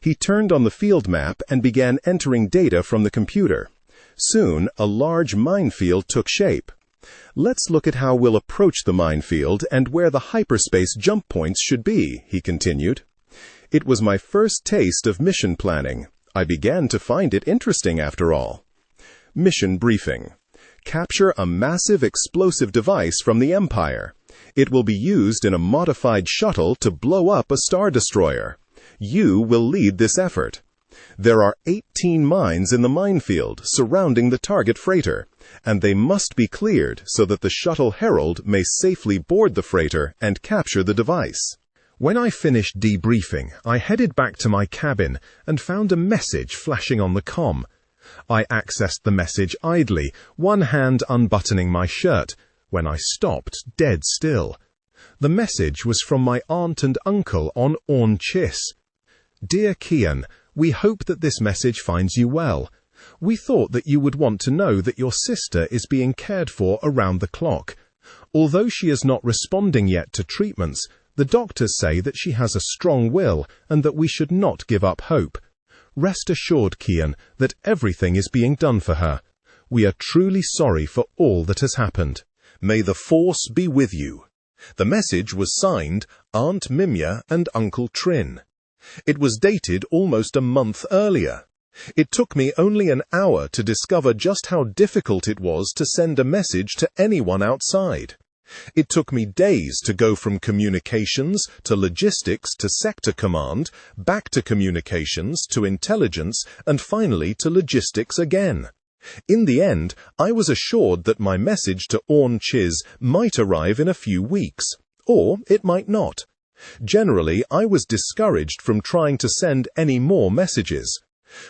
Speaker 1: He turned on the field map and began entering data from the computer. Soon, a large minefield took shape. Let's look at how we'll approach the minefield and where the hyperspace jump points should be, he continued. It was my first taste of mission planning. I began to find it interesting after all. Mission briefing. Capture a massive explosive device from the Empire. It will be used in a modified shuttle to blow up a star destroyer. You will lead this effort. There are 18 mines in the minefield surrounding the target freighter, and they must be cleared so that the shuttle Herald may safely board the freighter and capture the device. When I finished debriefing, I headed back to my cabin and found a message flashing on the comm. I accessed the message idly, one hand unbuttoning my shirt, when I stopped dead still. The message was from my aunt and uncle on Orn Chiss. Dear Keyan, we hope that this message finds you well. We thought that you would want to know that your sister is being cared for around the clock. Although she is not responding yet to treatments, the doctors say that she has a strong will and that we should not give up hope. Rest assured, Keyan, that everything is being done for her. We are truly sorry for all that has happened. May the Force be with you. The message was signed Aunt Mimya and Uncle Trin. It was dated almost a month earlier. It took me only an hour to discover just how difficult it was to send a message to anyone outside. It took me days to go from communications to logistics to sector command, back to communications to intelligence, and finally to logistics again. In the end, I was assured that my message to Orn Chiss might arrive in a few weeks, or it might not. Generally, I was discouraged from trying to send any more messages.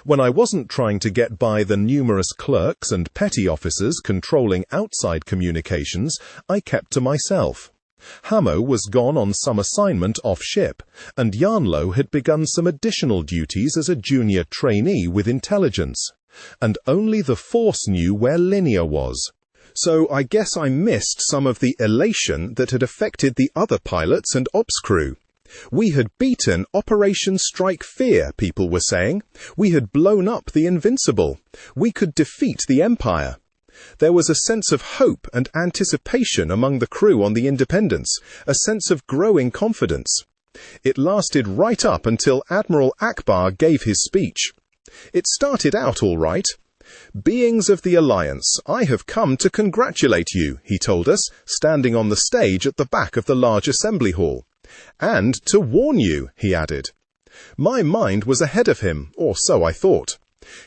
Speaker 1: When I wasn't trying to get by the numerous clerks and petty officers controlling outside communications, I kept to myself. Hamo was gone on some assignment off-ship, and Yarnlo had begun some additional duties as a junior trainee with intelligence. And only the Force knew where Linnea was. So I guess I missed some of the elation that had affected the other pilots and ops crew. We had beaten Operation Strike Fear, people were saying. We had blown up the Invincible. We could defeat the Empire. There was a sense of hope and anticipation among the crew on the Independence, a sense of growing confidence. It lasted right up until Admiral Akbar gave his speech. It started out all right. Beings of the Alliance, I have come to congratulate you, he told us, standing on the stage at the back of the large assembly hall. And to warn you, he added. My mind was ahead of him, or so I thought.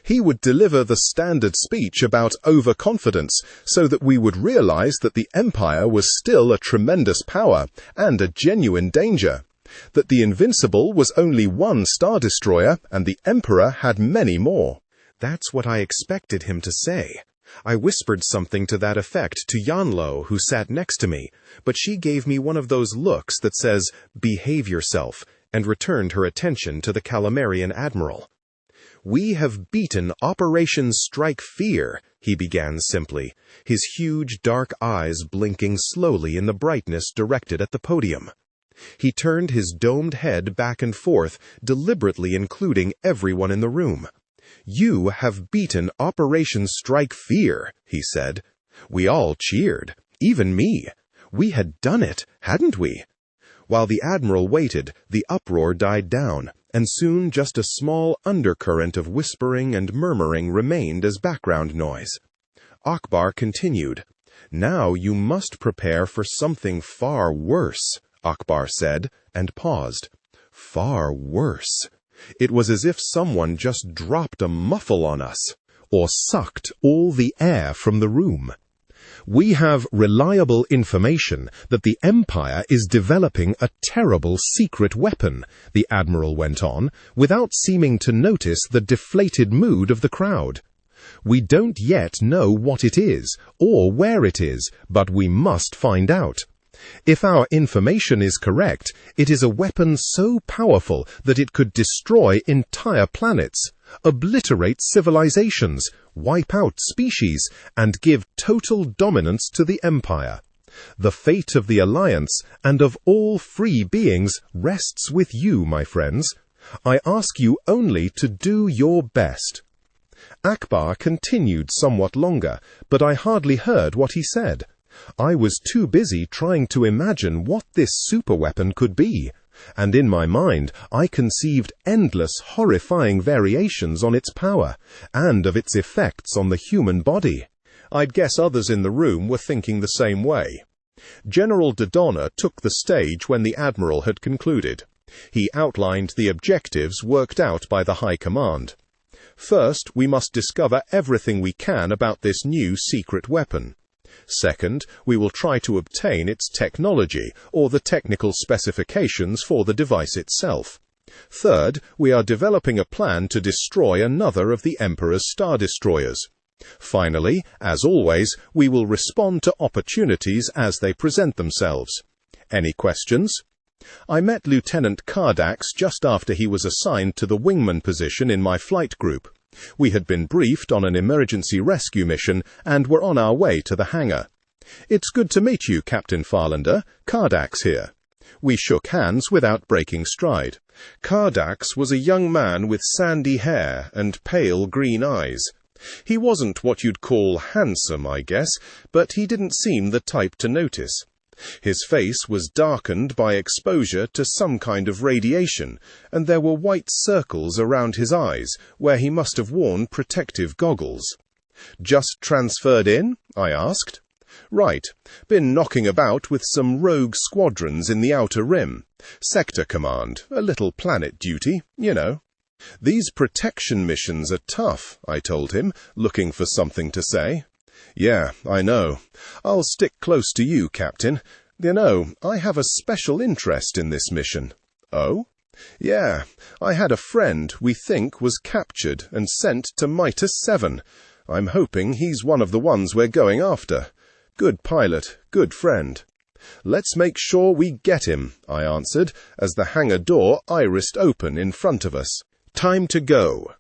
Speaker 1: He would deliver the standard speech about overconfidence so that we would realize that the Empire was still a tremendous power and a genuine danger, that the Invincible was only one Star Destroyer and the Emperor had many more. That's what I expected him to say. I whispered something to that effect to Yarnlo, who sat next to me, but she gave me one of those looks that says, "Behave yourself," and returned her attention to the Calamarian Admiral. We have beaten Operation Strike Fear, he began simply, his huge dark eyes blinking slowly in the brightness directed at the podium. He turned his domed head back and forth, deliberately including everyone in the room. You have beaten Operation Strike Fear, he said. We all cheered, even me. We had done it, hadn't we? While the Admiral waited, the uproar died down, and soon just a small undercurrent of whispering and murmuring remained as background noise. Akbar continued. Now you must prepare for something far worse, Akbar said, and paused. Far worse. It was as if someone just dropped a muffle on us, or sucked all the air from the room.
Speaker 2: "We have reliable information that the Empire is developing a terrible secret weapon," the Admiral went on, without seeming to notice the deflated mood of the crowd. "We don't yet know what it is, or where it is, but we must find out. If our information is correct, it is a weapon so powerful that it could destroy entire planets, obliterate civilizations, wipe out species, and give total dominance to the Empire. The fate of the Alliance and of all free beings rests with you, my friends. I ask you only to do your best." Akbar continued somewhat longer, but I hardly heard what he said. I was too busy trying to imagine what this superweapon could be, and in my mind I conceived endless horrifying variations on its power, and of its effects on the human body.
Speaker 1: I'd guess others in the room were thinking the same way. General Dodonna took the stage when the Admiral had concluded. He outlined the objectives worked out by the High Command. First, we must discover everything we can about this new secret weapon. Second, we will try to obtain its technology, or the technical specifications for the device itself. Third, we are developing a plan to destroy another of the Emperor's Star Destroyers. Finally, as always, we will respond to opportunities as they present themselves. Any questions? I met Lieutenant Kardax just after he was assigned to the wingman position in my flight group. We had been briefed on an emergency rescue mission and were on our way to the hangar. "It's good to meet you, Captain Farlander. Kardax here." We shook hands without breaking stride. Kardax was a young man with sandy hair and pale green eyes. He wasn't what you'd call handsome, I guess, but he didn't seem the type to notice. His face was darkened by exposure to some kind of radiation, and there were white circles around his eyes, where he must have worn protective goggles. "Just transferred in?" I asked. "Right. Been knocking about with some rogue squadrons in the Outer Rim. Sector Command, a little planet duty, you know." "These protection missions are tough," I told him, looking for something to say. "Yeah, I know. I'll stick close to you, Captain. You know, I have a special interest in this mission." "Oh?" "Yeah, I had a friend we think was captured and sent to Mitre 7. I'm hoping he's one of the ones we're going after. Good pilot, good friend." "Let's make sure we get him," I answered, as the hangar door irised open in front of us. Time to go.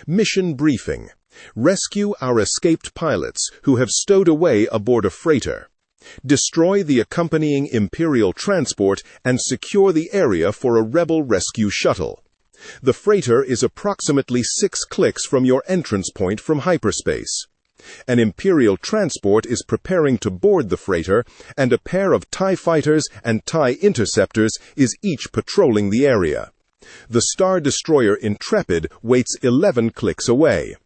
Speaker 1: Mission briefing. Rescue our escaped pilots who have stowed away aboard a freighter. Destroy the accompanying Imperial transport and secure the area for a rebel rescue shuttle. The freighter is approximately 6 clicks from your entrance point from hyperspace. An Imperial transport is preparing to board the freighter, and a pair of TIE fighters and TIE interceptors is each patrolling the area. The Star Destroyer Intrepid waits 11 clicks away.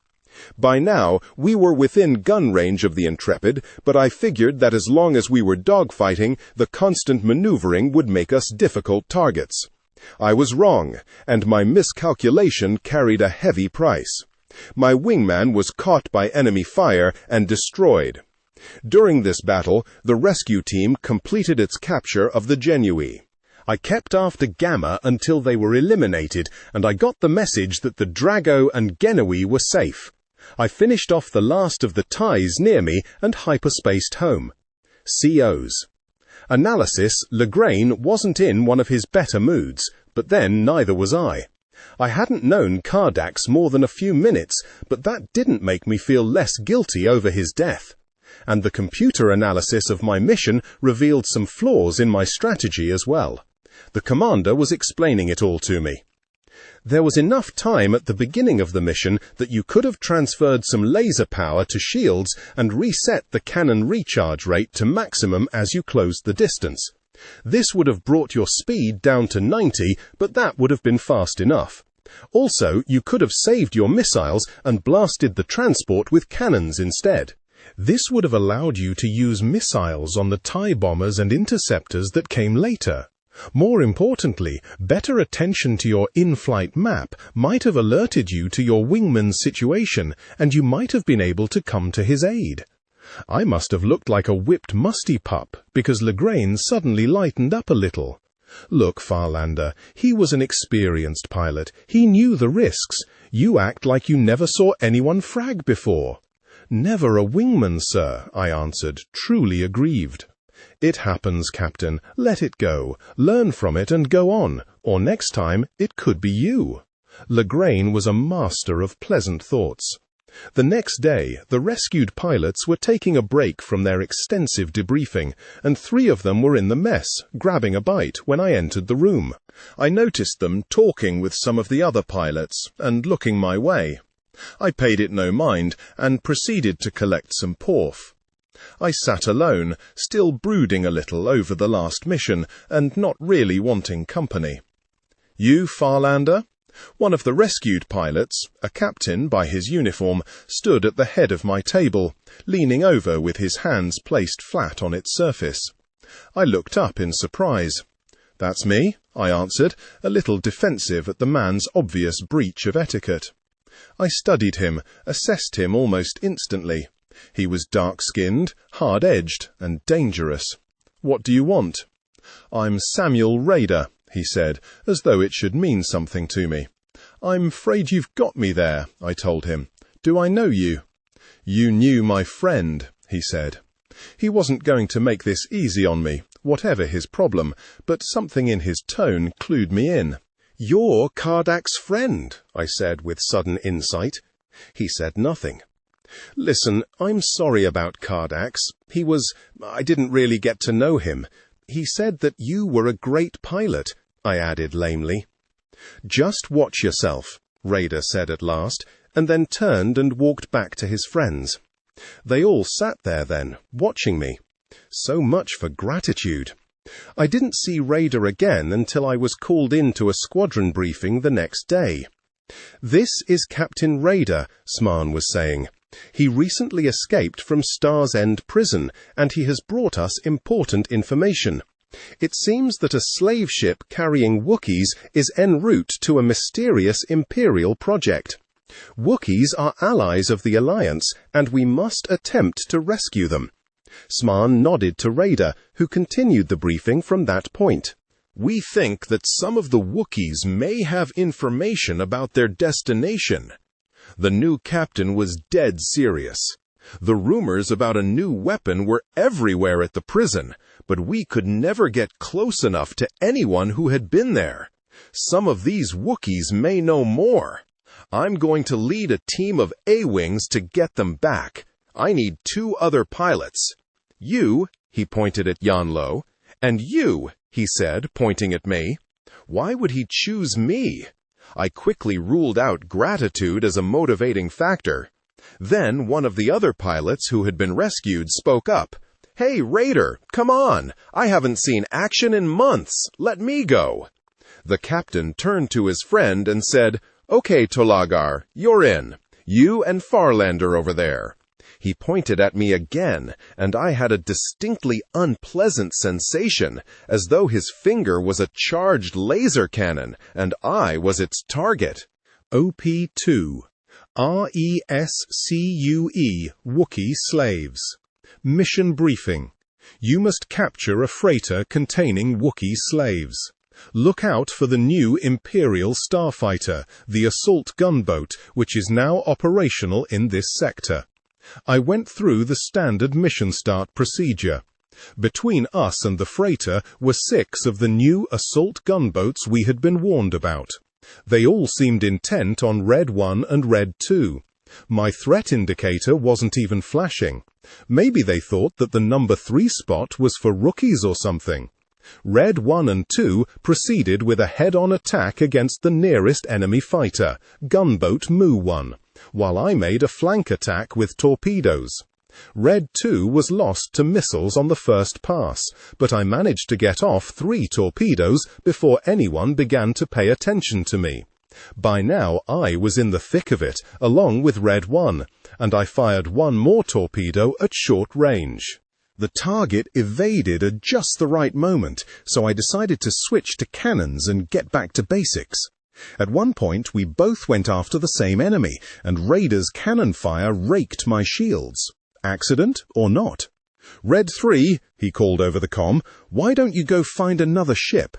Speaker 1: By now, we were within gun range of the Intrepid, but I figured that as long as we were dogfighting, the constant maneuvering would make us difficult targets. I was wrong, and my miscalculation carried a heavy price. My wingman was caught by enemy fire and destroyed. During this battle, the rescue team completed its capture of the Genui. I kept after Gamma until they were eliminated, and I got the message that the Drago and Genui were safe. I finished off the last of the ties near me and hyperspaced home. COs. Analysis, Legrain wasn't in one of his better moods, but then neither was I. I hadn't known Kardax more than a few minutes, but that didn't make me feel less guilty over his death. And the computer analysis of my mission revealed some flaws in my strategy as well. The commander was explaining it all to me. There was enough time at the beginning of the mission that you could have transferred some laser power to shields and reset the cannon recharge rate to maximum as you closed the distance. This would have brought your speed down to 90, but that would have been fast enough. Also, you could have saved your missiles and blasted the transport with cannons instead. This would have allowed you to use missiles on the TIE bombers and interceptors that came later. More importantly, better attention to your in-flight map might have alerted you to your wingman's situation, and you might have been able to come to his aid.
Speaker 2: I must have looked like a whipped musty pup, because Legrain suddenly lightened up a little. Look, Farlander, he was an experienced pilot. He knew the risks. You act like you never saw anyone frag before. Never a wingman, sir, I answered, truly aggrieved. It happens, Captain. Let it go. Learn from it and go on, or next time it could be you. Legrain was a master of pleasant thoughts. The next day, the rescued pilots were taking a break from their extensive debriefing, and 3 of them were in the mess, grabbing a bite, when I entered the room. I noticed them talking with some of the other pilots, and looking my way. I paid it no mind, and proceeded to collect some porf. I sat alone, still brooding a little over the last mission, and not really wanting company. You, Farlander? One of the rescued pilots, a captain by his uniform, stood at the head of my table, leaning over with his hands placed flat on its surface. I looked up in surprise. "That's me," I answered, a little defensive at the man's obvious breach of etiquette. I studied him, assessed him almost instantly. He was dark-skinned, hard-edged, and dangerous. "What do you want?" "I'm Samuel Raider," he said, as though it should mean something to me. "I'm afraid you've got me there," I told him. "Do I know you?" "You knew my friend," he said. He wasn't going to make this easy on me, whatever his problem, but something in his tone clued me in. "You're Kardak's friend," I said with sudden insight. He said nothing. "Listen, I'm sorry about Kardax. I didn't really get to know him. He said that you were a great pilot," I added lamely. "Just watch yourself," Raider said at last, and then turned and walked back to his friends. They all sat there then, watching me. So much for gratitude. I didn't see Raider again until I was called in to a squadron briefing the next day. "This is Captain Raider," Smarn was saying. "He recently escaped from Star's End prison, and he has brought us important information. It seems that a slave ship carrying Wookiees is en route to a mysterious Imperial project. Wookiees are allies of the Alliance, and we must attempt to rescue them." Smarn nodded to Raider, who continued the briefing from that point. "We think that some of the Wookiees may have information about their destination." The new captain was dead serious. The rumors about a new weapon were everywhere at the prison, but we could never get close enough to anyone who had been there. Some of these Wookiees may know more. I'm going to lead a team of A-Wings to get them back. I need 2 other pilots. You, he pointed at Yanlo, and you, he said, pointing at me. Why would he choose me? I quickly ruled out gratitude as a motivating factor. Then one of the other pilots who had been rescued spoke up. "Hey, Raider, come on! I haven't seen action in months. Let me go." The captain turned to his friend and said, "Okay, Tolagar, you're in. You and Farlander over there." He pointed at me again, and I had a distinctly unpleasant sensation, as though his finger was a charged laser cannon, and I was its target. OP2. RESCUE Wookiee Slaves. Mission Briefing. You must capture a freighter containing Wookiee slaves. Look out for the new Imperial starfighter, the assault gunboat, which is now operational in this sector. I went through the standard mission start procedure. Between us and the freighter were 6 of the new assault gunboats we had been warned about. They all seemed intent on Red 1 and Red 2. My threat indicator wasn't even flashing. Maybe they thought that the number 3 spot was for rookies or something. Red 1 and 2 proceeded with a head-on attack against the nearest enemy fighter, gunboat Mu 1, while I made a flank attack with torpedoes. Red 2 was lost to missiles on the first pass, but I managed to get off 3 torpedoes before anyone began to pay attention to me. By now I was in the thick of it, along with Red 1, and I fired 1 more torpedo at short range. The target evaded at just the right moment, so I decided to switch to cannons and get back to basics. At one point we both went after the same enemy, and Raider's cannon fire raked my shields.
Speaker 1: Accident or not? Red 3, he called over the comm, why don't you go find another ship?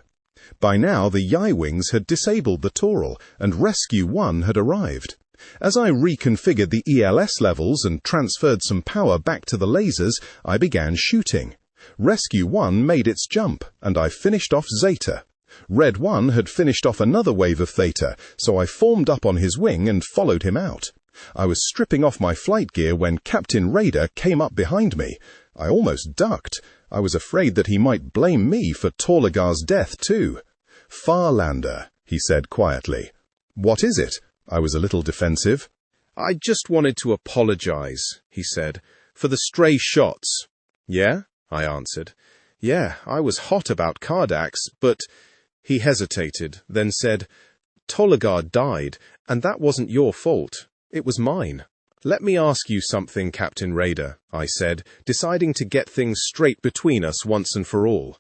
Speaker 1: By now the Y-Wings had disabled the Taural, and Rescue 1 had arrived. As I reconfigured the ELS levels and transferred some power back to the lasers, I began shooting. Rescue 1 made its jump, and I finished off Zeta. Red 1 had finished off another wave of Theta, so I formed up on his wing and followed him out. I was stripping off my flight gear when Captain Raider came up behind me. I almost ducked. I was afraid that he might blame me for Torlagar's death too. "Farlander," he said quietly. "What is it?" I was a little defensive.
Speaker 2: "I just wanted to apologize," he said, "for the stray shots." "Yeah?" I answered. "Yeah, I was hot about Cardax, but—" He hesitated, then said, "Torlagar died, and that wasn't your fault. It was mine." "Let me ask you something, Captain Raider," I said, deciding to get things straight between us once and for all.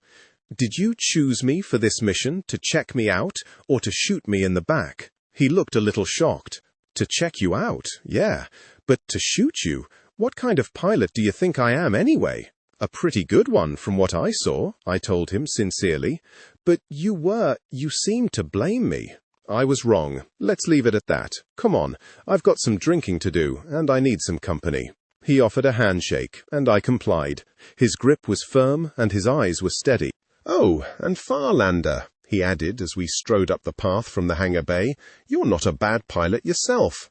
Speaker 2: "Did you choose me for this mission to check me out, or to shoot me in the back?" He looked a little shocked. "To check you out, yeah. But to shoot you? What kind of pilot do you think I am anyway?" "A pretty good one from what I saw," I told him sincerely. "But you seemed to blame me." "I was wrong. Let's leave it at that. Come on, I've got some drinking to do, and I need some company." He offered a handshake, and I complied. His grip was firm, and his eyes were steady. "Oh, and Farlander," he added as we strode up the path from the hangar bay, "you're not a bad pilot yourself."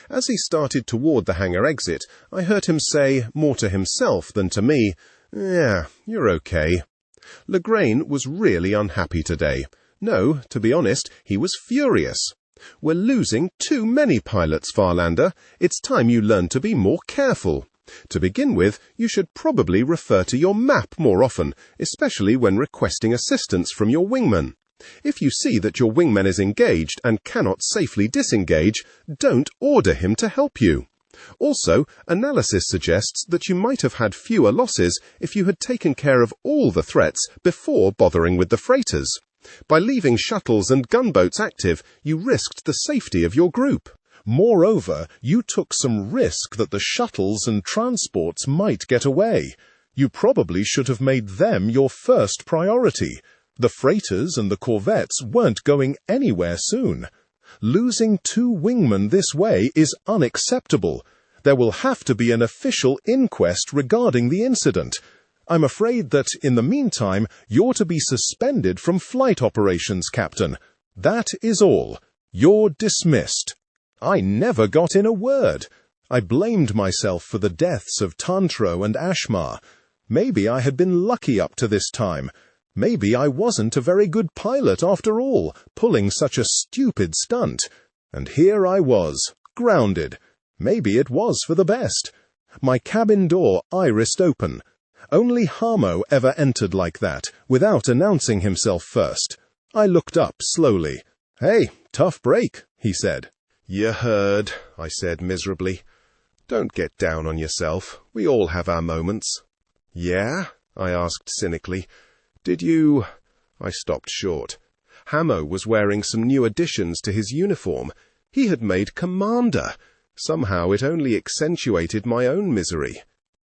Speaker 2: As he started toward the hangar exit, I heard him say, more to himself than to me, "Yeah, you're okay." Legrain was really unhappy today. No, to be honest, he was furious. "We're losing too many pilots, Farlander. It's time you learned to be more careful. To begin with, you should probably refer to your map more often, especially when requesting assistance from your wingman. If you see that your wingman is engaged and cannot safely disengage, don't order him to help you. Also, analysis suggests that you might have had fewer losses if you had taken care of all the threats before bothering with the freighters. By leaving shuttles and gunboats active, you risked the safety of your group. Moreover, you took some risk that the shuttles and transports might get away. You probably should have made them your first priority. The freighters and the corvettes weren't going anywhere soon. Losing 2 wingmen this way is unacceptable. There will have to be an official inquest regarding the incident. I'm afraid that, in the meantime, you're to be suspended from flight operations, Captain. That is all. You're dismissed." I never got in a word. I blamed myself for the deaths of Tantro and Ashmar. Maybe I had been lucky up to this time. Maybe I wasn't a very good pilot after all, pulling such a stupid stunt. And here I was, grounded. Maybe it was for the best. My cabin door irised open. Only Hamo ever entered like that, without announcing himself first. I looked up slowly. "Hey, tough break," he said. "You heard," I said miserably. "Don't get down on yourself. We all have our moments." "Yeah?" I asked cynically. "Did you—" I stopped short. Hamo was wearing some new additions to his uniform. He had made commander. Somehow it only accentuated my own misery.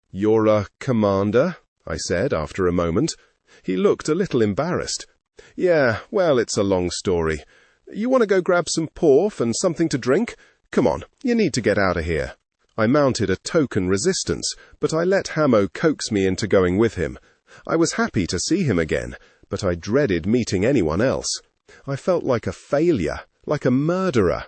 Speaker 2: "You're a commander?" I said after a moment. He looked a little embarrassed. "Yeah, well, it's a long story. You want to go grab some porf and something to drink? Come on, you need to get out of here." I mounted a token resistance, but I let Hamo coax me into going with him. I was happy to see him again, but I dreaded meeting anyone else. I felt like a failure, like a murderer.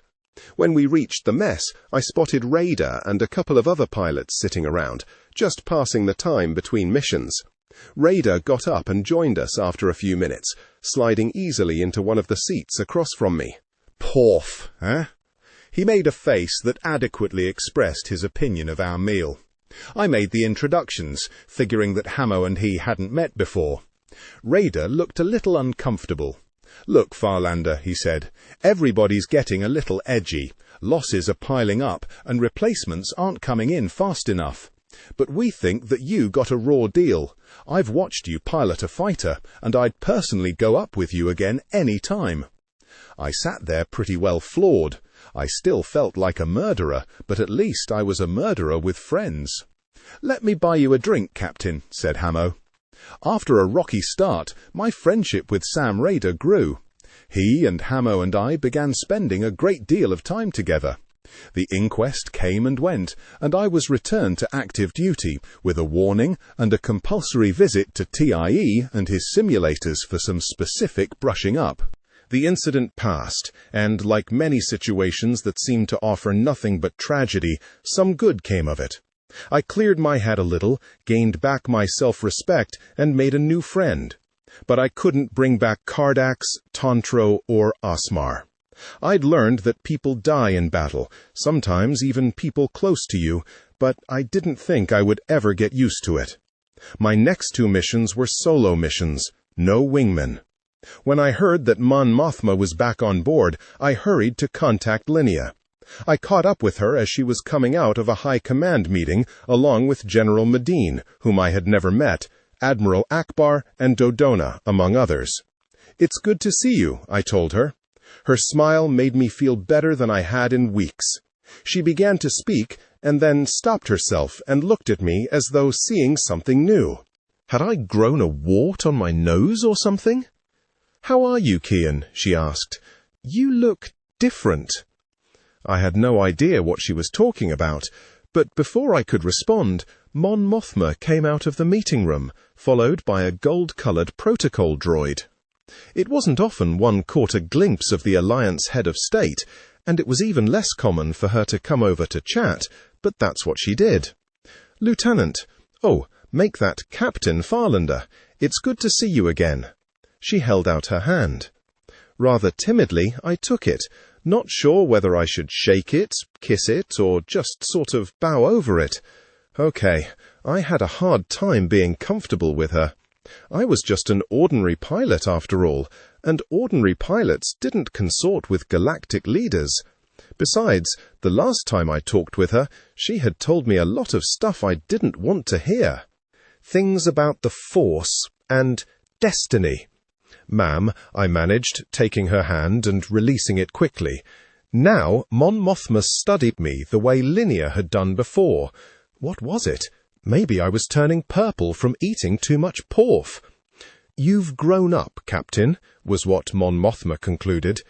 Speaker 2: When we reached the mess, I spotted Raider and a couple of other pilots sitting around, just passing the time between missions. Raider got up and joined us after a few minutes, sliding easily into one of the seats across from me. "Porf, eh?" He made a face that adequately expressed his opinion of our meal. I made the introductions, figuring that Hamo and he hadn't met before. Raider looked a little uncomfortable. "Look, Farlander," he said, "everybody's getting a little edgy. Losses are piling up, and replacements aren't coming in fast enough. But we think that you got a raw deal. I've watched you pilot a fighter, and I'd personally go up with you again any time." I sat there pretty well floored. I still felt like a murderer, but at least I was a murderer with friends.
Speaker 1: "Let me buy you a drink, Captain," said Hamo. After a rocky start, my friendship with Sam Raider grew. He and Hamo and I began spending a great deal of time together. The inquest came and went, and I was returned to active duty, with a warning and a compulsory visit to TIE and his simulators for some specific brushing up. The incident passed, and like many situations that seemed to offer nothing but tragedy, some good came of it. I cleared my head a little, gained back my self-respect, and made a new friend. But I couldn't bring back Cardax, Tontro, or Osmar. I'd learned that people die in battle, sometimes even people close to you, but I didn't think I would ever get used to it. My next 2 missions were solo missions, no wingmen. When I heard that Mon Mothma was back on board, I hurried to contact Linnea. I caught up with her as she was coming out of a high command meeting, along with General Medine, whom I had never met, Admiral Akbar, and Dodona, among others. "It's good to see you," I told her. Her smile made me feel better than I had in weeks. She began to speak, and then stopped herself and looked at me as though seeing something new. Had I grown a wart on my nose or something? "How are you, Keyan?" she asked. "You look different." I had no idea what she was talking about, but before I could respond, Mon Mothma came out of the meeting room, followed by a gold-colored protocol droid. It wasn't often one caught a glimpse of the Alliance head of state, and it was even less common for her to come over to chat, but that's what she did. "Lieutenant, oh, make that Captain Farlander. It's good to see you again." She held out her hand. Rather timidly, I took it, not sure whether I should shake it, kiss it, or just sort of bow over it. Okay, I had a hard time being comfortable with her. I was just an ordinary pilot after all, and ordinary pilots didn't consort with galactic leaders. Besides, the last time I talked with her, she had told me a lot of stuff I didn't want to hear. Things about the Force and destiny. "Ma'am," I managed, taking her hand and releasing it quickly. Now Mon Mothma studied me the way Linnea had done before. What was it? Maybe I was turning purple from eating too much porf. "You've grown up, Captain," was what Mon Mothma concluded.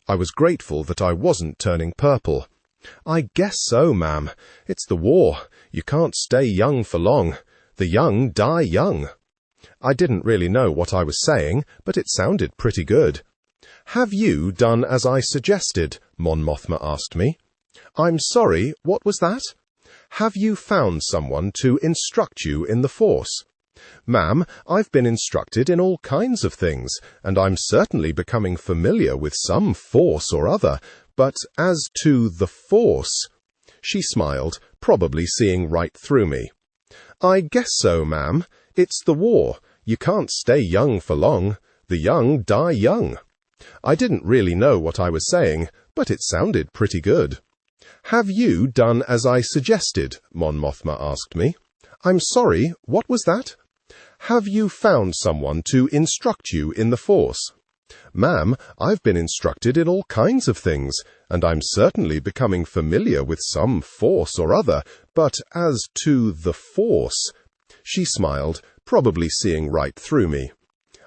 Speaker 1: I was grateful that I wasn't turning purple. "I guess so, ma'am. It's the war. You can't stay young for long. The young die young." I didn't really know what I was saying, but it sounded pretty good. "Have you done as I suggested?" Mon Mothma asked me. "I'm sorry, what was that?" "Have you found someone to instruct you in the Force?" "Ma'am, I've been instructed in all kinds of things, and I'm certainly becoming familiar with some Force or other, but as to the Force—" She smiled, probably seeing right through me. "I guess so, ma'am. It's the war. You can't stay young for long. The young die young." I didn't really know what I was saying, but it sounded pretty good. "Have you done as I suggested?" Mon Mothma asked me. "I'm sorry, what was that?" "Have you found someone to instruct you in the Force?" "Ma'am, I've been instructed in all kinds of things, and I'm certainly becoming familiar with some Force or other, but as to the Force—" She smiled, probably seeing right through me.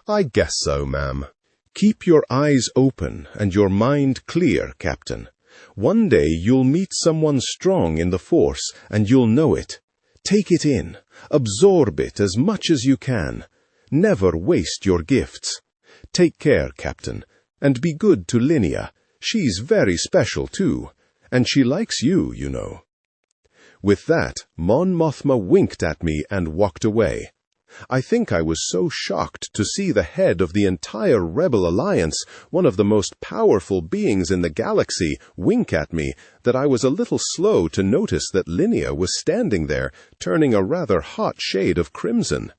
Speaker 1: "I guess so, ma'am." "Keep your eyes open and your mind clear, Captain. One day you'll meet someone strong in the Force, and you'll know it. Take it in. Absorb it as much as you can. Never waste your gifts. Take care, Captain, and be good to Linnea. She's very special, too, and she likes you, you know." With that, Mon Mothma winked at me and walked away. I think I was so shocked to see the head of the entire Rebel Alliance, one of the most powerful beings in the galaxy, wink at me, that I was a little slow to notice that Linnea was standing there, turning a rather hot shade of crimson.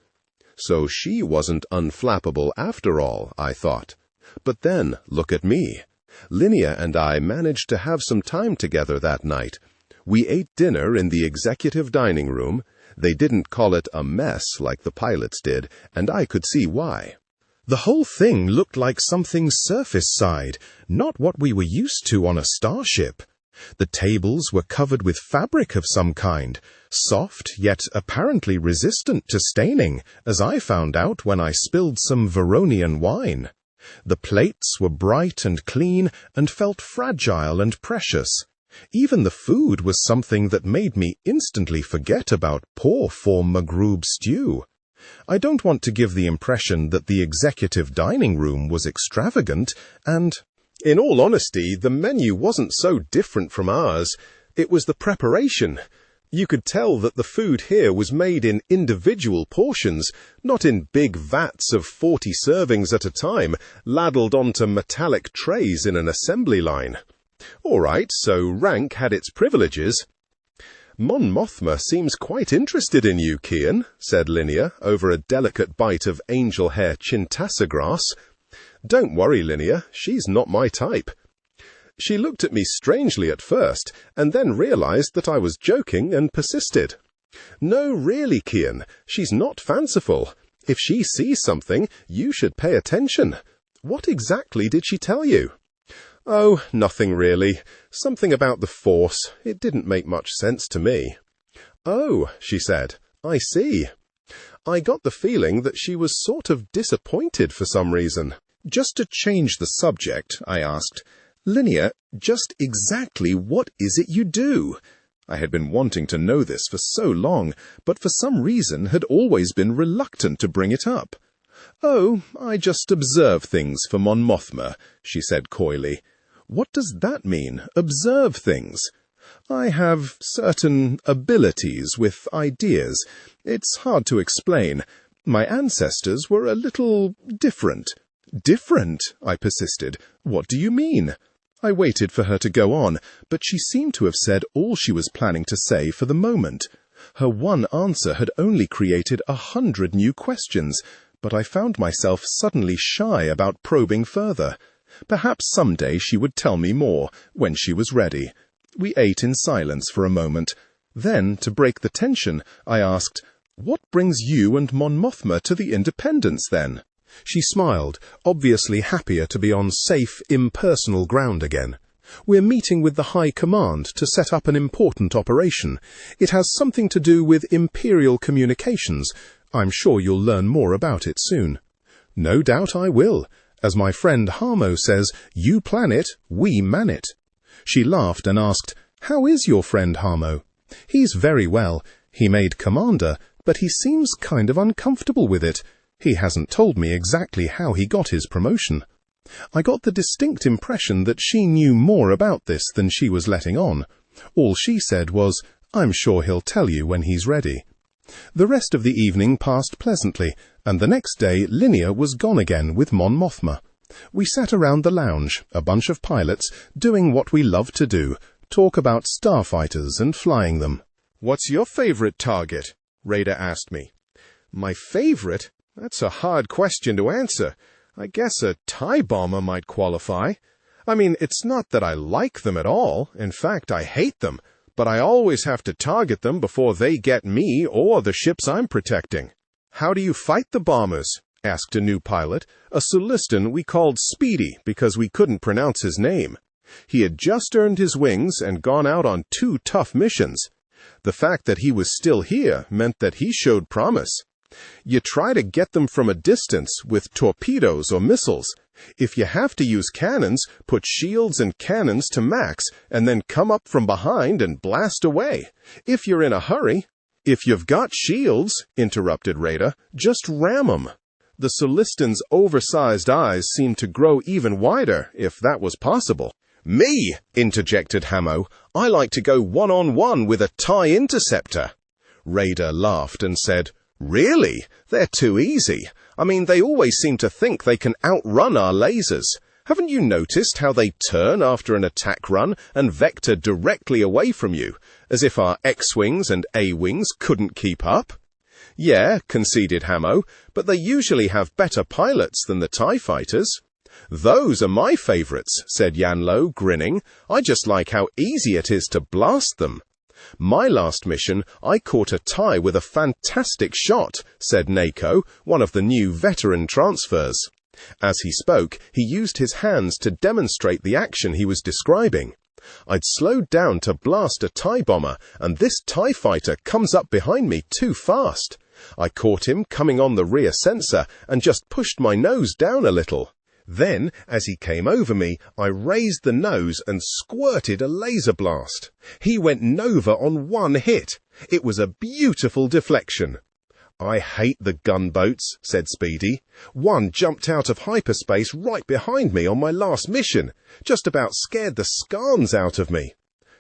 Speaker 1: So she wasn't unflappable after all, I thought. But then, look at me. Linnea and I managed to have some time together that night. We ate dinner in the executive dining room. They didn't call it a mess like the pilots did, and I could see why. The whole thing looked like something surface-side, not what we were used to on a starship. The tables were covered with fabric of some kind, soft yet apparently resistant to staining, as I found out when I spilled some Veronian wine. The plates were bright and clean and felt fragile and precious. Even the food was something that made me instantly forget about poor form Maghroob stew. I don't want to give the impression that the executive dining room was extravagant, and, in all honesty, the menu wasn't so different from ours. It was the preparation. You could tell that the food here was made in individual portions, not in big vats of 40 servings at a time, ladled onto metallic trays in an assembly line. All right, so rank had its privileges. Mon Mothma seems quite interested in you, Keyan, said Linnea, over a delicate bite of angel hair chintassa grass. Don't worry, Linnea, she's not my type. She looked at me strangely at first, and then realized that I was joking and persisted. No, really, Keyan, she's not fanciful. If she sees something, you should pay attention. What exactly did she tell you? Oh, nothing really. Something about the Force. It didn't make much sense to me. Oh, she said, I see. I got the feeling that she was sort of disappointed for some reason. Just to change the subject, I asked, Linnea, just exactly what is it you do? I had been wanting to know this for so long, but for some reason had always been reluctant to bring it up. Oh, I just observe things for Mon Mothma, she said coyly. What does that mean, observe things? I have certain abilities with ideas. It's hard to explain. My ancestors were a little different. Different? I persisted. What do you mean? I waited for her to go on, but she seemed to have said all she was planning to say for the moment. Her one answer had only created 100 new questions, but I found myself suddenly shy about probing further. Perhaps someday she would tell me more, when she was ready. We ate in silence for a moment. Then, to break the tension, I asked, What brings you and Mon Mothma to the Independence, then? She smiled, obviously happier to be on safe, impersonal ground again. We're meeting with the High Command to set up an important operation. It has something to do with Imperial communications. I'm sure you'll learn more about it soon. No doubt I will. As my friend Harmo says, you plan it, we man it. She laughed and asked, How is your friend Harmo? He's very well. He made commander, but he seems kind of uncomfortable with it. He hasn't told me exactly how he got his promotion. I got the distinct impression that she knew more about this than she was letting on. All she said was, I'm sure he'll tell you when he's ready. The rest of the evening passed pleasantly, and the next day Linnea was gone again with Mon Mothma. We sat around the lounge, a bunch of pilots, doing what we love to do, talk about starfighters and flying them. What's your favorite target? Raider asked me. My favorite? That's a hard question to answer. I guess a TIE bomber might qualify. I mean, it's not that I like them at all. In fact, I hate them. But I always have to target them before they get me or the ships I'm protecting. How do you fight the bombers? Asked a new pilot, a Sulistan we called Speedy because we couldn't pronounce his name. He had just earned his wings and gone out on 2 tough missions. The fact that he was still here meant that he showed promise. You try to get them from a distance with torpedoes or missiles. If you have to use cannons, put shields and cannons to max, and then come up from behind and blast away. If you're in a hurry. If you've got shields, interrupted Rada, just ram 'em. The Sulistan's oversized eyes seemed to grow even wider, if that was possible. Me, interjected Hamo. I like to go one-on-one with a TIE interceptor. Rada laughed and said, Really? They're too easy. I mean, they always seem to think they can outrun our lasers. Haven't you noticed how they turn after an attack run and vector directly away from you, as if our X-Wings and A-Wings couldn't keep up? Yeah, conceded Hamo, but they usually have better pilots than the TIE fighters. Those are my favorites, said Yanlo, grinning. I just like how easy it is to blast them. My last mission, I caught a TIE with a fantastic shot, said Nako, one of the new veteran transfers. As he spoke, he used his hands to demonstrate the action he was describing. I'd slowed down to blast a TIE bomber, and this TIE fighter comes up behind me too fast. I caught him coming on the rear sensor and just pushed my nose down a little. Then, as he came over me, I raised the nose and squirted a laser blast. He went nova on one hit. It was a beautiful deflection. "I hate the gunboats," said Speedy. "One jumped out of hyperspace right behind me on my last mission. Just about scared the scarns out of me."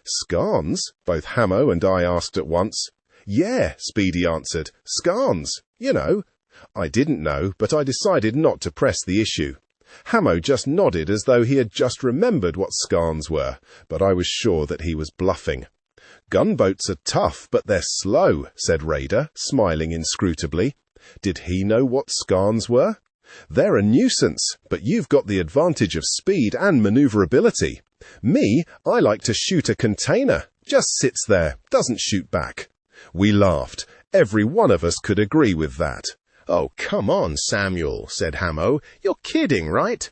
Speaker 1: "Scarns?" both Hamo and I asked at once. "Yeah," Speedy answered. "Scarns, you know." I didn't know, but I decided not to press the issue. Hamo just nodded as though he had just remembered what scarns were, but I was sure that he was bluffing. "Gunboats are tough, but they're slow," said Raider, smiling inscrutably. Did he know what scarns were? "They're a nuisance, but you've got the advantage of speed and maneuverability. Me, I like to shoot a container. Just sits there, doesn't shoot back." We laughed. Every one of us could agree with that. "Oh, come on, Samuel," said Hamo. "You're kidding, right?"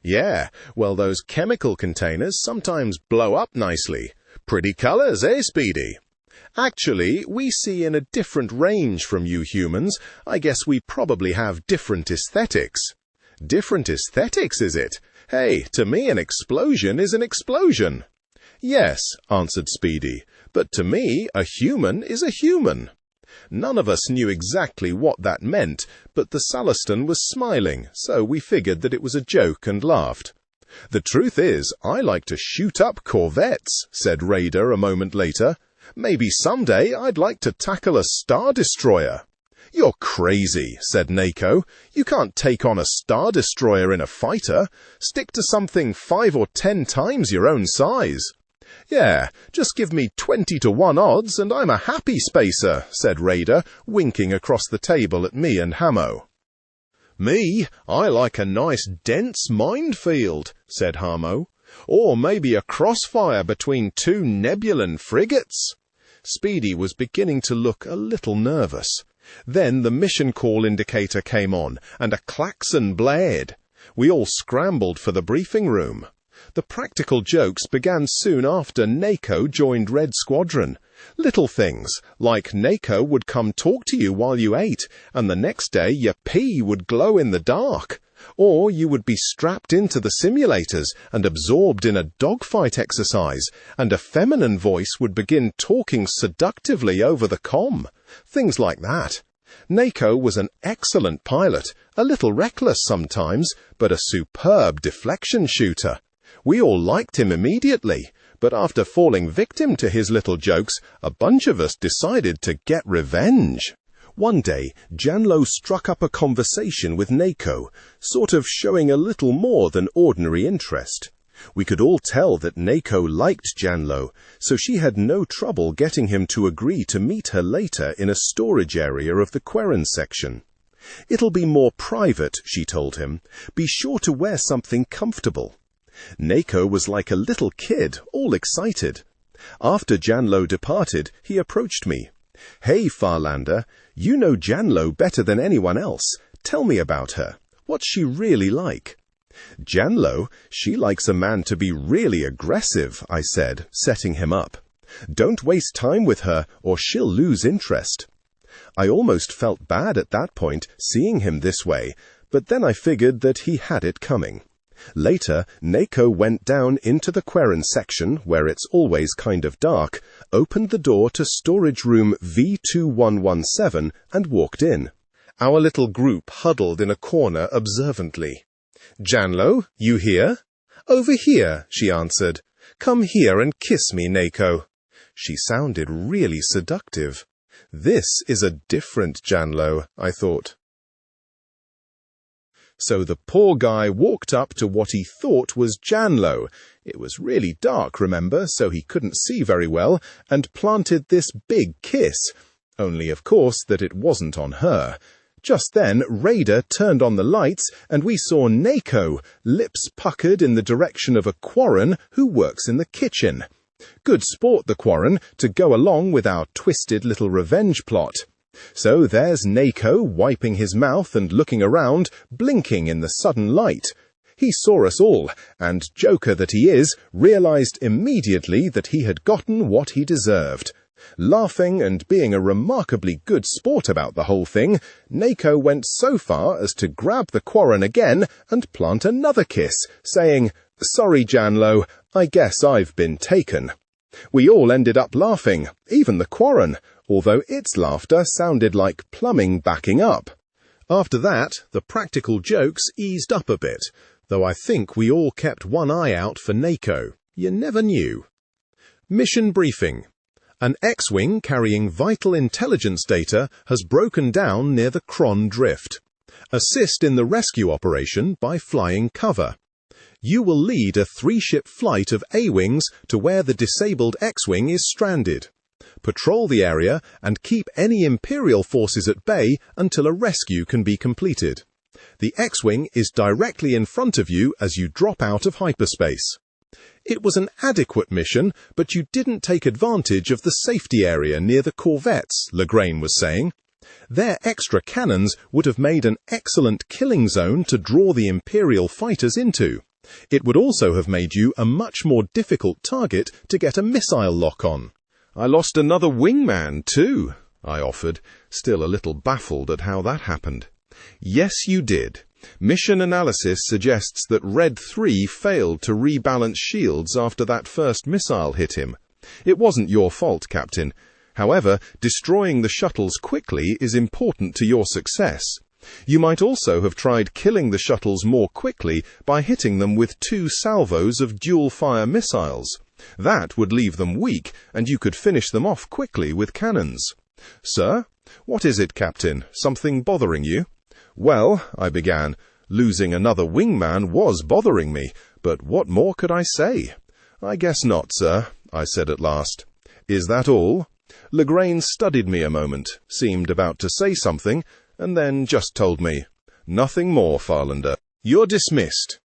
Speaker 1: "Yeah, well, those chemical containers sometimes blow up nicely. Pretty colors, eh, Speedy?" "Actually, we see in a different range from you humans. I guess we probably have different aesthetics." "Different aesthetics, is it? Hey, to me an explosion is an explosion." "Yes," answered Speedy, "but to me a human is a human." None of us knew exactly what that meant, but the Suliston was smiling, so we figured that it was a joke and laughed. "The truth is, I like to shoot up corvettes," said Raider a moment later. "Maybe someday I'd like to tackle a Star Destroyer." "You're crazy," said Nako. "You can't take on a Star Destroyer in a fighter. Stick to something 5 or 10 times your own size." "Yeah, just give me 20-to-1 odds and I'm a happy spacer," said Raider, winking across the table at me and Hamo. "Me, I like a nice dense minefield," said Hamo. "Or maybe a crossfire between 2 Nebulan frigates." Speedy was beginning to look a little nervous. Then the mission call indicator came on, and a klaxon blared. We all scrambled for the briefing room. The practical jokes began soon after Nako joined Red Squadron. Little things, like Nako would come talk to you while you ate, and the next day your pee would glow in the dark. Or you would be strapped into the simulators and absorbed in a dogfight exercise, and a feminine voice would begin talking seductively over the comm. Things like that. Nako was an excellent pilot, a little reckless sometimes, but a superb deflection shooter. We all liked him immediately, but after falling victim to his little jokes, a bunch of us decided to get revenge. One day, Janlo struck up a conversation with Nako, sort of showing a little more than ordinary interest. We could all tell that Nako liked Janlo, so she had no trouble getting him to agree to meet her later in a storage area of the Queren section. "It'll be more private," she told him. "Be sure to wear something comfortable." Nako was like a little kid, all excited. After Janlo departed, he approached me. "Hey, Farlander, you know Janlo better than anyone else. Tell me about her. What's she really like?" "Janlo, she likes a man to be really aggressive," I said, setting him up. "Don't waste time with her, or she'll lose interest." I almost felt bad at that point, seeing him this way, but then I figured that he had it coming. Later, Nako went down into the Queren section, where it's always kind of dark, opened the door to storage room V2117, and walked in. Our little group huddled in a corner observantly. "Janlo, you here?" "Over here," she answered. "Come here and kiss me, Nako." She sounded really seductive. This is a different Janlo, I thought. So the poor guy walked up to what he thought was Janlo. It was really dark, remember, so he couldn't see very well, and planted this big kiss. Only, of course, that it wasn't on her. Just then, Raider turned on the lights, and we saw Nako, lips puckered in the direction of a Quarren who works in the kitchen. Good sport, the Quarren, to go along with our twisted little revenge plot. So there's Nako, wiping his mouth and looking around, blinking in the sudden light. He saw us all, and, joker that he is, realized immediately that he had gotten what he deserved. Laughing and being a remarkably good sport about the whole thing, Nako went so far as to grab the quarren again and plant another kiss, saying, "Sorry, Janlo, I guess I've been taken." We all ended up laughing, even the quarren, although its laughter sounded like plumbing backing up. After that, the practical jokes eased up a bit, though I think we all kept one eye out for Nako. You never knew. Mission briefing. An X-Wing carrying vital intelligence data has broken down near the Kron Drift. Assist in the rescue operation by flying cover. You will lead a 3-ship flight of A-Wings to where the disabled X-Wing is stranded. Patrol the area and keep any Imperial forces at bay until a rescue can be completed. The X-Wing is directly in front of you as you drop out of hyperspace. It was an adequate mission, but you didn't take advantage of the safety area near the corvettes, Legrain was saying. Their extra cannons would have made an excellent killing zone to draw the Imperial fighters into. It would also have made you a much more difficult target to get a missile lock on. "I lost another wingman, too," I offered, still a little baffled at how that happened. "Yes, you did. Mission analysis suggests that Red 3 failed to rebalance shields after that first missile hit him. It wasn't your fault, Captain. However, destroying the shuttles quickly is important to your success. You might also have tried killing the shuttles more quickly by hitting them with 2 salvos of dual-fire missiles. That would leave them weak, and you could finish them off quickly with cannons." "Sir? What is it, Captain? Something bothering you?" "Well," I began, "losing another wingman was bothering me, but what more could I say?" "I guess not, sir," I said at last. "Is that all?" Legrain studied me a moment, seemed about to say something, and then just told me, "Nothing more, Farlander. You're dismissed."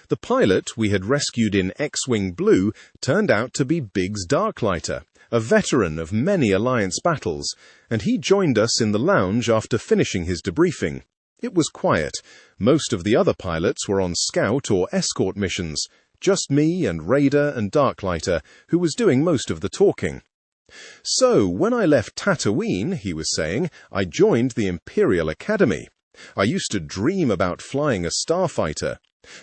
Speaker 1: The pilot we had rescued in X-Wing Blue turned out to be Biggs Darklighter, a veteran of many Alliance battles, and he joined us in the lounge after finishing his debriefing. It was quiet. Most of the other pilots were on scout or escort missions. Just me and Raider and Darklighter, who was doing most of the talking. "So, when I left Tatooine," he was saying, "I joined the Imperial Academy. I used to dream about flying a starfighter.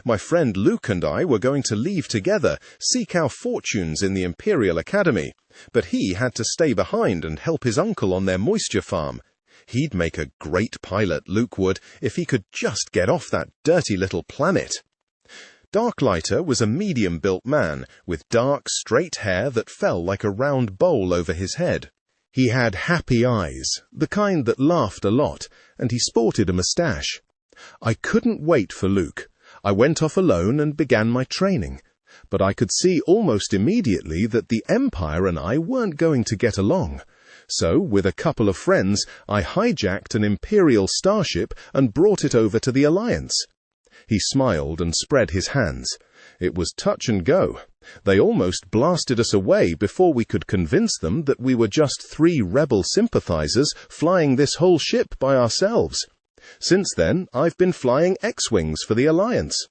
Speaker 1: My friend Luke and I were going to leave together, seek our fortunes in the Imperial Academy, but he had to stay behind and help his uncle on their moisture farm. He'd make a great pilot, Luke would, if he could just get off that dirty little planet." Darklighter was a medium-built man, with dark, straight hair that fell like a round bowl over his head. He had happy eyes, the kind that laughed a lot, and he sported a moustache. I couldn't wait for Luke. I went off alone and began my training. But I could see almost immediately that the Empire and I weren't going to get along. So, with a couple of friends, I hijacked an Imperial starship and brought it over to the Alliance. He smiled and spread his hands. It was touch and go. They almost blasted us away before we could convince them that we were just 3 rebel sympathizers flying this whole ship by ourselves. Since then, I've been flying X-Wings for the Alliance.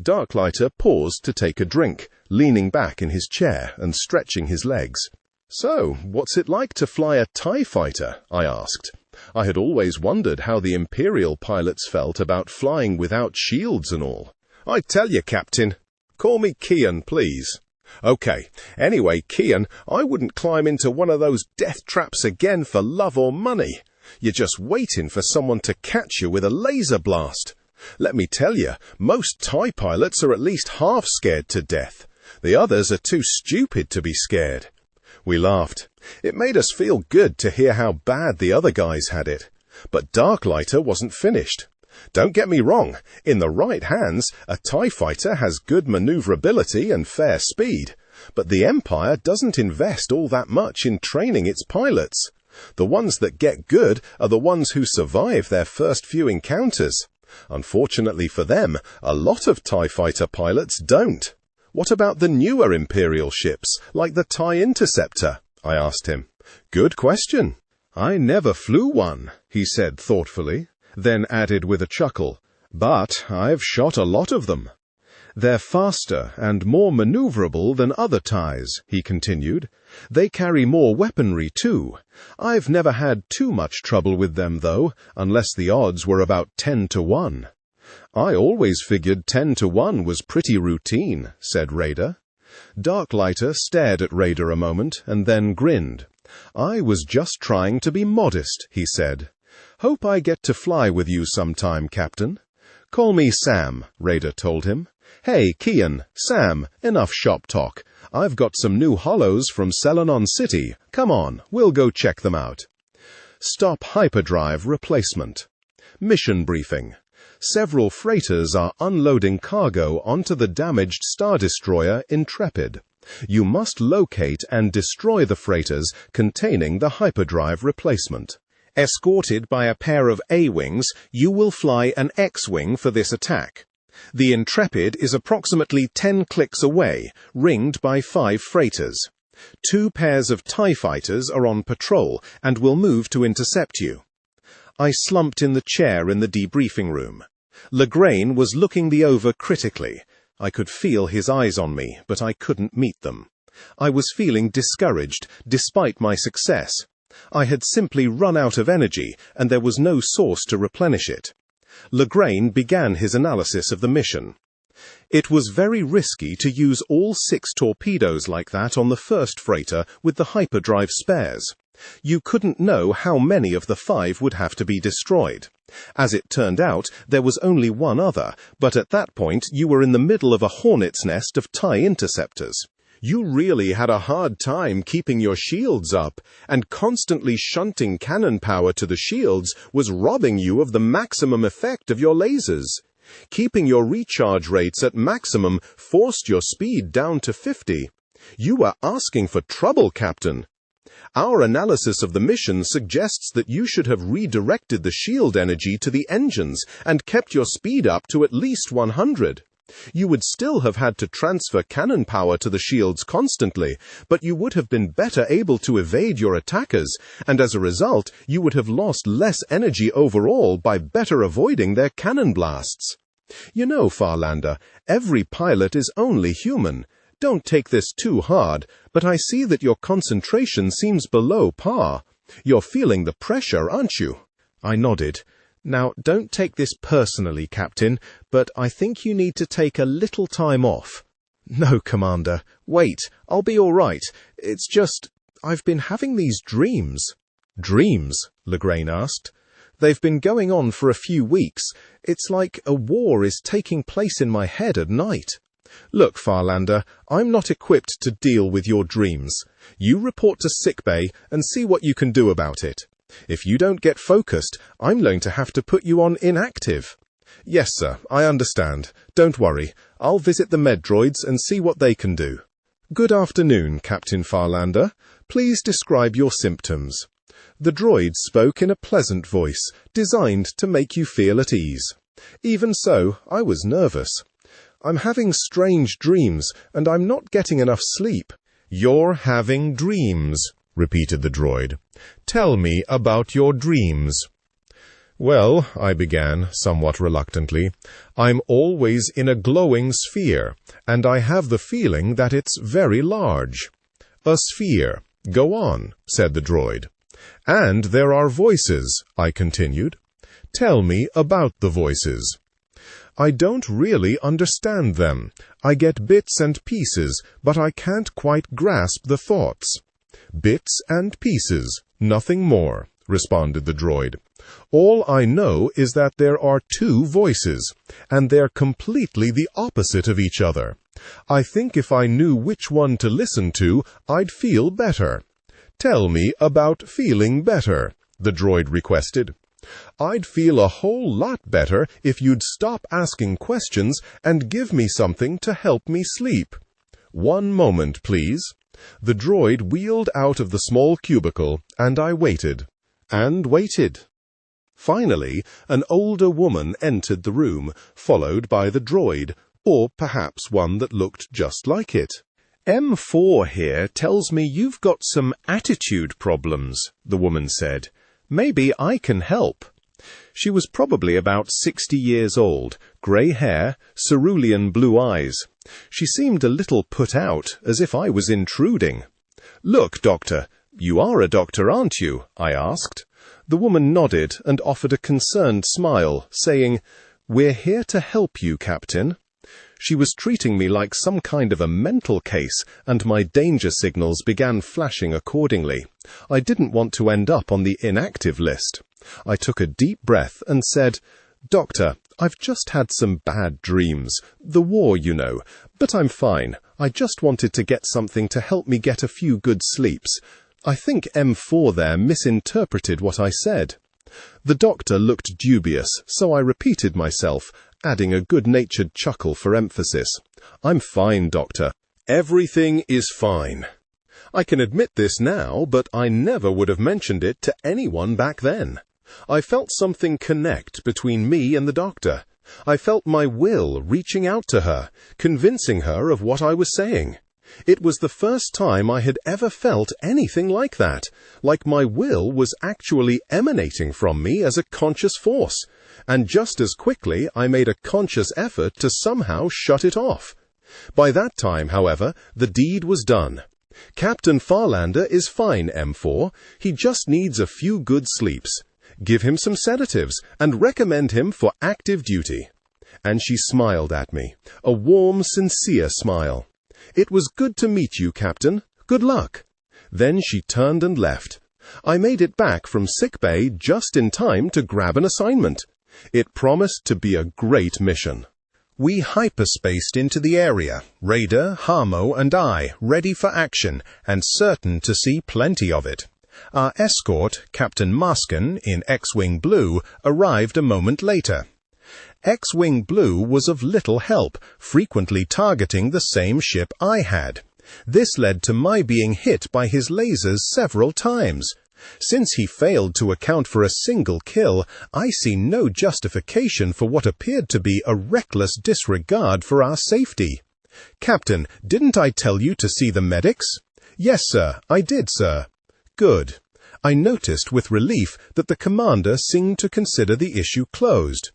Speaker 1: Darklighter paused to take a drink, leaning back in his chair and stretching his legs. "So, what's it like to fly a TIE fighter?" I asked. I had always wondered how the Imperial pilots felt about flying without shields and all. "I tell you, Captain. Call me Keyan, please." "Okay. Anyway, Keyan, I wouldn't climb into one of those death traps again for love or money. You're just waiting for someone to catch you with a laser blast. Let me tell you, most TIE pilots are at least half scared to death. The others are too stupid to be scared." We laughed. It made us feel good to hear how bad the other guys had it. But Darklighter wasn't finished. "Don't get me wrong. In the right hands, a TIE fighter has good maneuverability and fair speed. But the Empire doesn't invest all that much in training its pilots. The ones that get good are the ones who survive their first few encounters. Unfortunately for them, a lot of TIE fighter pilots don't." "What about the newer Imperial ships, like the TIE Interceptor?" I asked him. "Good question. I never flew one," he said thoughtfully, then added with a chuckle, But I've shot a lot of them. They're faster and more maneuverable than other ties, he continued. They carry more weaponry, too. I've never had too much trouble with them, though, unless the odds were about 10 to 1. I always figured 10 to 1 was pretty routine, said Raider. Darklighter stared at Raider a moment and then grinned. I was just trying to be modest, he said. Hope I get to fly with you sometime, Captain. Call me Sam, Raider told him. Hey, Keyan, Sam, enough shop talk. I've got some new hollows from Selenon City. Come on, we'll go check them out. Stop hyperdrive replacement. Mission briefing. Several freighters are unloading cargo onto the damaged Star Destroyer Intrepid. You must locate and destroy the freighters containing the hyperdrive replacement. Escorted by a pair of A-wings, you will fly an X-wing for this attack. The Intrepid is approximately 10 clicks away, ringed by 5 freighters. 2 pairs of TIE fighters are on patrol and will move to intercept you. I slumped in the chair in the debriefing room. Legrain was looking me over critically. I could feel his eyes on me, but I couldn't meet them. I was feeling discouraged, despite my success. I had simply run out of energy, and there was no source to replenish it. Legrain began his analysis of the mission. It was very risky to use all 6 torpedoes like that on the first freighter with the hyperdrive spares. You couldn't know how many of the 5 would have to be destroyed. As it turned out, there was only one other, but at that point you were in the middle of a hornet's nest of TIE interceptors. You really had a hard time keeping your shields up, and constantly shunting cannon power to the shields was robbing you of the maximum effect of your lasers. Keeping your recharge rates at maximum forced your speed down to 50. You were asking for trouble, Captain. Our analysis of the mission suggests that you should have redirected the shield energy to the engines and kept your speed up to at least 100. You would still have had to transfer cannon power to the shields constantly, but you would have been better able to evade your attackers, and as a result, you would have lost less energy overall by better avoiding their cannon blasts. You know, Farlander, every pilot is only human. Don't take this too hard, but I see that your concentration seems below par. You're feeling the pressure, aren't you? I nodded. Now, don't take this personally, Captain, but I think you need to take a little time off. No, Commander. Wait, I'll be all right. It's just, I've been having these dreams. Dreams? Legrain asked. They've been going on for a few weeks. It's like a war is taking place in my head at night. Look, Farlander, I'm not equipped to deal with your dreams. You report to sickbay and see what you can do about it. If you don't get focused, I'm going to have to put you on inactive. Yes, sir, I understand. Don't worry. I'll visit the med droids and see what they can do. Good afternoon, Captain Farlander. Please describe your symptoms. The droid spoke in a pleasant voice, designed to make you feel at ease. Even so, I was nervous. I'm having strange dreams, and I'm not getting enough sleep. You're having dreams, repeated the droid. Tell me about your dreams. Well, I began, somewhat reluctantly, I'm always in a glowing sphere, and I have the feeling that it's very large. A sphere. Go on, said the droid. And there are voices, I continued. Tell me about the voices. I don't really understand them. I get bits and pieces, but I can't quite grasp the thoughts. Bits and pieces, nothing more, responded the droid. All I know is that there are 2 voices, and they're completely the opposite of each other. I think if I knew which one to listen to, I'd feel better. Tell me about feeling better, the droid requested. I'd feel a whole lot better if you'd stop asking questions and give me something to help me sleep. One moment, please. The droid wheeled out of the small cubicle, and I waited. And waited. Finally, an older woman entered the room, followed by the droid, or perhaps one that looked just like it. M4 here tells me you've got some attitude problems, the woman said. Maybe I can help. She was probably about 60 years old, grey hair, cerulean blue eyes. She seemed a little put out, as if I was intruding. "Look, Doctor, you are a doctor, aren't you?" I asked. The woman nodded and offered a concerned smile, saying, "We're here to help you, Captain." She was treating me like some kind of a mental case, and my danger signals began flashing accordingly. I didn't want to end up on the inactive list. I took a deep breath and said, "Doctor, I've just had some bad dreams. The war, you know. But I'm fine. I just wanted to get something to help me get a few good sleeps. I think M4 there misinterpreted what I said." The doctor looked dubious, so I repeated myself, adding a good-natured chuckle for emphasis. "I'm fine, Doctor. Everything is fine. I can admit this now, but I never would have mentioned it to anyone back then. I felt something connect between me and the doctor. I felt my will reaching out to her, convincing her of what I was saying. It was the first time I had ever felt anything like that, like my will was actually emanating from me as a conscious force, and just as quickly I made a conscious effort to somehow shut it off. By that time, however, the deed was done. Captain Farlander is fine, M4. He just needs a few good sleeps. Give him some sedatives and recommend him for active duty." And she smiled at me, a warm, sincere smile. "It was good to meet you, Captain. Good luck." Then she turned and left. I made it back from sickbay just in time to grab an assignment. It promised to be a great mission. We hyperspaced into the area, Raider, Harmo, and I, ready for action, and certain to see plenty of it. Our escort, Captain Maskin, in X-Wing Blue, arrived a moment later. X-Wing Blue was of little help, frequently targeting the same ship I had. This led to my being hit by his lasers several times. Since he failed to account for a single kill, I see no justification for what appeared to be a reckless disregard for our safety. "Captain, didn't I tell you to see the medics?" "Yes, sir, I did, sir." "Good." I noticed with relief that the commander seemed to consider the issue closed.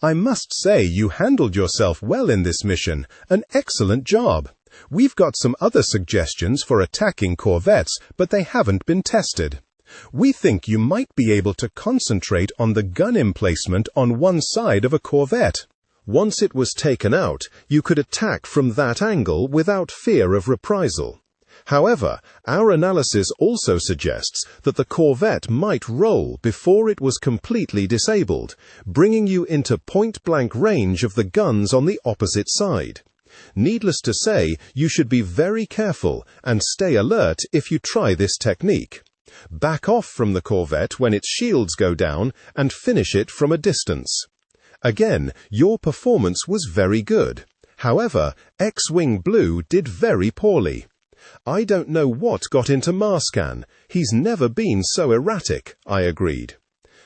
Speaker 1: "I must say you handled yourself well in this mission. An excellent job. We've got some other suggestions for attacking corvettes, but they haven't been tested. We think you might be able to concentrate on the gun emplacement on one side of a corvette. Once it was taken out, you could attack from that angle without fear of reprisal. However, our analysis also suggests that the corvette might roll before it was completely disabled, bringing you into point-blank range of the guns on the opposite side. Needless to say, you should be very careful and stay alert if you try this technique. Back off from the corvette when its shields go down and finish it from a distance. Again, your performance was very good. However, X-Wing Blue did very poorly. I don't know what got into Marscan. He's never been so erratic, I agreed.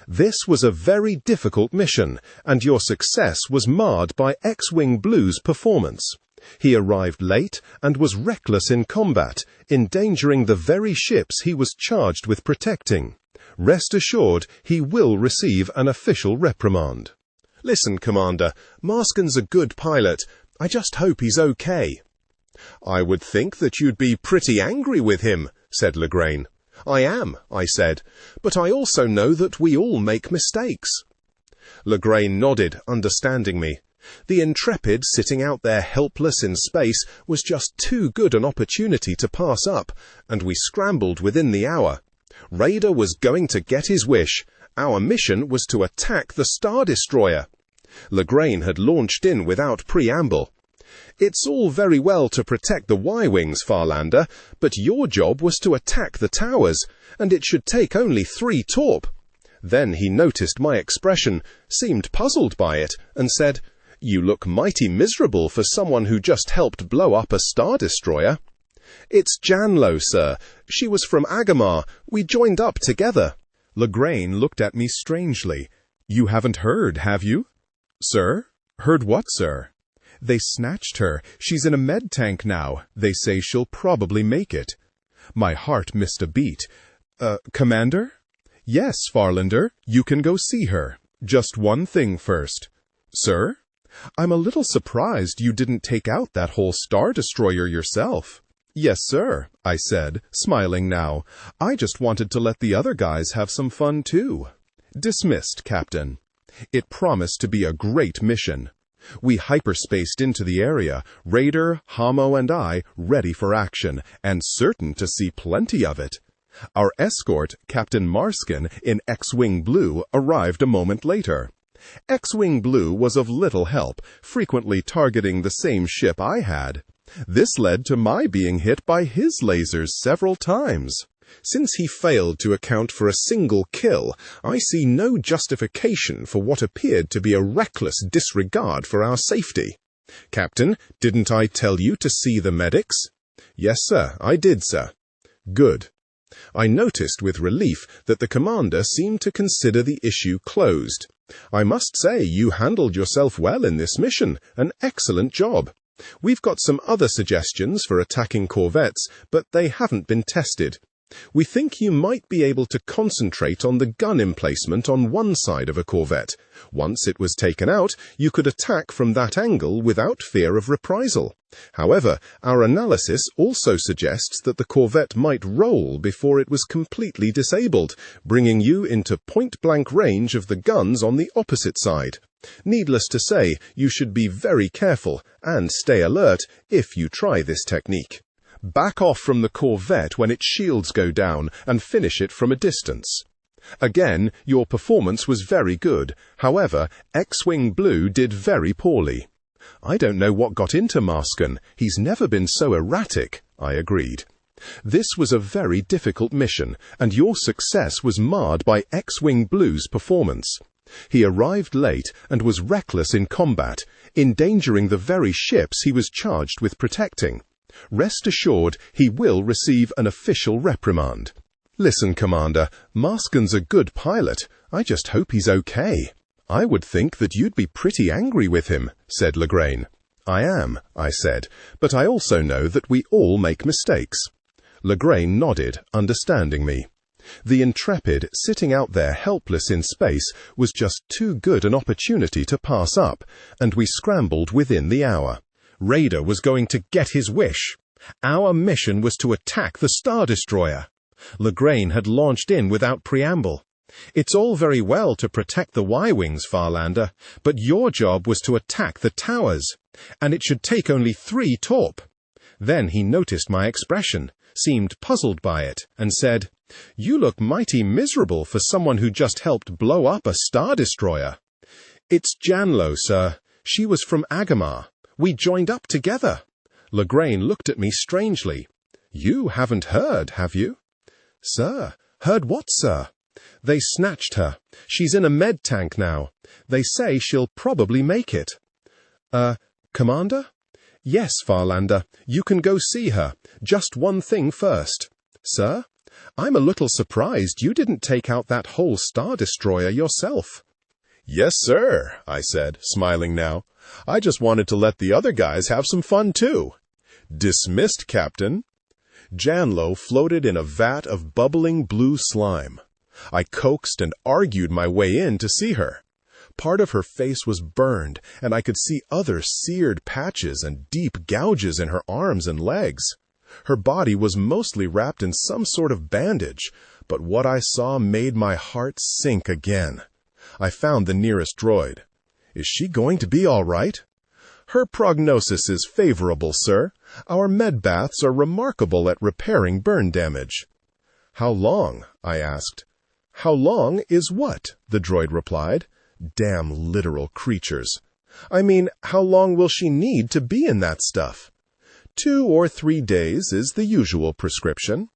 Speaker 1: This was a very difficult mission, and your success was marred by X-Wing Blue's performance. He arrived late and was reckless in combat, endangering the very ships he was charged with protecting. Rest assured, he will receive an official reprimand. Listen, Commander, Marscan's a good pilot. I just hope he's okay. I would think that you'd be pretty angry with him, said Legrain. I am, I said, but I also know that we all make mistakes. Legrain nodded, understanding me. The Intrepid sitting out there helpless in space was just too good an opportunity to pass up, and we scrambled within the hour. Raider was going to get his wish. Our mission was to attack the Star Destroyer. Legrain had launched in without preamble. It's all very well to protect the Y-Wings, Farlander, but your job was to attack the towers, and it should take only 3 torp. Then he noticed my expression, seemed puzzled by it, and said, You look mighty miserable for someone who just helped blow up a Star Destroyer. It's Janlo, sir. She was from Agamar. We joined up together. Legrain looked at me strangely. You haven't heard, have you? Sir? Heard what, sir? They snatched her. She's in a med tank now. They say she'll probably make it. My heart missed a beat. Commander? Yes, Farlander. You can go see her. Just one thing first. Sir? I'm a little surprised you didn't take out that whole Star Destroyer yourself. Yes, sir, I said, smiling now. I just wanted to let the other guys have some fun, too. Dismissed, Captain. It promised to be a great mission. We hyperspaced into the area, Raider, Hamo, and I, ready for action, and certain to see plenty of it. Our escort, Captain Marskin, in X-Wing Blue, arrived a moment later. X-Wing Blue was of little help, frequently targeting the same ship I had. This led to my being hit by his lasers several times. Since he failed to account for a single kill, I see no justification for what appeared to be a reckless disregard for our safety. Captain, didn't I tell you to see the medics? Yes, sir, I did, sir. Good. I noticed with relief that the commander seemed to consider the issue closed. I must say you handled yourself well in this mission. An excellent job. We've got some other suggestions for attacking corvettes, but they haven't been tested. We think you might be able to concentrate on the gun emplacement on one side of a corvette. Once it was taken out, you could attack from that angle without fear of reprisal. However, our analysis also suggests that the corvette might roll before it was completely disabled, bringing you into point-blank range of the guns on the opposite side. Needless to say, you should be very careful and stay alert if you try this technique. Back off from the corvette when its shields go down and finish it from a distance. Again, your performance was very good. However, X-Wing Blue did very poorly. I don't know what got into Marskin. He's never been so erratic, I agreed. This was a very difficult mission, and your success was marred by X-Wing Blue's performance. He arrived late and was reckless in combat, endangering the very ships he was charged with protecting. Rest assured, he will receive an official reprimand. Listen, Commander, Marskin's a good pilot. I just hope he's okay. I would think that you'd be pretty angry with him, said Legrain. I am, I said, but I also know that we all make mistakes. Legrain nodded, understanding me. The Intrepid, sitting out there helpless in space, was just too good an opportunity to pass up, and we scrambled within the hour. Raider was going to get his wish. Our mission was to attack the Star Destroyer. Legrain had launched in without preamble. It's all very well to protect the Y-Wings, Farlander, but your job was to attack the towers, and it should take only 3 torp. Then he noticed my expression, seemed puzzled by it, and said, "You look mighty miserable for someone who just helped blow up a Star Destroyer." "It's Janlo, sir. She was from Agamar. We joined up together." Legrain looked at me strangely. "You haven't heard, have you?" "Sir? Heard what, sir?" "They snatched her. She's in a med tank now. They say she'll probably make it." Commander?" "Yes, Farlander. You can go see her. Just one thing first." "Sir? I'm a little surprised you didn't take out that whole Star Destroyer yourself." Yes, sir, I said, smiling now. I just wanted to let the other guys have some fun, too. Dismissed, Captain. Janlo floated in a vat of bubbling blue slime. I coaxed and argued my way in to see her. Part of her face was burned, and I could see other seared patches and deep gouges in her arms and legs. Her body was mostly wrapped in some sort of bandage, but what I saw made my heart sink again. I found the nearest droid. Is she going to be all right? Her prognosis is favorable, sir. Our med baths are remarkable at repairing burn damage. How long? I asked. How long is what? The droid replied. Damn literal creatures. I mean, how long will she need to be in that stuff? 2 or 3 days is the usual prescription.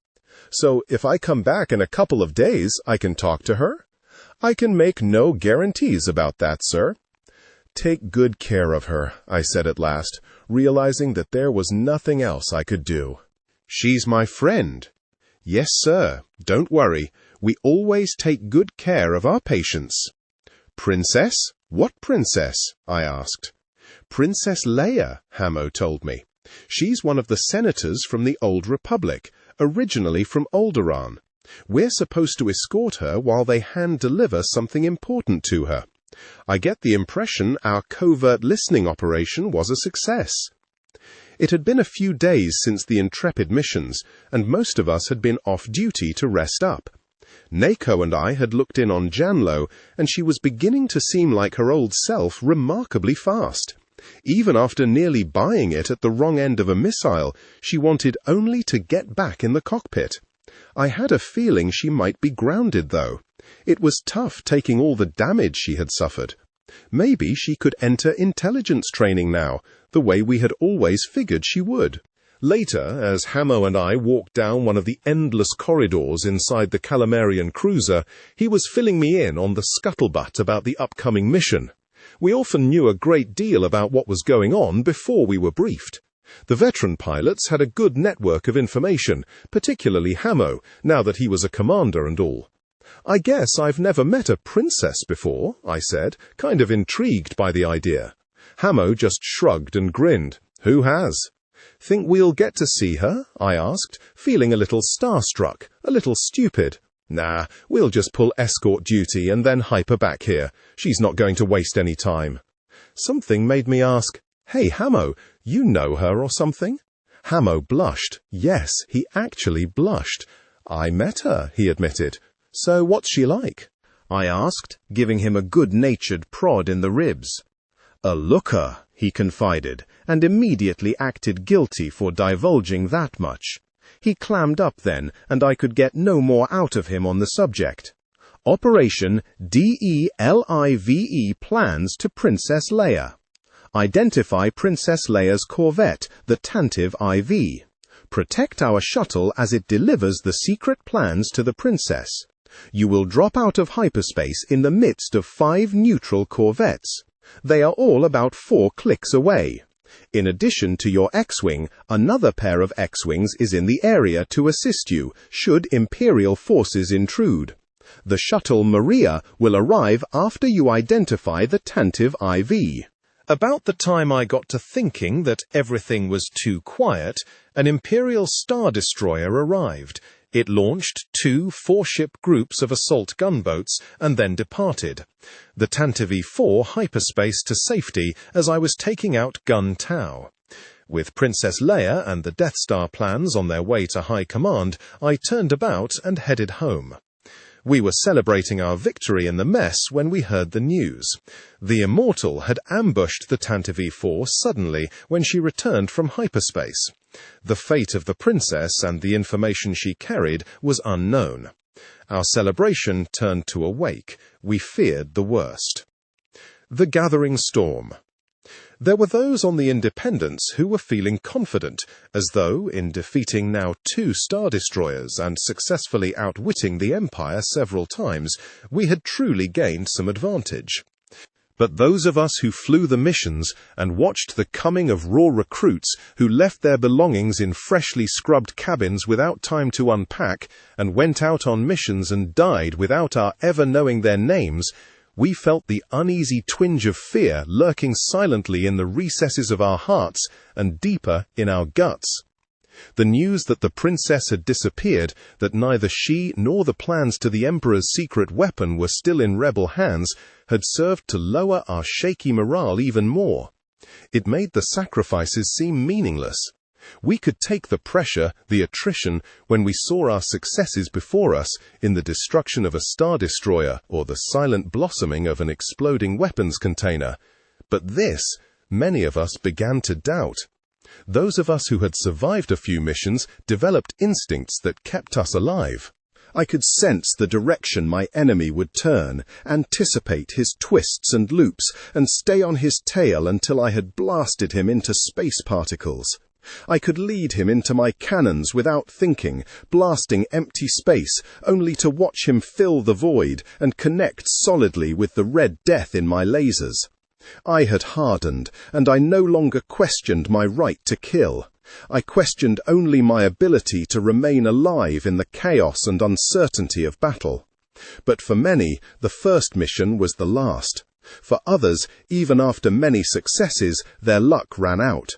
Speaker 1: So if I come back in a couple of days, I can talk to her? I can make no guarantees about that, sir. Take good care of her, I said at last, realizing that there was nothing else I could do. She's my friend. Yes, sir. Don't worry. We always take good care of our patients. Princess? What princess? I asked. Princess Leia, Hamo told me. She's one of the senators from the Old Republic, originally from Alderaan. We're supposed to escort her while they hand-deliver something important to her. I get the impression our covert listening operation was a success. It had been a few days since the Intrepid missions, and most of us had been off duty to rest up. Nako and I had looked in on Janlo, and she was beginning to seem like her old self remarkably fast. Even after nearly buying it at the wrong end of a missile, she wanted only to get back in the cockpit. I had a feeling she might be grounded, though. It was tough taking all the damage she had suffered. Maybe she could enter intelligence training now, the way we had always figured she would. Later, as Hamo and I walked down one of the endless corridors inside the Calamarian cruiser, he was filling me in on the scuttlebutt about the upcoming mission. We often knew a great deal about what was going on before we were briefed. The veteran pilots had a good network of information, particularly Hamo, now that he was a commander and all. "I guess I've never met a princess before," I said, kind of intrigued by the idea. Hamo just shrugged and grinned. "Who has?" "Think we'll get to see her?" I asked, feeling a little starstruck, a little stupid. "Nah, we'll just pull escort duty and then hyper back here. She's not going to waste any time." Something made me ask, "Hey, Hamo, you know her or something?" Hamo blushed. Yes, he actually blushed. "I met her," he admitted. "So what's she like?" I asked, giving him a good-natured prod in the ribs. "A looker," he confided, and immediately acted guilty for divulging that much. He clammed up then, and I could get no more out of him on the subject. Operation DELIVE plans to Princess Leia. Identify Princess Leia's corvette, the Tantive IV. Protect our shuttle as it delivers the secret plans to the princess. You will drop out of hyperspace in the midst of 5 neutral corvettes. They are all about 4 clicks away. In addition to your X-Wing, another pair of X-Wings is in the area to assist you, should Imperial forces intrude. The shuttle Maria will arrive after you identify the Tantive IV. About the time I got to thinking that everything was too quiet, an Imperial Star Destroyer arrived. It launched 2 4-ship groups of assault gunboats and then departed. The Tantive IV hyperspace to safety as I was taking out Gun Tau. With Princess Leia and the Death Star plans on their way to High Command, I turned about and headed home. We were celebrating our victory in the mess when we heard the news. The Immortal had ambushed the Tantive IV suddenly when she returned from hyperspace. The fate of the princess and the information she carried was unknown. Our celebration turned to a wake. We feared the worst. The gathering storm. There were those on the Independence who were feeling confident, as though, in defeating now 2 Star Destroyers and successfully outwitting the Empire several times, we had truly gained some advantage. But those of us who flew the missions and watched the coming of raw recruits who left their belongings in freshly scrubbed cabins without time to unpack and went out on missions and died without our ever knowing their names, we felt the uneasy twinge of fear lurking silently in the recesses of our hearts and deeper in our guts. The news that the princess had disappeared, that neither she nor the plans to the Emperor's secret weapon were still in rebel hands, had served to lower our shaky morale even more. It made the sacrifices seem meaningless. We could take the pressure, the attrition, when we saw our successes before us in the destruction of a Star Destroyer or the silent blossoming of an exploding weapons container. But this, many of us began to doubt. Those of us who had survived a few missions developed instincts that kept us alive. I could sense the direction my enemy would turn, anticipate his twists and loops, and stay on his tail until I had blasted him into space particles. I could lead him into my cannons without thinking, blasting empty space, only to watch him fill the void and connect solidly with the red death in my lasers. I had hardened, and I no longer questioned my right to kill. I questioned only my ability to remain alive in the chaos and uncertainty of battle. But for many, the first mission was the last. For others, even after many successes, their luck ran out.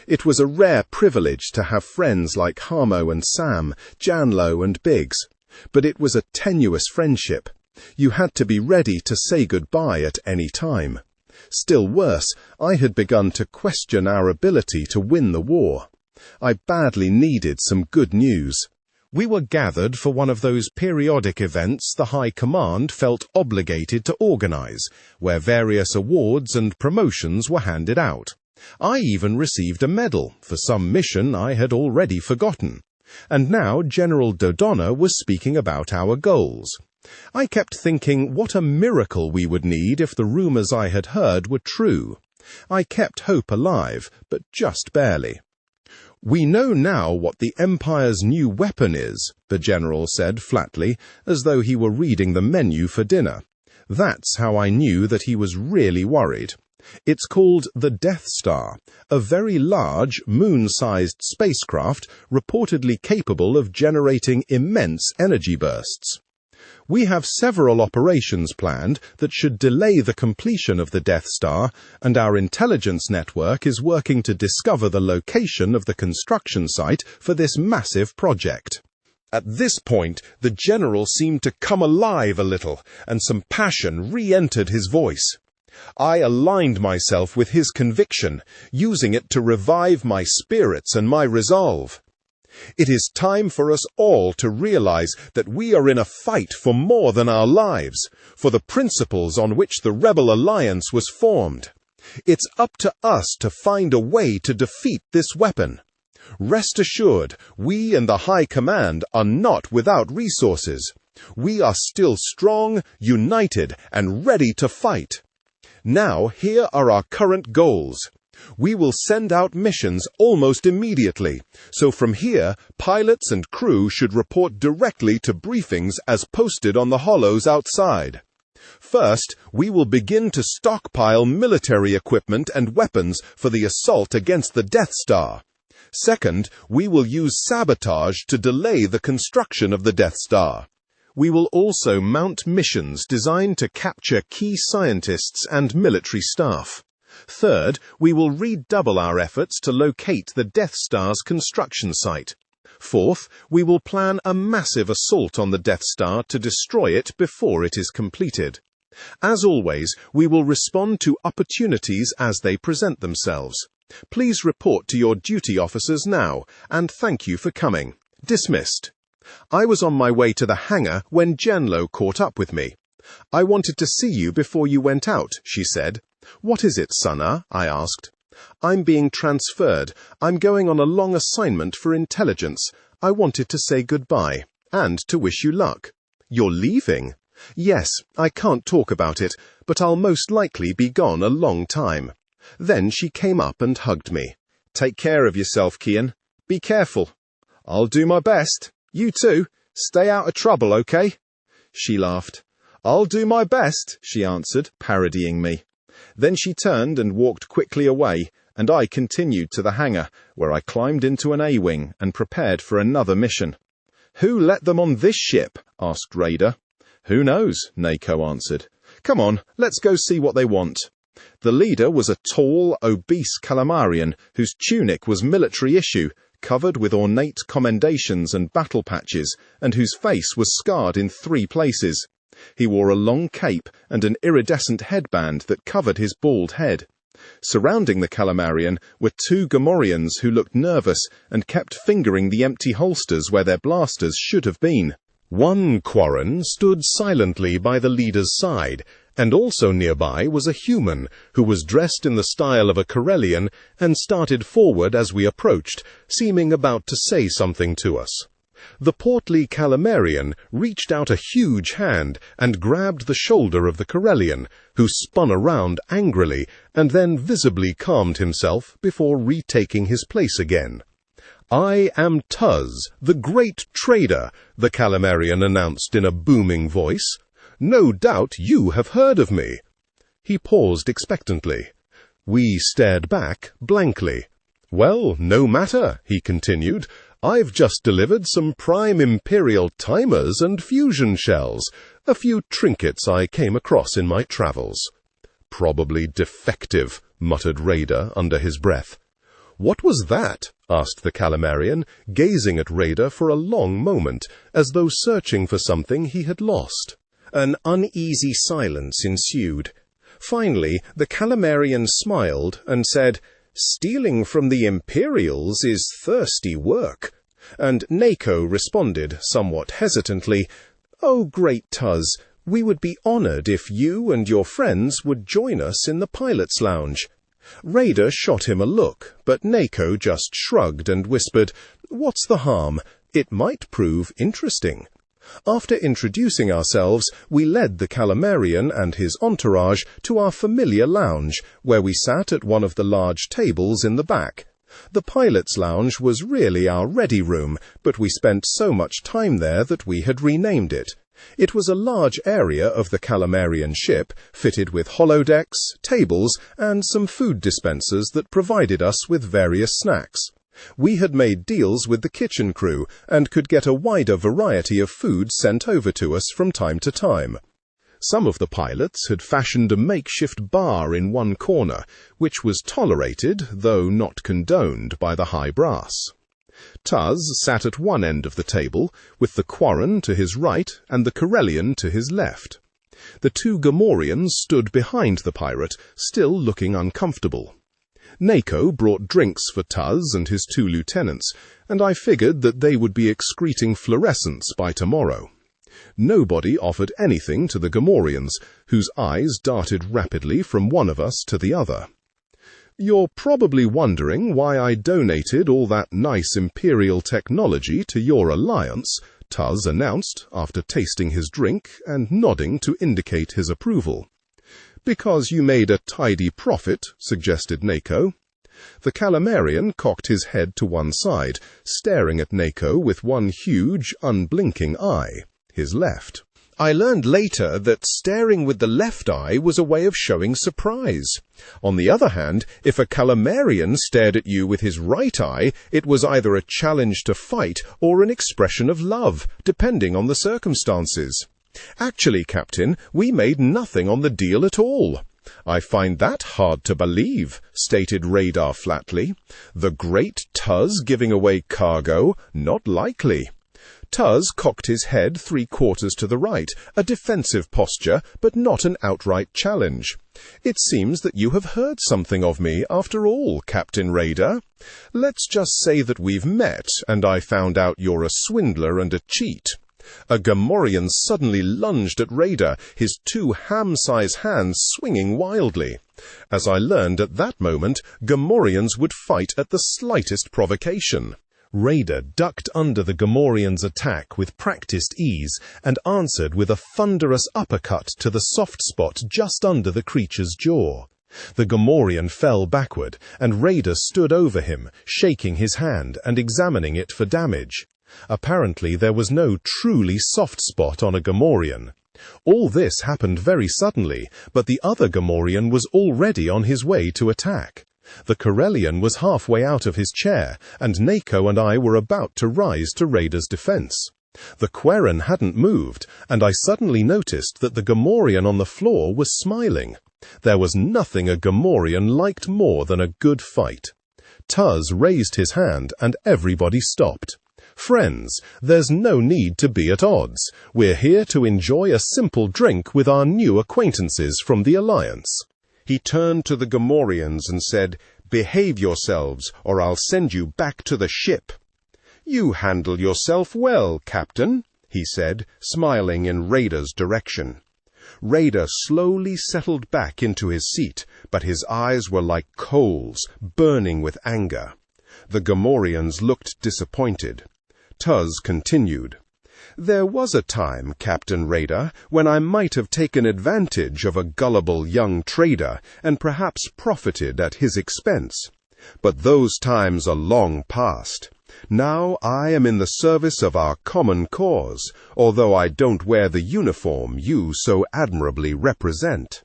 Speaker 1: It was a rare privilege to have friends like Hamo and Sam, Janlo and Biggs. But it was a tenuous friendship. You had to be ready to say goodbye at any time. Still worse, I had begun to question our ability to win the war. I badly needed some good news. We were gathered for one of those periodic events the High Command felt obligated to organize, where various awards and promotions were handed out. I even received a medal for some mission I had already forgotten. And now General Dodonna was speaking about our goals. I kept thinking what a miracle we would need if the rumors I had heard were true. I kept hope alive, but just barely. "We know now what the Empire's new weapon is," the general said flatly, as though he were reading the menu for dinner. That's how I knew that he was really worried. It's called the Death Star, a very large, moon-sized spacecraft reportedly capable of generating immense energy bursts. We have several operations planned that should delay the completion of the Death Star, and our intelligence network is working to discover the location of the construction site for this massive project. At this point, the general seemed to come alive a little, and some passion re-entered his voice. I aligned myself with his conviction, using it to revive my spirits and my resolve. It is time for us all to realize that we are in a fight for more than our lives, for the principles on which the Rebel Alliance was formed. It's up to us to find a way to defeat this weapon. Rest assured, we and the High Command are not without resources. We are still strong, united, and ready to fight. Now, here are our current goals. We will send out missions almost immediately, so from here, pilots and crew should report directly to briefings as posted on the hollows outside. First, we will begin to stockpile military equipment and weapons for the assault against the Death Star. Second, we will use sabotage to delay the construction of the Death Star. We will also mount missions designed to capture key scientists and military staff. Third, we will redouble our efforts to locate the Death Star's construction site. Fourth, we will plan a massive assault on the Death Star to destroy it before it is completed. As always, we will respond to opportunities as they present themselves. Please report to your duty officers now, and thank you for coming. Dismissed. I was on my way to the hangar when Jenlo caught up with me. "I wanted to see you before you went out," she said. "What is it, Sana?" I asked. "I'm being transferred. I'm going on a long assignment for intelligence. I wanted to say goodbye, and to wish you luck." "You're leaving?" "Yes, I can't talk about it, but I'll most likely be gone a long time." Then she came up and hugged me. "Take care of yourself, Keyan. Be careful." "I'll do my best. You too. Stay out of trouble, okay?" She laughed. "I'll do my best," she answered, parodying me. Then she turned and walked quickly away, and I continued to the hangar, where I climbed into an A-wing and prepared for another mission. "Who let them on this ship?" asked Raider. "Who knows?" Nako answered. "Come on, let's go see what they want." The leader was a tall, obese Calamarian whose tunic was military issue, covered with ornate commendations and battle patches, and whose face was scarred in 3 places. He wore a long cape and an iridescent headband that covered his bald head. Surrounding the Calamarian were 2 Gamorreans who looked nervous and kept fingering the empty holsters where their blasters should have been. One Quarren stood silently by the leader's side, and also nearby was a human who was dressed in the style of a Corellian and started forward as we approached, seeming about to say something to us. The portly Calamarian reached out a huge hand and grabbed the shoulder of the Corellian, who spun around angrily and then visibly calmed himself before retaking his place again. "I am Tuz, the great trader," the Calamarian announced in a booming voice. "No doubt you have heard of me." He paused expectantly. We stared back blankly. "Well, no matter," he continued. "I've just delivered some prime Imperial timers and fusion shells, a few trinkets I came across in my travels." "Probably defective," muttered Raider under his breath. "What was that?" asked the Calamarian, gazing at Raider for a long moment, as though searching for something he had lost.
Speaker 2: An uneasy silence ensued. Finally, the Calamarian smiled and said, "Stealing from the Imperials is thirsty work." And Nako responded, somewhat hesitantly, "Oh, great Tuz, we would be honored if you and your friends would join us in the pilot's lounge." Raider shot him a look, but Nako just shrugged and whispered, "What's the harm? It might prove interesting." After introducing ourselves, we led the Calamarian and his entourage to our familiar lounge, where we sat at one of the large tables in the back. The pilot's lounge was really our ready room, but we spent so much time there that we had renamed it. It was a large area of the Calamarian ship, fitted with holodecks, tables, and some food dispensers that provided us with various snacks. We had made deals with the kitchen crew and could get a wider variety of food sent over to us from time to time. Some of the pilots had fashioned a makeshift bar in one corner, which was tolerated, though not condoned, by the high brass. Tuz sat at one end of the table, with the Quarren to his right and the Corellian to his left. The two Gamorreans stood behind the pirate, still looking uncomfortable. Nako brought drinks for Tuz and his two lieutenants, and I figured that they would be excreting fluorescence by tomorrow. Nobody offered anything to the Gamorreans, whose eyes darted rapidly from one of us to the other. "You're probably wondering why I donated all that nice Imperial technology to your alliance," Tuz announced, after tasting his drink and nodding to indicate his approval. "Because you made a tidy profit," suggested Nako. The Calamarian cocked his head to one side, staring at Nako with one huge, unblinking eye, his left. I learned later that staring with the left eye was a way of showing surprise. On the other hand, if a Calamarian stared at you with his right eye, it was either a challenge to fight or an expression of love, depending on the circumstances. "Actually, Captain, we made nothing on the deal at all." "I find that hard to believe," stated Radar flatly. "The great Tuz giving away cargo? Not likely." Tuz cocked his head 3/4 to the right, a defensive posture, but not an outright challenge. "It seems that you have heard something of me, after all, Captain Radar. Let's just say that we've met, and I found out you're a swindler and a cheat." A Gamorrean suddenly lunged at Radar, his two ham-sized hands swinging wildly. As I learned at that moment, Gamorreans would fight at the slightest provocation. Radar ducked under the Gamorrean's attack with practiced ease and answered with a thunderous uppercut to the soft spot just under the creature's jaw. The Gamorrean fell backward, and Radar stood over him, shaking his hand and examining it for damage. Apparently there was no truly soft spot on a Gamorrean. All this happened very suddenly, but the other Gamorrean was already on his way to attack. The Corellian was halfway out of his chair, and Nako and I were about to rise to Radar's defense. The Quarren hadn't moved, and I suddenly noticed that the Gamorrean on the floor was smiling. There was nothing a Gamorrean liked more than a good fight. Tuz raised his hand, and everybody stopped. "Friends, there's no need to be at odds. We're here to enjoy a simple drink with our new acquaintances from the Alliance." He turned to the Gamorreans and said, "Behave yourselves, or I'll send you back to the ship." "You handle yourself well, Captain," he said, smiling in Radar's direction. Radar slowly settled back into his seat, but his eyes were like coals, burning with anger. The Gamorreans looked disappointed. Tuz continued, "There was a time, Captain Radar, when I might have taken advantage of a gullible young trader and perhaps profited at his expense. But those times are long past. Now I am in the service of our common cause, although I don't wear the uniform you so admirably represent."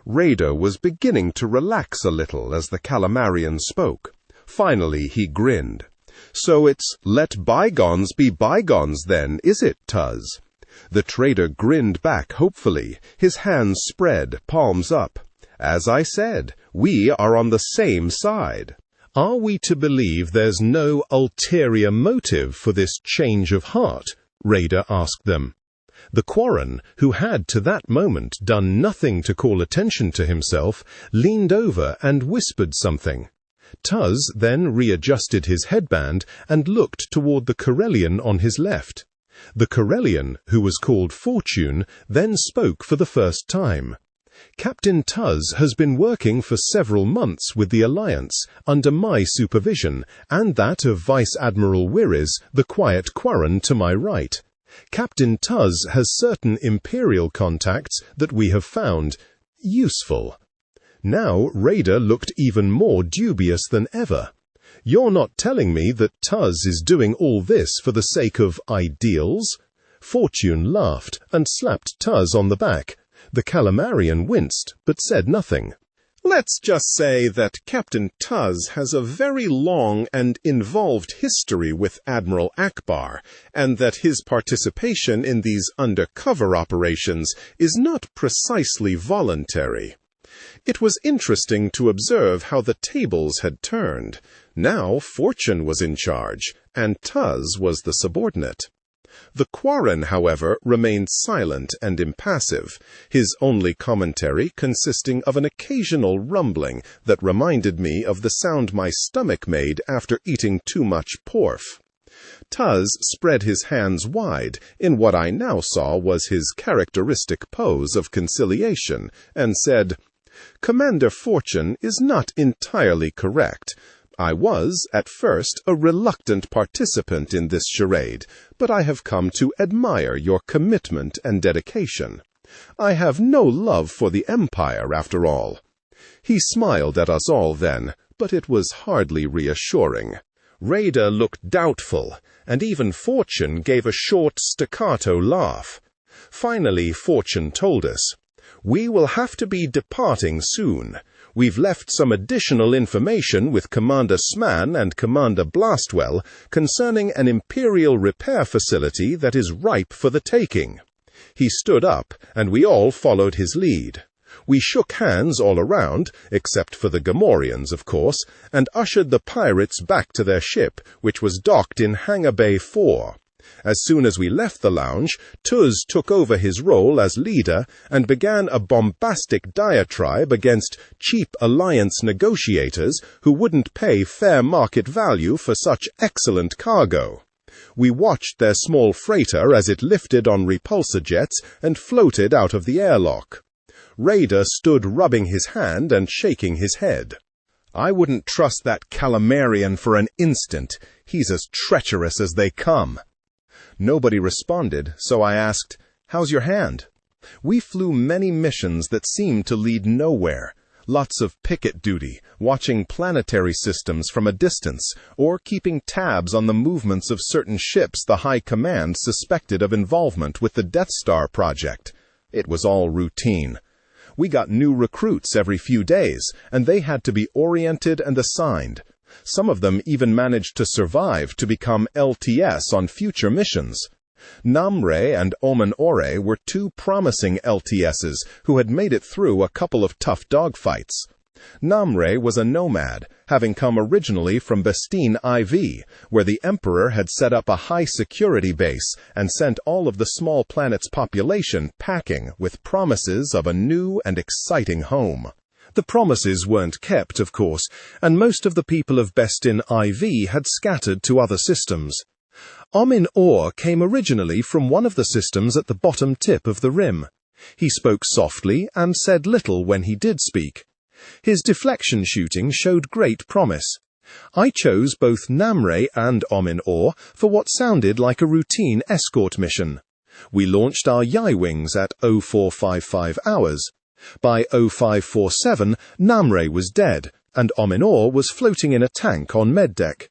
Speaker 2: Radar was beginning to relax a little as the Calamarian spoke. Finally he grinned. "So it's let bygones be bygones then, is it, Tuz?" The trader grinned back hopefully, his hands spread, palms up. "As I said, we are on the same side." "Are we to believe there's no ulterior motive for this change of heart?" Radar asked them. The Quarren, who had to that moment done nothing to call attention to himself, leaned over and whispered something. Tuz then readjusted his headband and looked toward the Corellian on his left. The Corellian, who was called Fortune, then spoke for the first time. "Captain Tuz has been working for several months with the Alliance, under my supervision, and that of Vice Admiral Wirris, the quiet Quarren to my right. Captain Tuz has certain Imperial contacts that we have found useful." Now Raider looked even more dubious than ever. "You're not telling me that Tuz is doing all this for the sake of ideals?" Fortune laughed and slapped Tuz on the back. The Calamarian winced, but said nothing.
Speaker 1: "Let's just say that Captain Tuz has a very long and involved history with Admiral Akbar, and that his participation in these undercover operations is not precisely voluntary. It was interesting to observe how the tables had turned. Now Fortune was in charge, and Tuz was the subordinate. The Quarren, however, remained silent and impassive, his only commentary consisting of an occasional rumbling that reminded me of the sound my stomach made after eating too much porf. Tuz spread his hands wide in what I now saw was his characteristic pose of conciliation, and said, "Commander Fortune is not entirely correct. I was, at first, a reluctant participant in this charade, but I have come to admire your commitment and dedication. I have no love for the Empire, after all." He smiled at us all then, but it was hardly reassuring. Raider looked doubtful, and even Fortune gave a short staccato laugh. Finally, Fortune told us, "We will have to be departing soon. We've left some additional information with Commander Sman and Commander Blastwell concerning an Imperial repair facility that is ripe for the taking." He stood up, and we all followed his lead. We shook hands all around, except for the Gamorreans, of course, and ushered the pirates back to their ship, which was docked in Hangar Bay 4. As soon as we left the lounge, Tuz took over his role as leader and began a bombastic diatribe against cheap alliance negotiators who wouldn't pay fair market value for such excellent cargo. We watched their small freighter as it lifted on repulsor jets and floated out of the airlock. Raider stood rubbing his hand and shaking his head. "I wouldn't trust that Calamarian for an instant. He's as treacherous as they come." Nobody responded, so I asked, "How's your hand?" We flew many missions that seemed to lead nowhere. Lots of picket duty, watching planetary systems from a distance, or keeping tabs on the movements of certain ships the High Command suspected of involvement with the Death Star project. It was all routine. We got new recruits every few days, and they had to be oriented and assigned. Some of them even managed to survive to become LTS on future missions. Namre and Omen Ore were two promising LTSs who had made it through a couple of tough dogfights. Namre was a nomad, having come originally from Bestine IV, where the Emperor had set up a high-security base and sent all of the small planet's population packing with promises of a new and exciting home. The promises weren't kept, of course, and most of the people of Bestine IV had scattered to other systems. Omin Or came originally from one of the systems at the bottom tip of the rim. He spoke softly and said little when he did speak. His deflection shooting showed great promise. I chose both Namre and Omin Or for what sounded like a routine escort mission. We launched our Y-wings at 0455 hours. By 0547, Namre was dead, and Omin Or was floating in a tank on meddeck.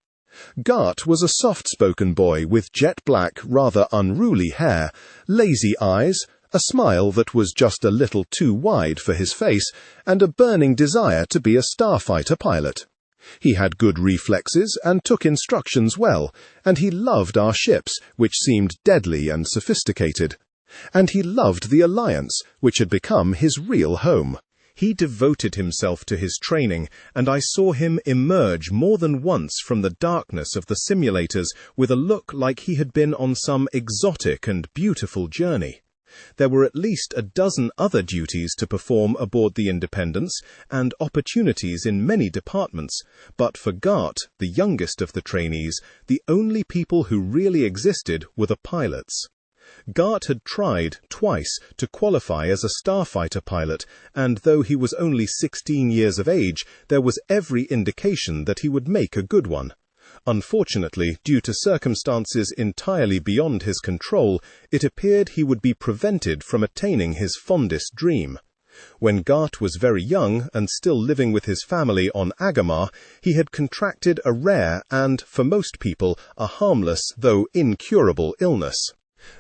Speaker 1: Gart was a soft-spoken boy with jet-black, rather unruly hair, lazy eyes, a smile that was just a little too wide for his face, and a burning desire to be a starfighter pilot. He had good reflexes and took instructions well, and he loved our ships, which seemed deadly and sophisticated. And he loved the Alliance, which had become his real home. He devoted himself to his training, and I saw him emerge more than once from the darkness of the simulators with a look like he had been on some exotic and beautiful journey. There were at least a dozen other duties to perform aboard the Independence, and opportunities in many departments, but for Gart, the youngest of the trainees, the only people who really existed were the pilots. Gart had tried, twice, to qualify as a starfighter pilot, and though he was only 16 years of age, there was every indication that he would make a good one. Unfortunately, due to circumstances entirely beyond his control, it appeared he would be prevented from attaining his fondest dream. When Gart was very young and still living with his family on Agamar, he had contracted a rare and, for most people, a harmless though incurable illness.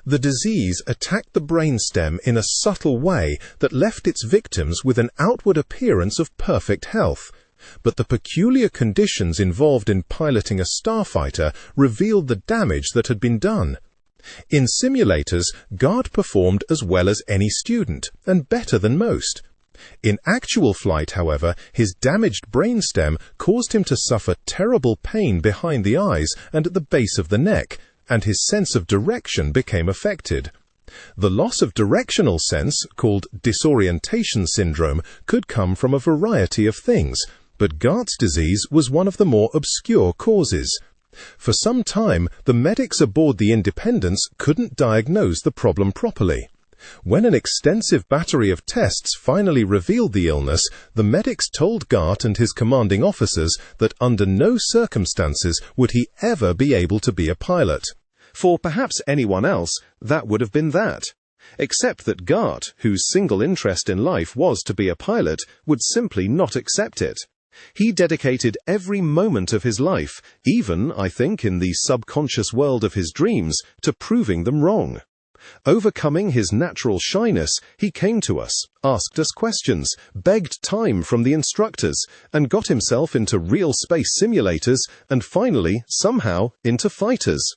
Speaker 1: The disease attacked the brainstem in a subtle way that left its victims with an outward appearance of perfect health. But the peculiar conditions involved in piloting a starfighter revealed the damage that had been done. In simulators, Gart performed as well as any student, and better than most. In actual flight, however, his damaged brainstem caused him to suffer terrible pain behind the eyes and at the base of the neck, and his sense of direction became affected. The loss of directional sense, called disorientation syndrome, could come from a variety of things, but Gart's disease was one of the more obscure causes. For some time, the medics aboard the Independence couldn't diagnose the problem properly. When an extensive battery of tests finally revealed the illness, the medics told Gart and his commanding officers that under no circumstances would he ever be able to be a pilot. For perhaps anyone else, that would have been that. Except that Gart, whose single interest in life was to be a pilot, would simply not accept it. He dedicated every moment of his life, even, I think, in the subconscious world of his dreams, to proving them wrong. Overcoming his natural shyness, he came to us, asked us questions, begged time from the instructors, and got himself into real space simulators, and finally, somehow, into fighters.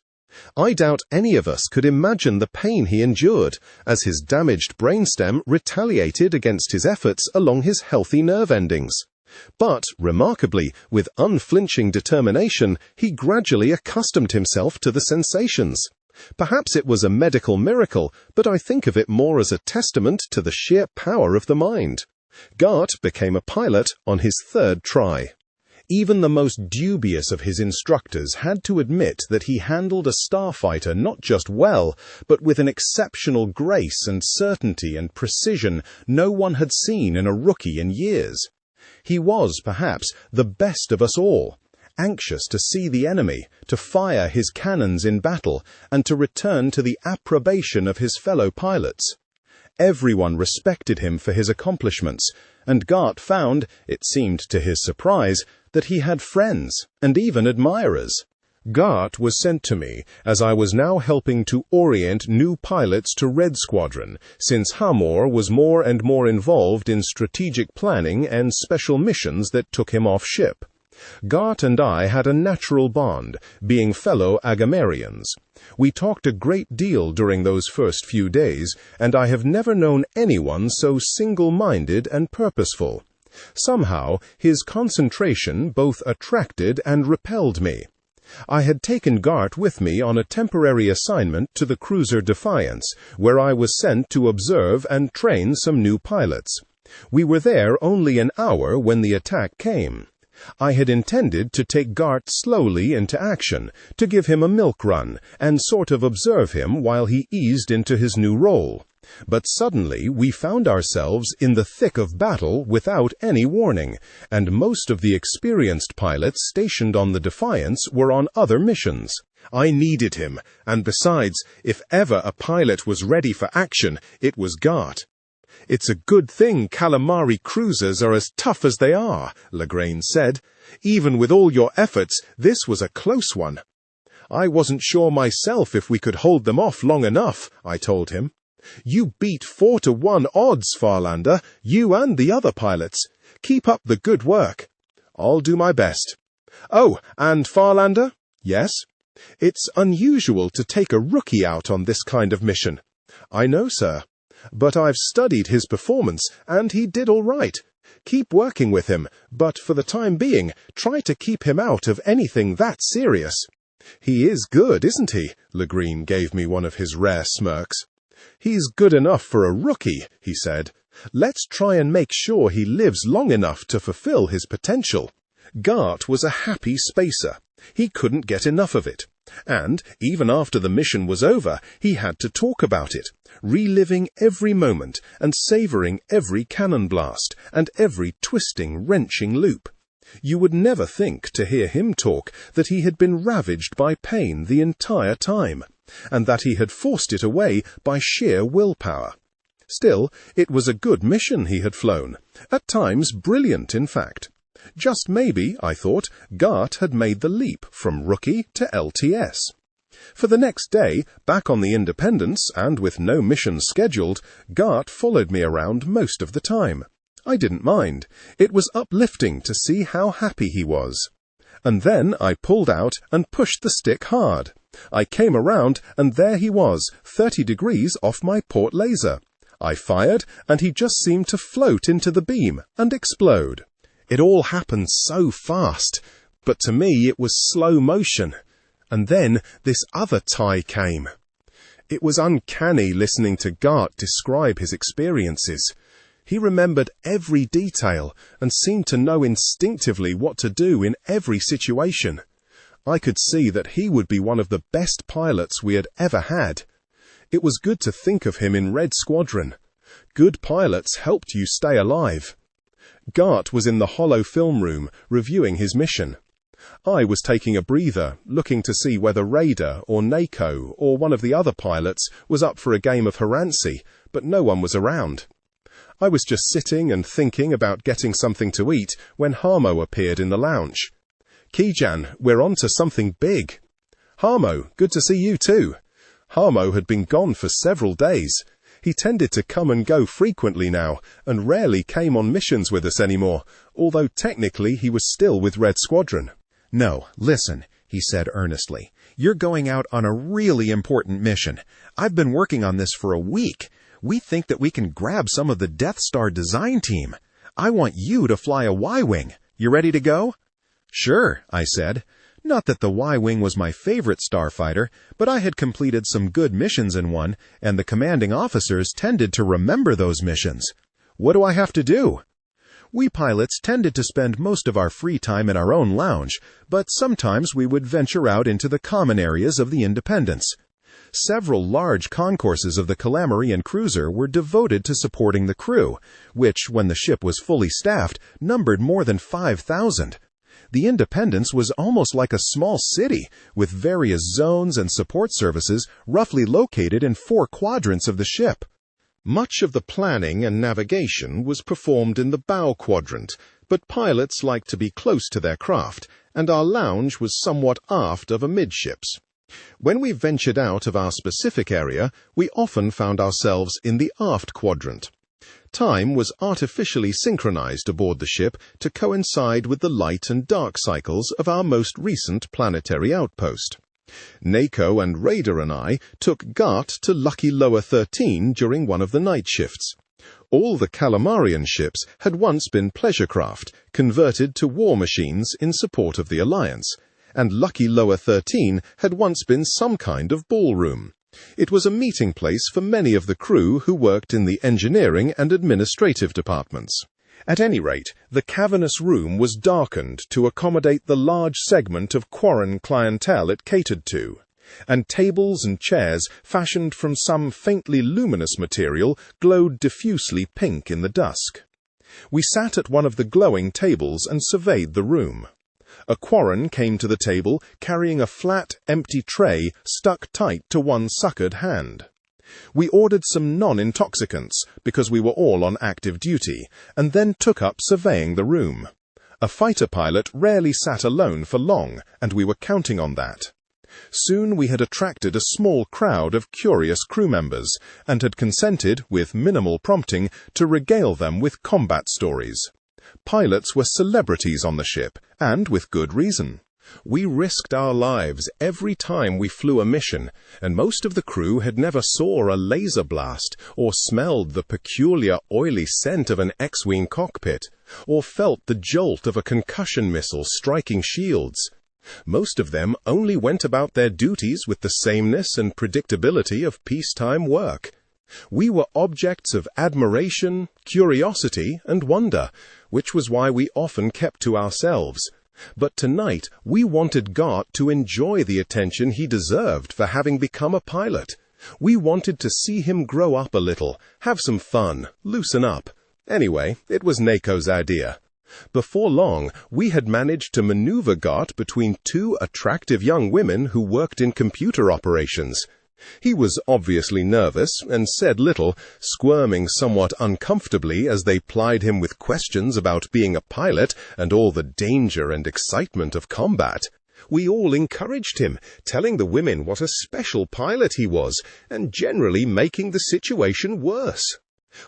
Speaker 1: I doubt any of us could imagine the pain he endured, as his damaged brainstem retaliated against his efforts along his healthy nerve endings. But, remarkably, with unflinching determination, he gradually accustomed himself to the sensations. Perhaps it was a medical miracle, but I think of it more as a testament to the sheer power of the mind. Gart became a pilot on his third try. Even the most dubious of his instructors had to admit that he handled a starfighter not just well, but with an exceptional grace and certainty and precision no one had seen in a rookie in years. He was, perhaps, the best of us all, anxious to see the enemy, to fire his cannons in battle, and to return to the approbation of his fellow pilots. Everyone respected him for his accomplishments, and Gart found, it seemed to his surprise, that he had friends, and even admirers. Gart was sent to me, as I was now helping to orient new pilots to Red Squadron, since Hamor was more and more involved in strategic planning and special missions that took him off ship. Gart and I had a natural bond, being fellow Agamarians. We talked a great deal during those first few days, and I have never known anyone so single-minded and purposeful. Somehow, his concentration both attracted and repelled me. I had taken Gart with me on a temporary assignment to the cruiser Defiance, where I was sent to observe and train some new pilots. We were there only an hour when the attack came. I had intended to take Gart slowly into action, to give him a milk run, and sort of observe him while he eased into his new role. But suddenly we found ourselves in the thick of battle without any warning, and most of the experienced pilots stationed on the Defiance were on other missions. I needed him, and besides, if ever a pilot was ready for action, it was Gart. "It's a good thing calamari cruisers are as tough as they are," Legrain said. "Even with all your efforts, this was a close one." "I wasn't sure myself if we could hold them off long enough," I told him. "You beat 4-to-1 odds, Farlander, you and the other pilots. Keep up the good work." "I'll do my best." "Oh, and Farlander?" "Yes?" "It's unusual to take a rookie out on this kind of mission." "I know, sir. But I've studied his performance, and he did all right. Keep working with him, but for the time being, try to keep him out of anything that serious." "He is good, isn't he?" Legrain gave me one of his rare smirks. "He's good enough for a rookie," he said. "Let's try and make sure he lives long enough to fulfill his potential." Gart was a happy spacer. He couldn't get enough of it. And, even after the mission was over, he had to talk about it, reliving every moment and savoring every cannon blast and every twisting, wrenching loop. You would never think, to hear him talk, that he had been ravaged by pain the entire time, and that he had forced it away by sheer willpower. Still, it was a good mission he had flown, at times brilliant, in fact. Just maybe, I thought, Gart had made the leap from rookie to LTS. For the next day, back on the Independence, and with no mission scheduled, Gart followed me around most of the time. I didn't mind. It was uplifting to see how happy he was. And then I pulled out and pushed the stick hard. I came around, and there he was, 30 degrees off my port laser. I fired, and he just seemed to float into the beam and explode. It all happened so fast, but to me it was slow motion. And then this other tie came. It was uncanny listening to Gart describe his experiences. He remembered every detail and seemed to know instinctively what to do in every situation. I could see that he would be one of the best pilots we had ever had. It was good to think of him in Red Squadron. Good pilots helped you stay alive. Gart was in the hollow film room, reviewing his mission. I was taking a breather, looking to see whether Raider or Nako or one of the other pilots was up for a game of Haransi, but no one was around. I was just sitting and thinking about getting something to eat when Harmo appeared in the lounge. "Keyan, we're on to something big." "Harmo, good to see you too." Harmo had been gone for several days. He tended to come and go frequently now, and rarely came on missions with us anymore, although technically he was still with Red Squadron.
Speaker 3: "No, listen," he said earnestly. "You're going out on a really important mission. I've been working on this for a week. We think that we can grab some of the Death Star design team. I want you to fly a Y-Wing. You ready to go?" "Sure," I said. Not that the Y-Wing was my favorite starfighter, but I had completed some good missions in one, and the commanding officers tended to remember those missions. "What do I have to do?" We pilots tended to spend most of our free time in our own lounge, but sometimes we would venture out into the common areas of the Independence. Several large concourses of the Calamarian cruiser were devoted to supporting the crew, which, when the ship was fully staffed, numbered more than 5,000. The Independence was almost like a small city, with various zones and support services roughly located in 4 quadrants of the ship. Much of the planning and navigation was performed in the bow quadrant, but pilots liked to be close to their craft, and our lounge was somewhat aft of amidships. When we ventured out of our specific area, we often found ourselves in the aft quadrant. Time was artificially synchronized aboard the ship to coincide with the light and dark cycles of our most recent planetary outpost. Nako and Raider and I took Gart to Lucky Lower 13 during one of the night shifts. All the Calamarian ships had once been pleasure craft, converted to war machines in support of the Alliance, and Lucky Lower 13 had once been some kind of ballroom. It was a meeting place for many of the crew who worked in the engineering and administrative departments. At any rate, the cavernous room was darkened to accommodate the large segment of Quarren clientele it catered to, and tables and chairs fashioned from some faintly luminous material glowed diffusely pink in the dusk. We sat at one of the glowing tables and surveyed the room. A Quarren came to the table carrying a flat, empty tray stuck tight to one suckered hand. We ordered some non-intoxicants, because we were all on active duty, and then took up surveying the room. A fighter pilot rarely sat alone for long, and we were counting on that. Soon we had attracted a small crowd of curious crew members, and had consented, with minimal prompting, to regale them with combat stories. Pilots were celebrities on the ship, and with good reason. We risked our lives every time we flew a mission, and most of the crew had never saw a laser blast, or smelled the peculiar oily scent of an X-Wing cockpit, or felt the jolt of a concussion missile striking shields. Most of them only went about their duties with the sameness and predictability of peacetime work.
Speaker 1: We were objects of admiration, curiosity, and wonder, which was why we often kept to ourselves. But tonight we wanted Gart to enjoy the attention he deserved for having become a pilot. We wanted to see him grow up a little, have some fun, loosen up. Anyway, it was Nako's idea. Before long, we had managed to maneuver Gart between two attractive young women who worked in computer operations. He was obviously nervous and said little, squirming somewhat uncomfortably as they plied him with questions about being a pilot and all the danger and excitement of combat. We all encouraged him, telling the women what a special pilot he was, and generally making the situation worse.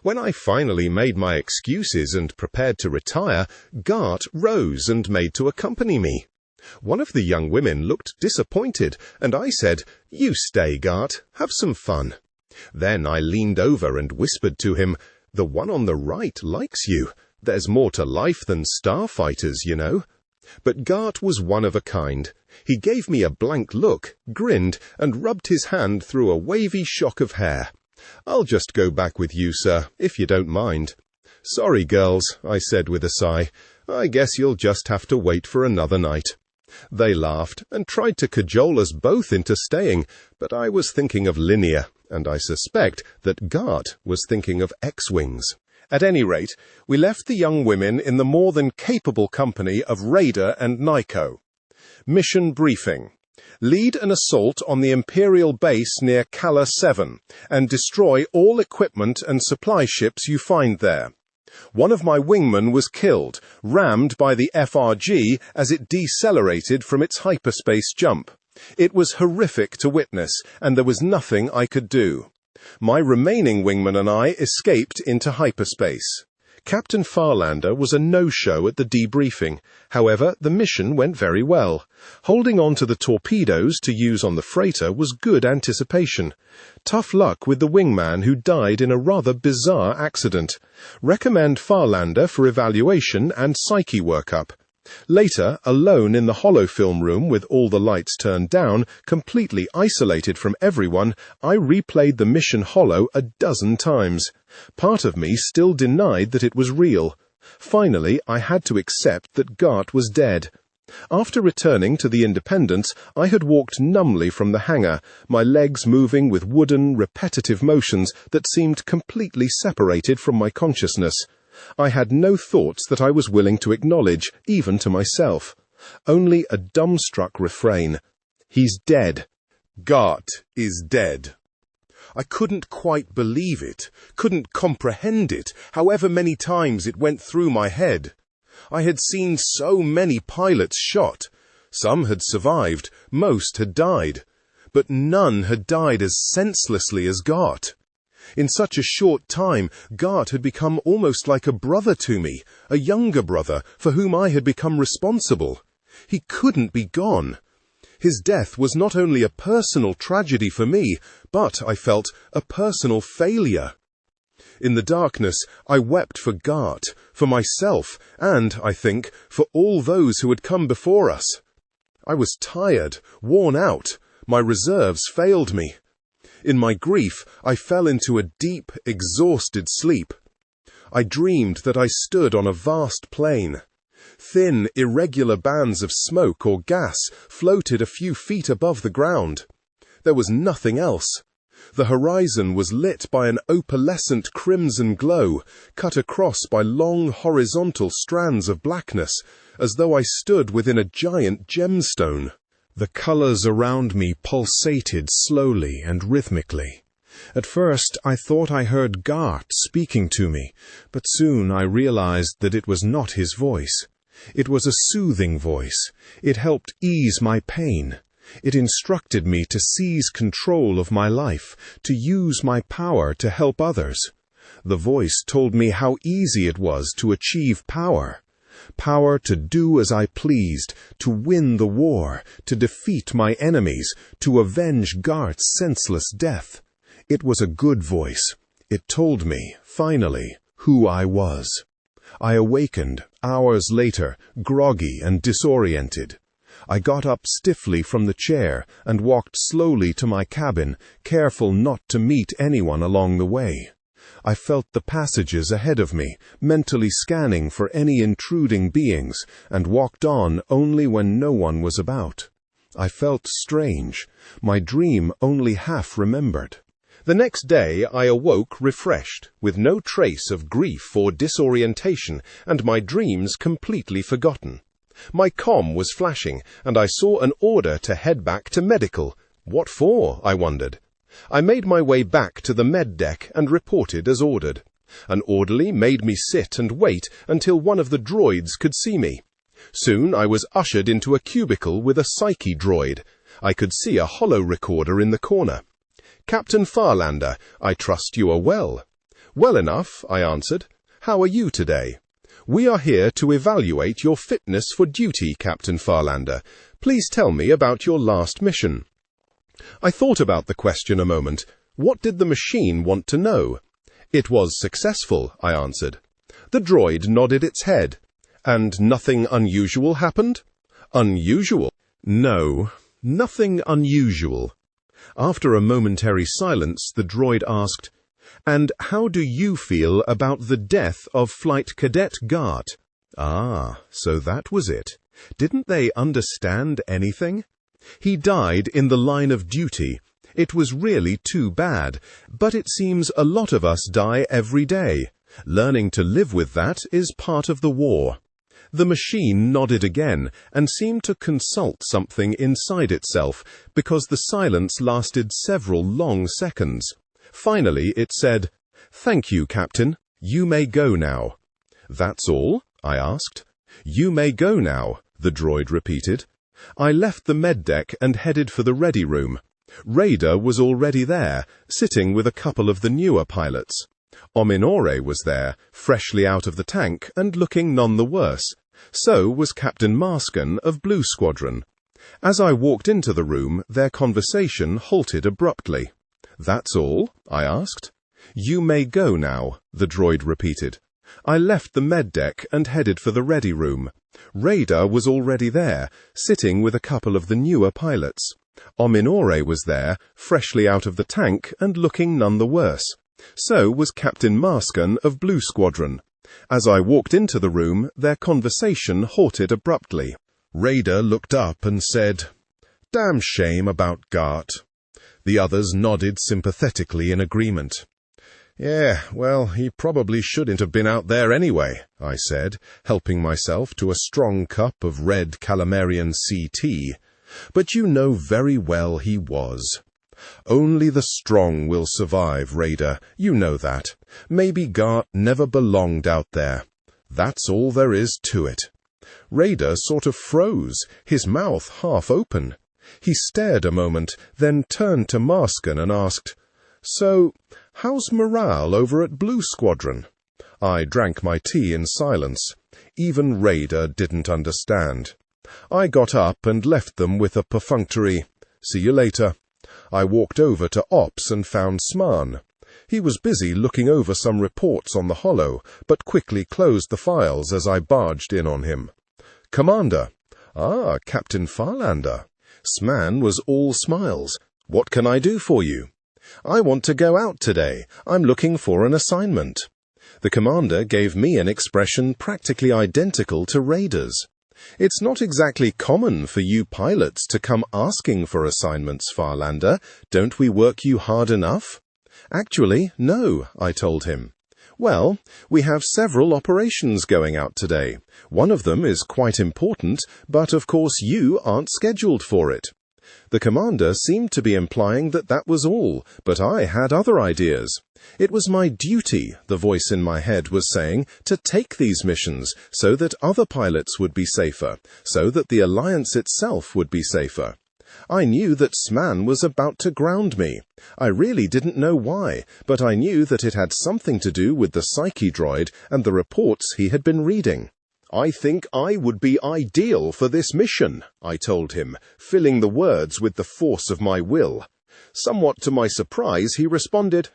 Speaker 1: When I finally made my excuses and prepared to retire, Gart rose and made to accompany me. One of the young women looked disappointed, and I said, "You stay, Gart. Have some fun." Then I leaned over and whispered to him, "The one on the right likes you. There's more to life than starfighters, you know." But Gart was one of a kind. He gave me a blank look, grinned, and rubbed his hand through a wavy shock of hair. "I'll just go back with you, sir, if you don't mind." "Sorry, girls," I said with a sigh. "I guess you'll just have to wait for another night." They laughed and tried to cajole us both into staying, but I was thinking of linear, and I suspect that Gart was thinking of X-Wings. At any rate, we left the young women in the more than capable company of Raider and Niko. Mission briefing. Lead an assault on the Imperial base near Kala 7 and destroy all equipment and supply ships you find there. One of my wingmen was killed, rammed by the FRG as it decelerated from its hyperspace jump. It was horrific to witness, and there was nothing I could do. My remaining wingman and I escaped into hyperspace. Captain Farlander was a no-show at the debriefing. However, the mission went very well. Holding on to the torpedoes to use on the freighter was good anticipation. Tough luck with the wingman who died in a rather bizarre accident. Recommend Farlander for evaluation and psyche workup. Later, alone in the holofilm room with all the lights turned down, completely isolated from everyone, I replayed the mission holo a dozen times. Part of me still denied that it was real. Finally, I had to accept that Gart was dead. After returning to the Independence, I had walked numbly from the hangar, my legs moving with wooden, repetitive motions that seemed completely separated from my consciousness. I had no thoughts that I was willing to acknowledge, even to myself. Only a dumbstruck refrain. "He's dead. Gart is dead." I couldn't quite believe it, couldn't comprehend it, however many times it went through my head. I had seen so many pilots shot. Some had survived, most had died. But none had died as senselessly as Gart. In such a short time, Gart had become almost like a brother to me, a younger brother for whom I had become responsible. He couldn't be gone. His death was not only a personal tragedy for me, but, I felt, a personal failure. In the darkness, I wept for Gart, for myself, and, I think, for all those who had come before us. I was tired, worn out. My reserves failed me. In my grief, I fell into a deep, exhausted sleep. I dreamed that I stood on a vast plain. Thin, irregular bands of smoke or gas floated a few feet above the ground. There was nothing else. The horizon was lit by an opalescent crimson glow, cut across by long horizontal strands of blackness, as though I stood within a giant gemstone. The colors around me pulsated slowly and rhythmically. At first I thought I heard Gart speaking to me, but soon I realized that it was not his voice. It was a soothing voice. It helped ease my pain. It instructed me to seize control of my life, to use my power to help others. The voice told me how easy it was to achieve power. Power to do as I pleased, to win the war, to defeat my enemies, to avenge Gart's senseless death. It was a good voice. It told me, finally, who I was. I awakened, hours later, groggy and disoriented. I got up stiffly from the chair and walked slowly to my cabin, careful not to meet anyone along the way. I felt the passages ahead of me, mentally scanning for any intruding beings, and walked on only when no one was about. I felt strange, my dream only half remembered. The next day I awoke refreshed, with no trace of grief or disorientation, and my dreams completely forgotten. My comm was flashing, and I saw an order to head back to medical. What for, I wondered. I made my way back to the med deck and reported as ordered. An orderly made me sit and wait until one of the droids could see me. Soon I was ushered into a cubicle with a psyche droid. I could see a holo recorder in the corner. "Captain Farlander, I trust you are well." "Well enough," I answered. "How are you today?" "We are here to evaluate your fitness for duty, Captain Farlander. Please tell me about your last mission." I thought about the question a moment. What did the machine want to know? "It was successful," I answered. The droid nodded its head. "And nothing unusual happened?" "Unusual? No, nothing unusual." After a momentary silence, the droid asked, "And how do you feel about the death of Flight Cadet Gart?" Ah, so that was it. Didn't they understand anything? He died in the line of duty. It was really too bad, but it seems a lot of us die every day. Learning to live with that is part of the war. The machine nodded again and seemed to consult something inside itself, because the silence lasted several long seconds. Finally it said, "Thank you, Captain. You may go now." "That's all?" I asked. "You may go now," the droid repeated. I left the med deck and headed for the ready room. Raider was already there, sitting with a couple of the newer pilots. Ominore was there, freshly out of the tank and looking none the worse. So was Captain Marsken of Blue Squadron. As I walked into the room, their conversation halted abruptly. "That's all?" I asked. "You may go now," the droid repeated. I left the med deck and headed for the ready room. Raider was already there, sitting with a couple of the newer pilots. Ominore was there, freshly out of the tank and looking none the worse. So was Captain Marsken of Blue Squadron. As I walked into the room, their conversation halted abruptly. Raider looked up and said, "Damn shame about Gart." The others nodded sympathetically in agreement. "Yeah, well, he probably shouldn't have been out there anyway," I said, helping myself to a strong cup of red Calamarian sea tea. "But you know very well he was." "Only the strong will survive, Raider. You know that. Maybe Gart never belonged out there. That's all there is to it." Raider sort of froze, his mouth half open. He stared a moment, then turned to Marsken and asked, "So, how's morale over at Blue Squadron?" I drank my tea in silence. Even Raider didn't understand. I got up and left them with a perfunctory, "See you later." I walked over to Ops and found Sman. He was busy looking over some reports on the holo, but quickly closed the files as I barged in on him. "Commander." "Ah, Captain Farlander." Sman was all smiles. "What can I do for you?" "I want to go out today. I'm looking for an assignment." The commander gave me an expression practically identical to Raider's. "It's not exactly common for you pilots to come asking for assignments, Farlander. Don't we work you hard enough?" "Actually, no," I told him. "Well, we have several operations going out today. One of them is quite important, but of course you aren't scheduled for it." The commander seemed to be implying that that was all, but I had other ideas. It was my duty, the voice in my head was saying, to take these missions so that other pilots would be safer, so that the Alliance itself would be safer. I knew that Sman was about to ground me. I really didn't know why, but I knew that it had something to do with the psyche droid and the reports he had been reading. "I think I would be ideal for this mission," I told him, filling the words with the force of my will. Somewhat to my surprise, he responded,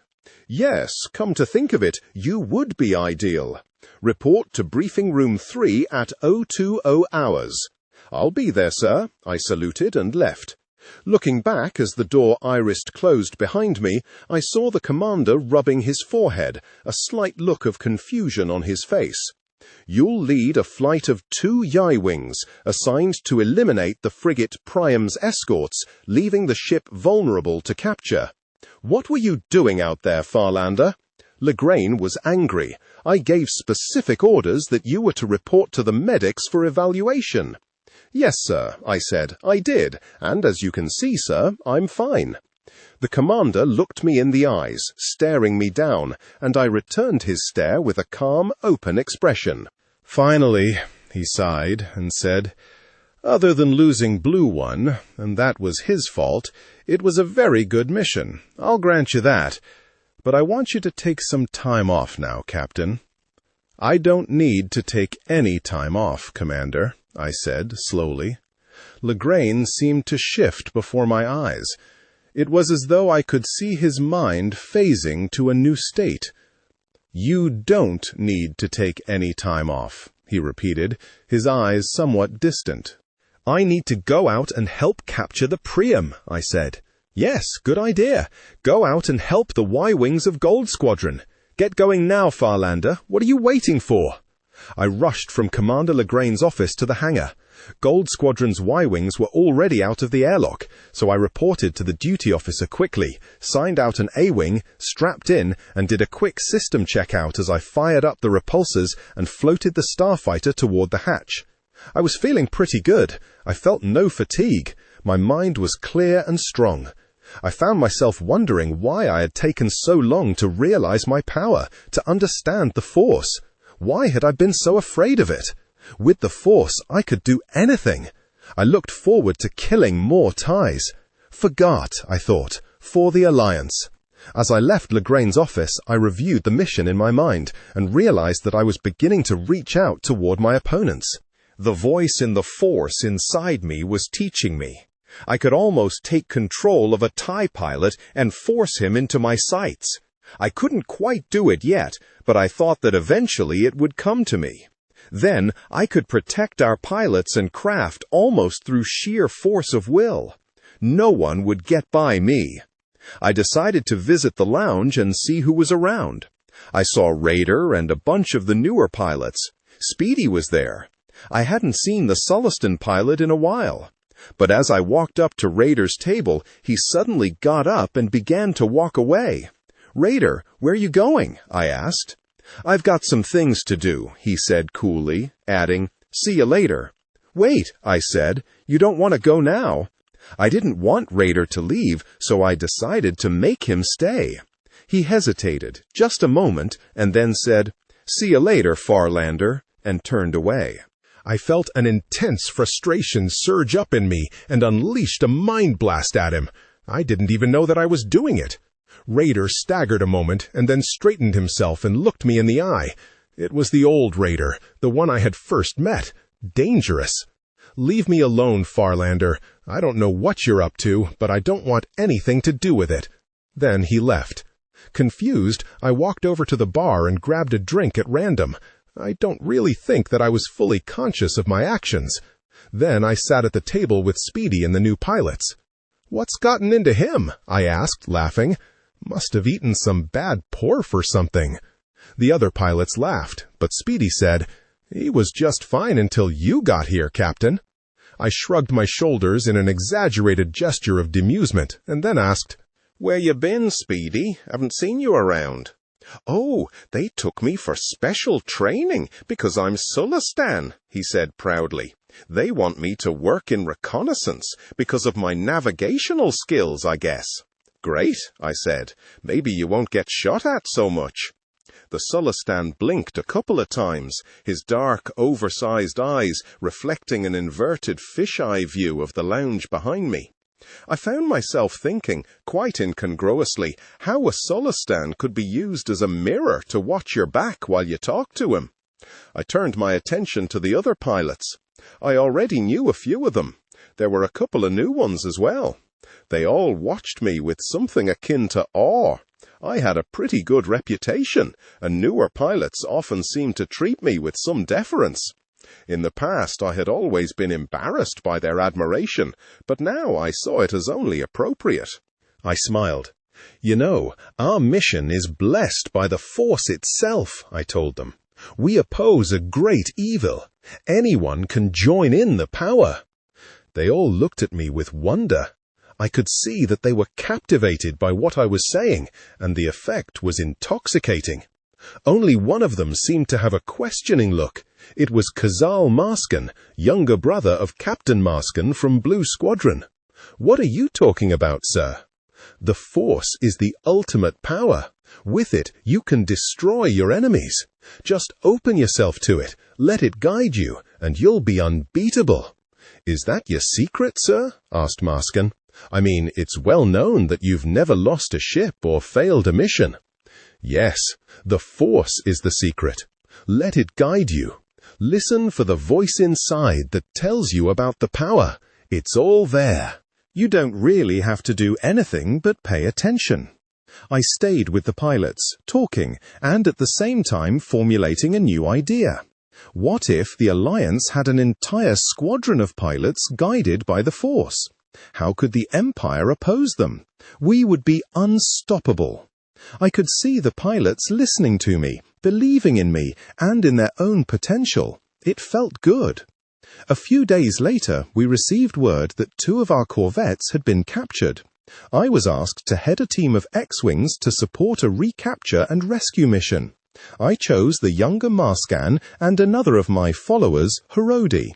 Speaker 1: "Yes, come to think of it, you would be ideal. Report to Briefing Room 3 at 020 hours. "I'll be there, sir," I saluted and left. Looking back as the door irised closed behind me, I saw the commander rubbing his forehead, a slight look of confusion on his face. "You'll lead a flight of 2 Y-wings, assigned to eliminate the frigate Priam's escorts, leaving the ship vulnerable to capture. What were you doing out there, Farlander?" Legraine was angry. "I gave specific orders that you were to report to the medics for evaluation." "Yes, sir," I said, "I did, and as you can see, sir, I'm fine." The commander looked me in the eyes, staring me down, and I returned his stare with a calm, open expression.
Speaker 2: "Finally," he sighed and said, "other than losing Blue One, and that was his fault, it was a very good mission. I'll grant you that. But I want you to take some time off now, Captain." "I don't need to take any time off, Commander," I said slowly. Legraine seemed to shift before my eyes. It was as though I could see his mind phasing to a new state. "You don't need to take any time off," he repeated, his eyes somewhat distant. "I need to go out and help capture the Priam," I said. "Yes, good idea. Go out and help the Y-wings of Gold Squadron. Get going now, Farlander. What are you waiting for?" I rushed from Commander Legraine's office to the hangar. Gold Squadron's Y-wings were already out of the airlock, so I reported to the duty officer quickly, signed out an A-wing, strapped in, and did a quick system check-out as I fired up the repulsors and floated the starfighter toward the hatch. I was feeling pretty good. I felt no fatigue. My mind was clear and strong. I found myself wondering why I had taken so long to realize my power, to understand the Force. Why had I been so afraid of it? With the Force, I could do anything. I looked forward to killing more ties. Forgot, I thought, for the Alliance. As I left Legraine's office, I reviewed the mission in my mind and realized that I was beginning to reach out toward my opponents. The voice in the Force inside me was teaching me. I could almost take control of a TIE pilot and force him into my sights. I couldn't quite do it yet, but I thought that eventually it would come to me. Then I could protect our pilots and craft almost through sheer force of will. No one would get by me. I decided to visit the lounge and see who was around. I saw Raider and a bunch of the newer pilots. Speedy was there. I hadn't seen the Sullustan pilot in a while. But as I walked up to Raider's table, he suddenly got up and began to walk away. "Raider, where are you going?" I asked. "I've got some things to do," he said coolly, adding, "See you later." "Wait," I said, "you don't want to go now." I didn't want Raider to leave, so I decided to make him stay. He hesitated, just a moment, and then said, "See you later, Farlander," and turned away. I felt an intense frustration surge up in me and unleashed a mind blast at him. I didn't even know that I was doing it. Raider staggered a moment and then straightened himself and looked me in the eye. It was the old Raider, the one I had first met. Dangerous. "Leave me alone, Farlander. I don't know what you're up to, but I don't want anything to do with it." Then he left. Confused, I walked over to the bar and grabbed a drink at random. I don't really think that I was fully conscious of my actions. Then I sat at the table with Speedy and the new pilots. "What's gotten into him?" I asked, laughing. "Must have eaten some bad pork or something." The other pilots laughed, but Speedy said, "He was just fine until you got here, Captain." I shrugged my shoulders in an exaggerated gesture of bemusement, and then asked, "Where you been, Speedy? Haven't seen you around." "Oh, they took me for special training because I'm Sullustan," he said proudly. "They want me to work in reconnaissance because of my navigational skills, I guess." "Great," I said. "Maybe you won't get shot at so much." The Sullustan blinked a couple of times, his dark, oversized eyes reflecting an inverted fisheye view of the lounge behind me. I found myself thinking, quite incongruously, how a Sullustan could be used as a mirror to watch your back while you talk to him. I turned my attention to the other pilots. I already knew a few of them. There were a couple of new ones as well. They all watched me with something akin to awe. I had a pretty good reputation, and newer pilots often seemed to treat me with some deference.
Speaker 1: In the past I had always been embarrassed by their admiration, but now I saw it as only appropriate.
Speaker 2: I smiled. You know, our mission is blessed by the Force itself, I told them. We oppose a great evil. Anyone can join in the power. They all looked at me with wonder. I could see that they were captivated by what I was saying, and the effect was intoxicating. Only one of them seemed to have a questioning look. It was Kazal Marsken, younger brother of Captain Marsken from Blue Squadron. What are you talking about, sir? The Force is the ultimate power. With it, you can destroy your enemies. Just open yourself to it, let it guide you, and you'll be unbeatable. Is that your secret, sir? Asked Marsken. I mean, it's well known that you've never lost a ship or failed a mission. Yes, the Force is the secret. Let it guide you. Listen for the voice inside that tells you about the power. It's all there. You don't really have to do anything but pay attention. I stayed with the pilots, talking, and at the same time formulating a new idea. What if the Alliance had an entire squadron of pilots guided by the Force? How could the Empire oppose them? We would be unstoppable. I could see the pilots listening to me, believing in me, and in their own potential. It felt good. A few days later, we received word that 2 of our corvettes had been captured. I was asked to head a team of X-Wings to support a recapture and rescue mission. I chose the younger Marskan and another of my followers, Herodi.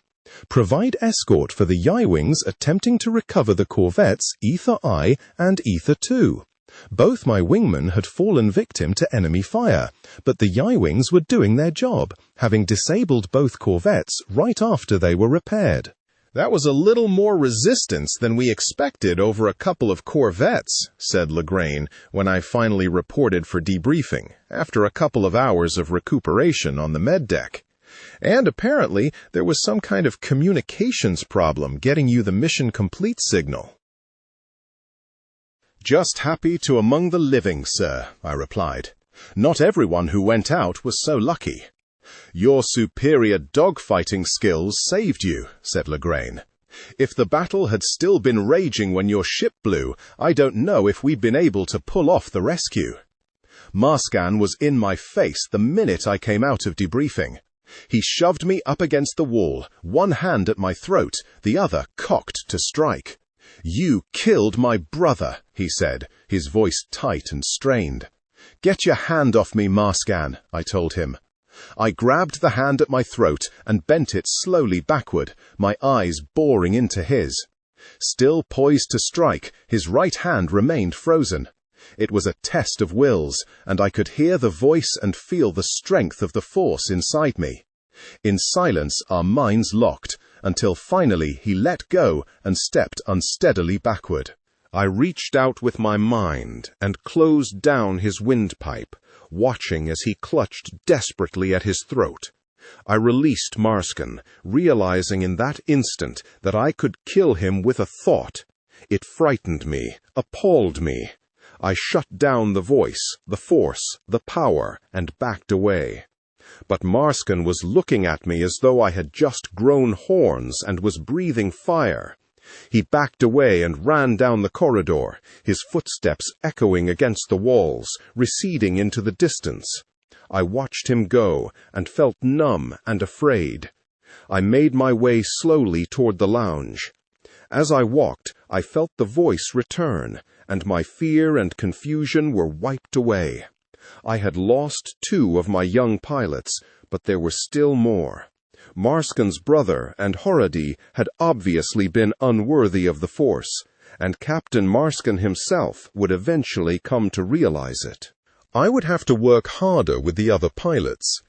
Speaker 2: Provide escort for the Y-Wings attempting to recover the corvettes Ether I and Ether II. Both my wingmen had fallen victim to enemy fire, but the Y-Wings were doing their job, having disabled both corvettes right after they were repaired.
Speaker 1: That was a little more resistance than we expected over a couple of corvettes, said Legrain, when I finally reported for debriefing, after a couple of hours of recuperation on the med deck. And apparently there was some kind of communications problem getting you the mission complete signal. Just happy to among the living, sir, I replied. Not everyone who went out was so lucky. Your superior dogfighting skills saved you, said Legrain. If the battle had still been raging when your ship blew, I don't know if we'd been able to pull off the rescue. Marskan was in my face the minute I came out of debriefing. He shoved me up against the wall, one hand at my throat, the other cocked to strike. You killed my brother, he said, his voice tight and strained. Get your hand off me, Marskan, I told him. I grabbed the hand at my throat and bent it slowly backward, my eyes boring into his. Still poised to strike, his right hand remained frozen. It was a test of wills, and I could hear the voice and feel the strength of the Force inside me. In silence our minds locked, until finally he let go and stepped unsteadily backward. I reached out with my mind and closed down his windpipe, watching as he clutched desperately at his throat. I released Marsken, realizing in that instant that I could kill him with a thought. It frightened me, appalled me. I shut down the voice, the Force, the power, and backed away. But Marsken was looking at me as though I had just grown horns and was breathing fire. He backed away and ran down the corridor, his footsteps echoing against the walls, receding into the distance. I watched him go and felt numb and afraid. I made my way slowly toward the lounge. As I walked, I felt the voice return, and my fear and confusion were wiped away. I had lost 2 of my young pilots, but there were still more. Marsken's brother and Herodi had obviously been unworthy of the Force, and Captain Marsken himself would eventually come to realize it. I would have to work harder with the other pilots.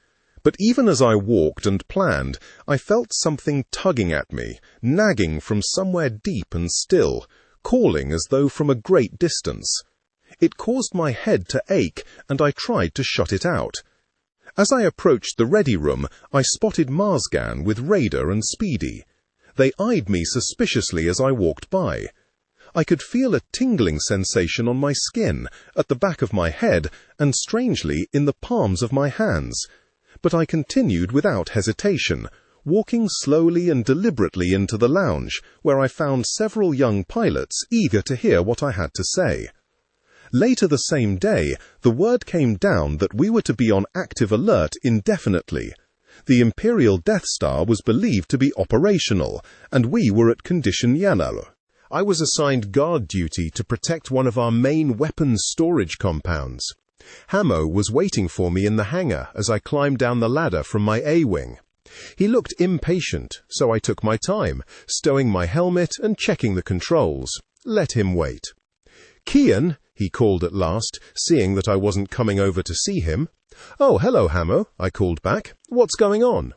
Speaker 1: But even as I walked and planned, I felt something tugging at me, nagging from somewhere deep and still, calling as though from a great distance. It caused my head to ache, and I tried to shut it out. As I approached the ready room, I spotted Marsgan with Raider and Speedy. They eyed me suspiciously as I walked by. I could feel a tingling sensation on my skin, at the back of my head, and strangely in the palms of my hands. But I continued without hesitation, walking slowly and deliberately into the lounge, where I found several young pilots eager to hear what I had to say. Later the same day, the word came down that we were to be on active alert indefinitely. The Imperial Death Star was believed to be operational, and we were at condition yellow. I was assigned guard duty to protect one of our main weapons storage compounds. Hamo was waiting for me in the hangar as I climbed down the ladder from my A-wing. He looked impatient, so I took my time, stowing my helmet and checking the controls. Let him wait. "Keyan," he called at last, seeing that I wasn't coming over to see him. "Oh, hello, Hamo," I called back. "What's going on?"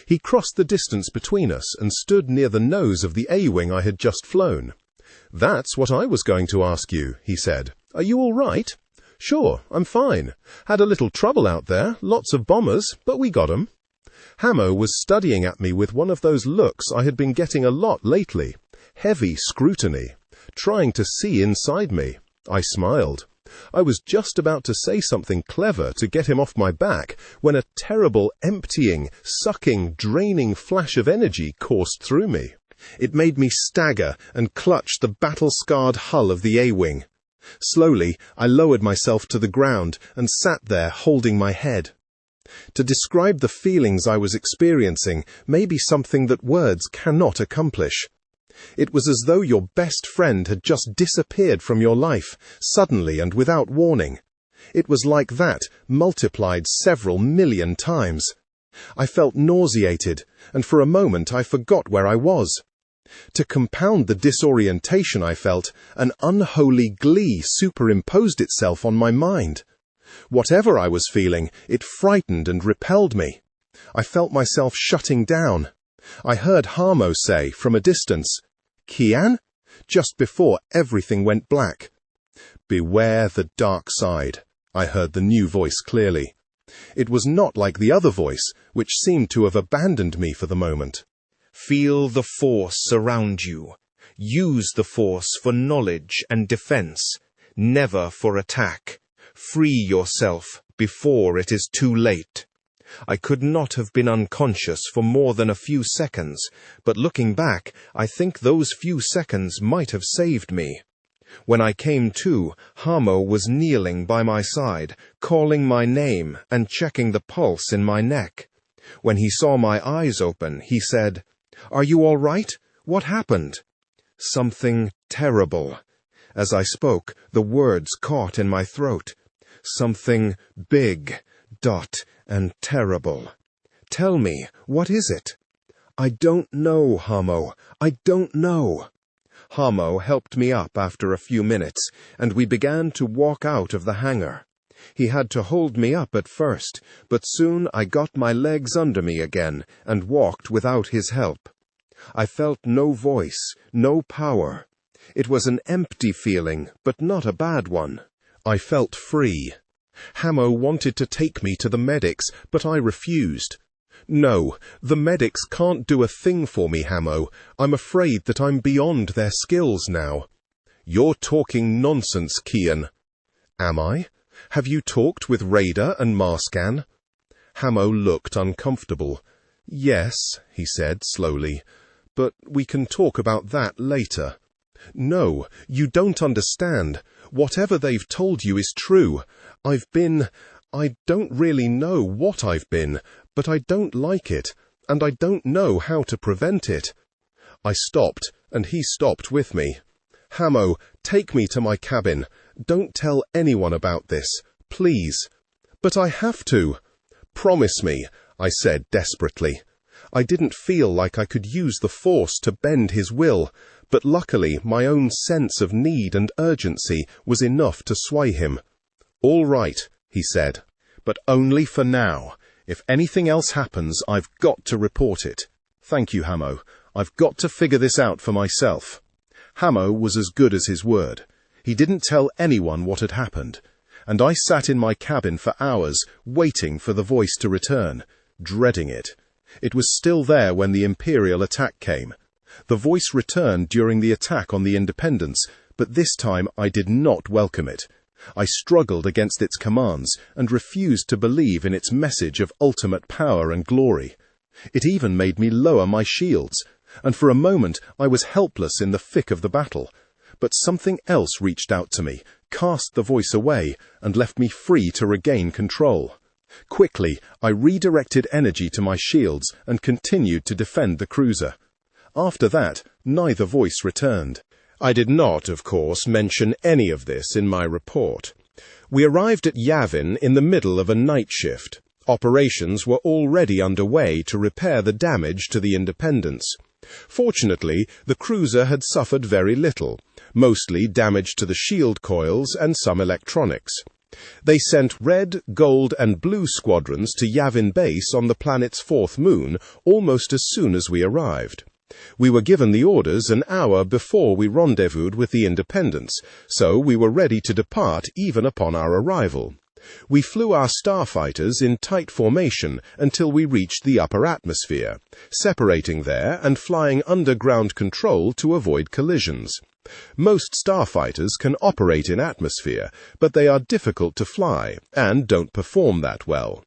Speaker 1: He crossed the distance between us and stood near the nose of the A-wing I had just flown. "That's what I was going to ask you," he said. "Are you all right?" "Sure, I'm fine. Had a little trouble out there, lots of bombers, but we got 'em." Hamo was studying at me with one of those looks I had been getting a lot lately. Heavy scrutiny. Trying to see inside me. I smiled. I was just about to say something clever to get him off my back when a terrible, emptying, sucking, draining flash of energy coursed through me. It made me stagger and clutch the battle-scarred hull of the A-wing. Slowly, I lowered myself to the ground and sat there holding my head. To describe the feelings I was experiencing may be something that words cannot accomplish. It was as though your best friend had just disappeared from your life, suddenly and without warning. It was like that, multiplied several million times. I felt nauseated, and for a moment I forgot where I was. To compound the disorientation I felt, an unholy glee superimposed itself on my mind. Whatever I was feeling, it frightened and repelled me. I felt myself shutting down. I heard Hamo say, from a distance, "Keyan?" just before everything went black. "Beware the dark side," I heard the new voice clearly. It was not like the other voice, which seemed to have abandoned me for the moment.
Speaker 2: Feel the Force surround you. Use the Force for knowledge and defense, never for attack. Free yourself before it is too late. I could not have been unconscious for more than a few seconds, but looking back, I think those few seconds might have saved me. When I came to, Hamo was kneeling by my side, calling my name and checking the pulse in my neck. When he saw my eyes open, he said, "Are you all right? What happened?" "Something terrible." As I spoke, the words caught in my throat. "Something big, and terrible. Tell me, what is it?" "I don't know, Hamo. I don't know." Hamo helped me up after a few minutes, and we began to walk out of the hangar. He had to hold me up at first, but soon I got my legs under me again and walked without his help. I felt no voice, no power. It was an empty feeling, but not a bad one. I felt free. Hamo wanted to take me to the medics, but I refused. "No, the medics can't do a thing for me, Hamo. I'm afraid that I'm beyond their skills now." "You're talking nonsense, Keyan." "Am I? Have you talked with Raider and Marscan?" Hamo looked uncomfortable. "Yes," he said slowly, "but we can talk about that later." "No, you don't understand. Whatever they've told you is true. I don't really know what I've been, but I don't like it, and I don't know how to prevent it." I stopped, and he stopped with me. "Hamo, take me to my cabin. Don't tell anyone about this, please." "But I have to." "Promise me," I said desperately. I didn't feel like I could use the Force to bend his will, but luckily my own sense of need and urgency was enough to sway him. "All right," he said, "but only for now. If anything else happens, I've got to report it. Thank you, Hamo. I've got to figure this out for myself." Hamo was as good as his word. He didn't tell anyone what had happened, and I sat in my cabin for hours, waiting for the voice to return, dreading it. It was still there when the Imperial attack came. The voice returned during the attack on the Independence, but this time I did not welcome it. I struggled against its commands and refused to believe in its message of ultimate power and glory.
Speaker 1: It even made me lower my shields, and for a moment I was helpless in the thick of the battle. But something else reached out to me, cast the voice away, and left me free to regain control. Quickly, I redirected energy to my shields and continued to defend the cruiser. After that, neither voice returned. I did not, of course, mention any of this in my report. We arrived at Yavin in the middle of a night shift. Operations were already underway to repair the damage to the Independence. Fortunately, the cruiser had suffered very little, mostly damage to the shield coils and some electronics. They sent red, gold, and blue squadrons to Yavin base on the planet's fourth moon almost as soon as we arrived. We were given the orders an hour before we rendezvoused with the Independence, so we were ready to depart even upon our arrival. We flew our starfighters in tight formation until we reached the upper atmosphere, separating there and flying under ground control to avoid collisions. Most starfighters can operate in atmosphere, but they are difficult to fly and don't perform that well.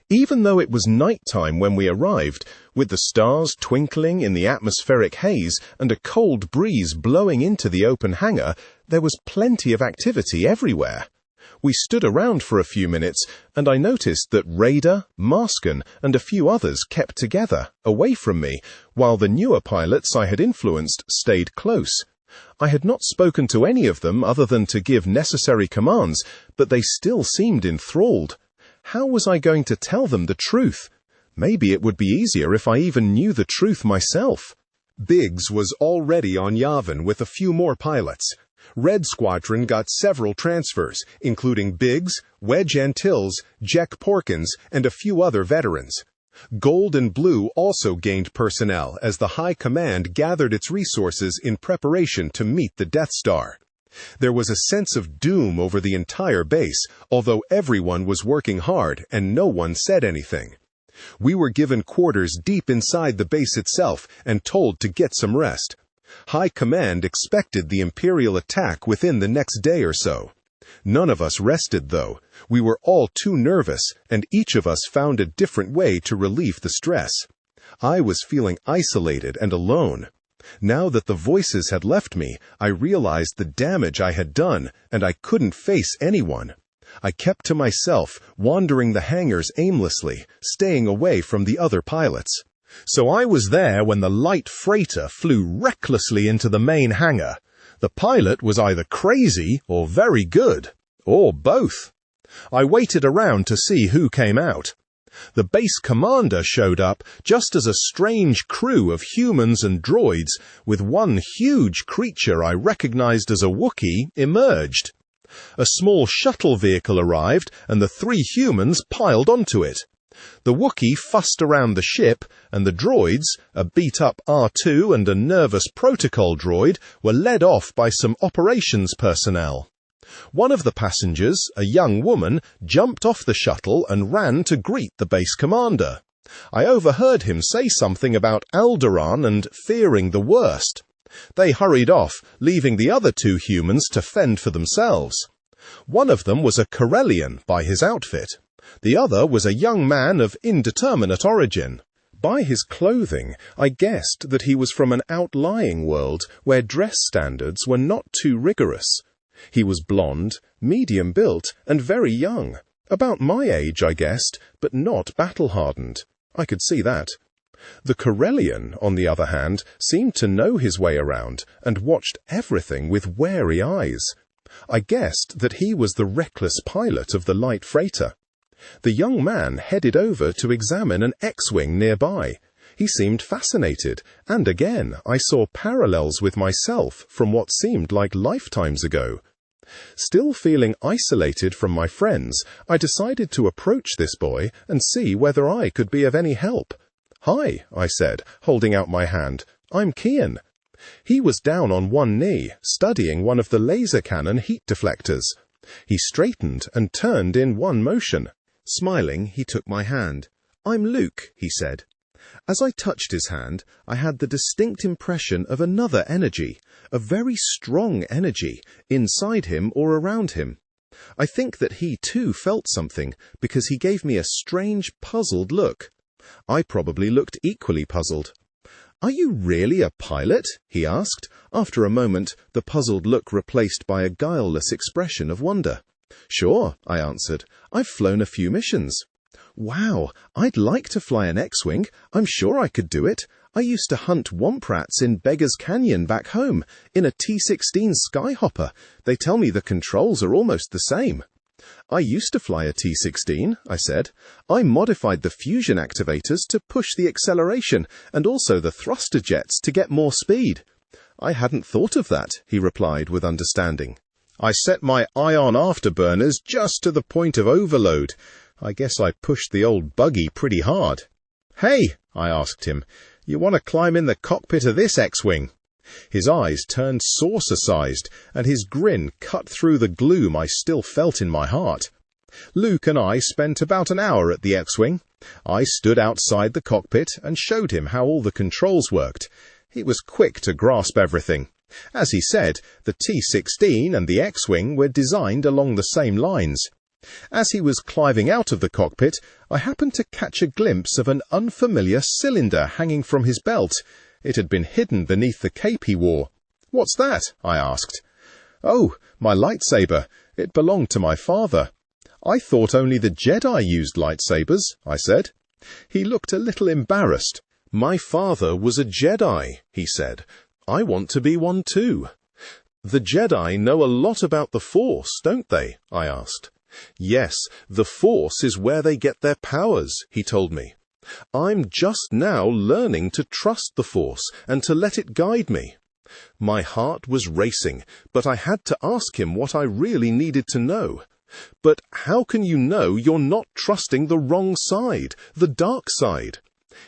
Speaker 1: Even though it was nighttime when we arrived, with the stars twinkling in the atmospheric haze and a cold breeze blowing into the open hangar, there was plenty of activity everywhere. We stood around for a few minutes, and I noticed that Raider, Marsken, and a few others kept together, away from me, while the newer pilots I had influenced stayed close. I had not spoken to any of them other than to give necessary commands, but they still seemed enthralled. How was I going to tell them the truth? Maybe it would be easier if I even knew the truth myself. Biggs was already on Yavin with a few more pilots. Red Squadron got several transfers, including Biggs, Wedge Antilles, Jack Porkins, and a few other veterans. Gold and Blue also gained personnel as the High Command gathered its resources in preparation to meet the Death Star. There was a sense of doom over the entire base, although everyone was working hard and no one said anything. We were given quarters deep inside the base itself and told to get some rest. High Command expected the Imperial attack within the next day or so. None of us rested, though. We were all too nervous, and each of us found a different way to relieve the stress. I was feeling isolated and alone. Now that the voices had left me, I realized the damage I had done, and I couldn't face anyone. I kept to myself, wandering the hangars aimlessly, staying away from the other pilots. So I was there when the light freighter flew recklessly into the main hangar. The pilot was either crazy or very good, or both. I waited around to see who came out. The base commander showed up just as a strange crew of humans and droids, with one huge creature I recognized as a Wookiee, emerged. A small shuttle vehicle arrived, and the three humans piled onto it. The Wookiee fussed around the ship, and the droids, a beat-up R2 and a nervous protocol droid, were led off by some operations personnel. One of the passengers, a young woman, jumped off the shuttle and ran to greet the base commander. I overheard him say something about Alderaan and fearing the worst. They hurried off, leaving the other two humans to fend for themselves. One of them was a Corellian by his outfit. The other was a young man of indeterminate origin. By his clothing, I guessed that he was from an outlying world where dress standards were not too rigorous. He was blonde, medium-built, and very young. About my age, I guessed, but not battle-hardened. I could see that. The Corellian, on the other hand, seemed to know his way around and watched everything with wary eyes. I guessed that he was the reckless pilot of the light freighter. The young man headed over to examine an X-wing nearby. He seemed fascinated, and again I saw parallels with myself from what seemed like lifetimes ago. Still feeling isolated from my friends, I decided to approach this boy and see whether I could be of any help. "Hi," I said, holding out my hand. "I'm Keyan." He was down on one knee, studying one of the laser cannon heat deflectors. He straightened and turned in one motion. Smiling, he took my hand. "I'm Luke," he said. As I touched his hand, I had the distinct impression of another energy, a very strong energy, inside him or around him. I think that he too felt something, because he gave me a strange, puzzled look. I probably looked equally puzzled. "Are you really a pilot?" he asked. After a moment, the puzzled look replaced by a guileless expression of wonder. "Sure," I answered. "I've flown a few missions." "Wow, I'd like to fly an X-Wing. I'm sure I could do it. I used to hunt womp rats in Beggar's Canyon back home, in a T-16 Skyhopper. They tell me the controls are almost the same." "I used to fly a T-16, I said. "I modified the fusion activators to push the acceleration and also the thruster jets to get more speed." "I hadn't thought of that," he replied with understanding. "I set my ion afterburners just to the point of overload. I guess I pushed the old buggy pretty hard." "Hey," I asked him, "you want to climb in the cockpit of this X-Wing?" His eyes turned saucer-sized, and his grin cut through the gloom I still felt in my heart. Luke and I spent about an hour at the X-Wing. I stood outside the cockpit and showed him how all the controls worked. He was quick to grasp everything. As he said, the T-16 and the X-Wing were designed along the same lines. As he was climbing out of the cockpit, I happened to catch a glimpse of an unfamiliar cylinder hanging from his belt. It had been hidden beneath the cape he wore. "What's that?" I asked. "Oh, my lightsaber. It belonged to my father." "I thought only the Jedi used lightsabers," I said. He looked a little embarrassed. "My father was a Jedi," he said. "I want to be one too." "The Jedi know a lot about the Force, don't they?" I asked. "Yes, the Force is where they get their powers," he told me. "I'm just now learning to trust the Force and to let it guide me." My heart was racing, but I had to ask him what I really needed to know. "But how can you know you're not trusting the wrong side, the dark side?"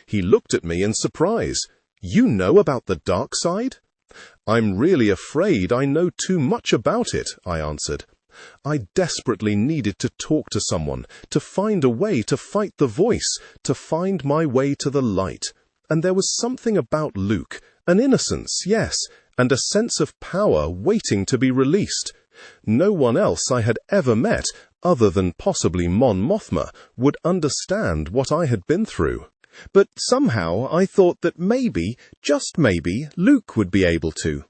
Speaker 1: He looked at me in surprise. "You know about the dark side?" "I'm really afraid I know too much about it," I answered. I desperately needed to talk to someone, to find a way to fight the voice, to find my way to the light. And there was something about Luke, an innocence, yes, and a sense of power waiting to be released. No one else I had ever met, other than possibly Mon Mothma, would understand what I had been through. But somehow I thought that maybe, just maybe, Luke would be able to.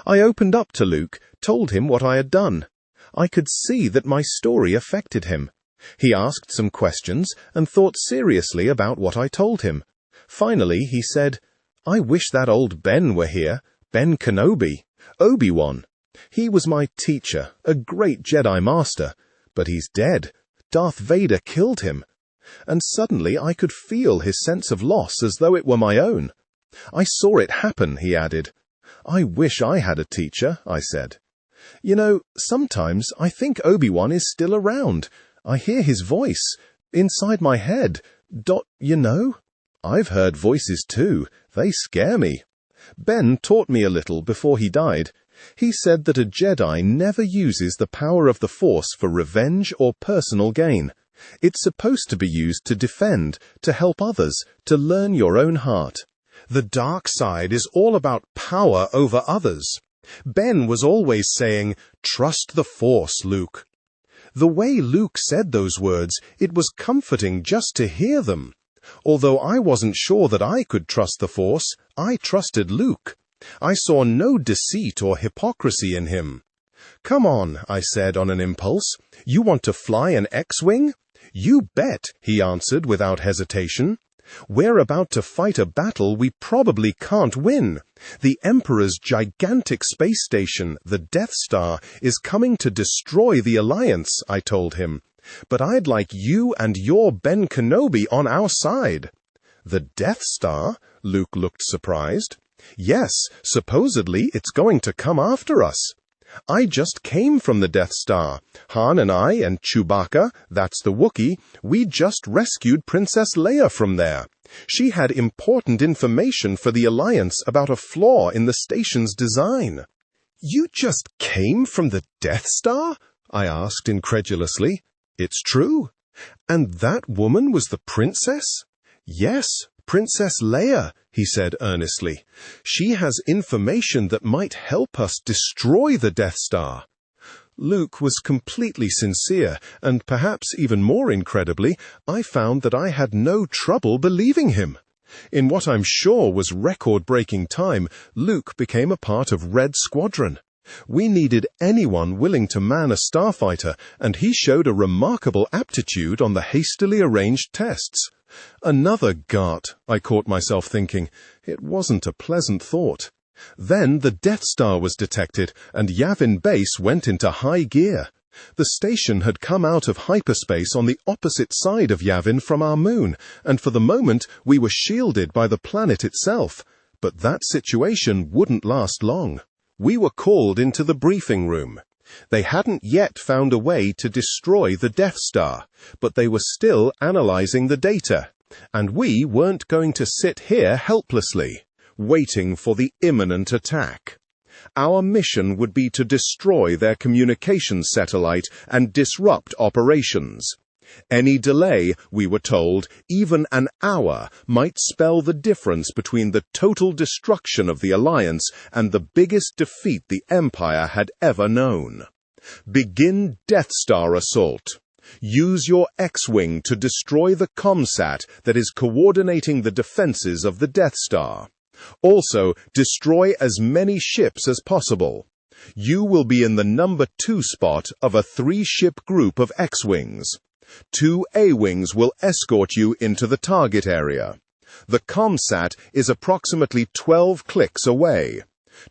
Speaker 1: I opened up to Luke, told him what I had done. I could see that my story affected him. He asked some questions and thought seriously about what I told him. Finally, he said, "I wish that old Ben were here, Ben Kenobi, Obi-Wan. He was my teacher, a great Jedi Master, but he's dead. Darth Vader killed him." And suddenly I could feel his sense of loss as though it were my own. "I saw it happen," he added. "I wish I had a teacher," I said. "You know, sometimes I think Obi-Wan is still around. I hear his voice, inside my head. You know? I've heard voices too. They scare me. Ben taught me a little before he died. He said that a Jedi never uses the power of the Force for revenge or personal gain. It's supposed to be used to defend, to help others, to learn your own heart. The dark side is all about power over others. Ben was always saying, 'Trust the Force, Luke.' The way Luke said those words, it was comforting just to hear them. Although I wasn't sure that I could trust the Force, I trusted Luke. I saw no deceit or hypocrisy in him. 'Come on,' I said on an impulse. 'You want to fly an X-Wing?' 'You bet,' he answered without hesitation. 'We're about to fight a battle we probably can't win. The Emperor's gigantic space station, the Death Star, is coming to destroy the Alliance,' I told him. 'But I'd like you and your Ben Kenobi on our side.' 'The Death Star?' Luke looked surprised. 'Yes, supposedly it's going to come after us. I just came from the Death Star. Han and I and Chewbacca, that's the Wookiee, we just rescued Princess Leia from there. She had important information for the Alliance about a flaw in the station's design.' 'You just came from the Death Star?' I asked incredulously. 'It's true.' 'And that woman was the princess?' 'Yes, Princess Leia,' he said earnestly. 'She has information that might help us destroy the Death Star.'
Speaker 2: Luke was completely sincere, and perhaps even more incredibly, I found that I had no trouble believing him. In what I'm sure was record-breaking time, Luke became a part of Red Squadron. We needed anyone willing to man a starfighter, and he showed a remarkable aptitude on the hastily arranged tests. Another Gart, I caught myself thinking. It wasn't a pleasant thought. Then the Death Star was detected, and Yavin Base went into high gear. The station had come out of hyperspace on the opposite side of Yavin from our moon, and for the moment we were shielded by the planet itself. But that situation wouldn't last long. We were called into the briefing room. They hadn't yet found a way to destroy the Death Star, but they were still analyzing the data, and we weren't going to sit here helplessly, waiting for the imminent attack. Our mission would be to destroy their communications satellite and disrupt operations. Any delay, we were told, even an hour, might spell the difference between the total destruction of the Alliance and the biggest defeat the Empire had ever known. Begin Death Star assault. Use your X-Wing to destroy the ComSat that is coordinating the defenses of the Death Star. Also, destroy as many ships as possible. You will be in the number 2 spot of a 3-ship group of X-Wings. 2 A-Wings will escort you into the target area. The ComSat is approximately 12 clicks away.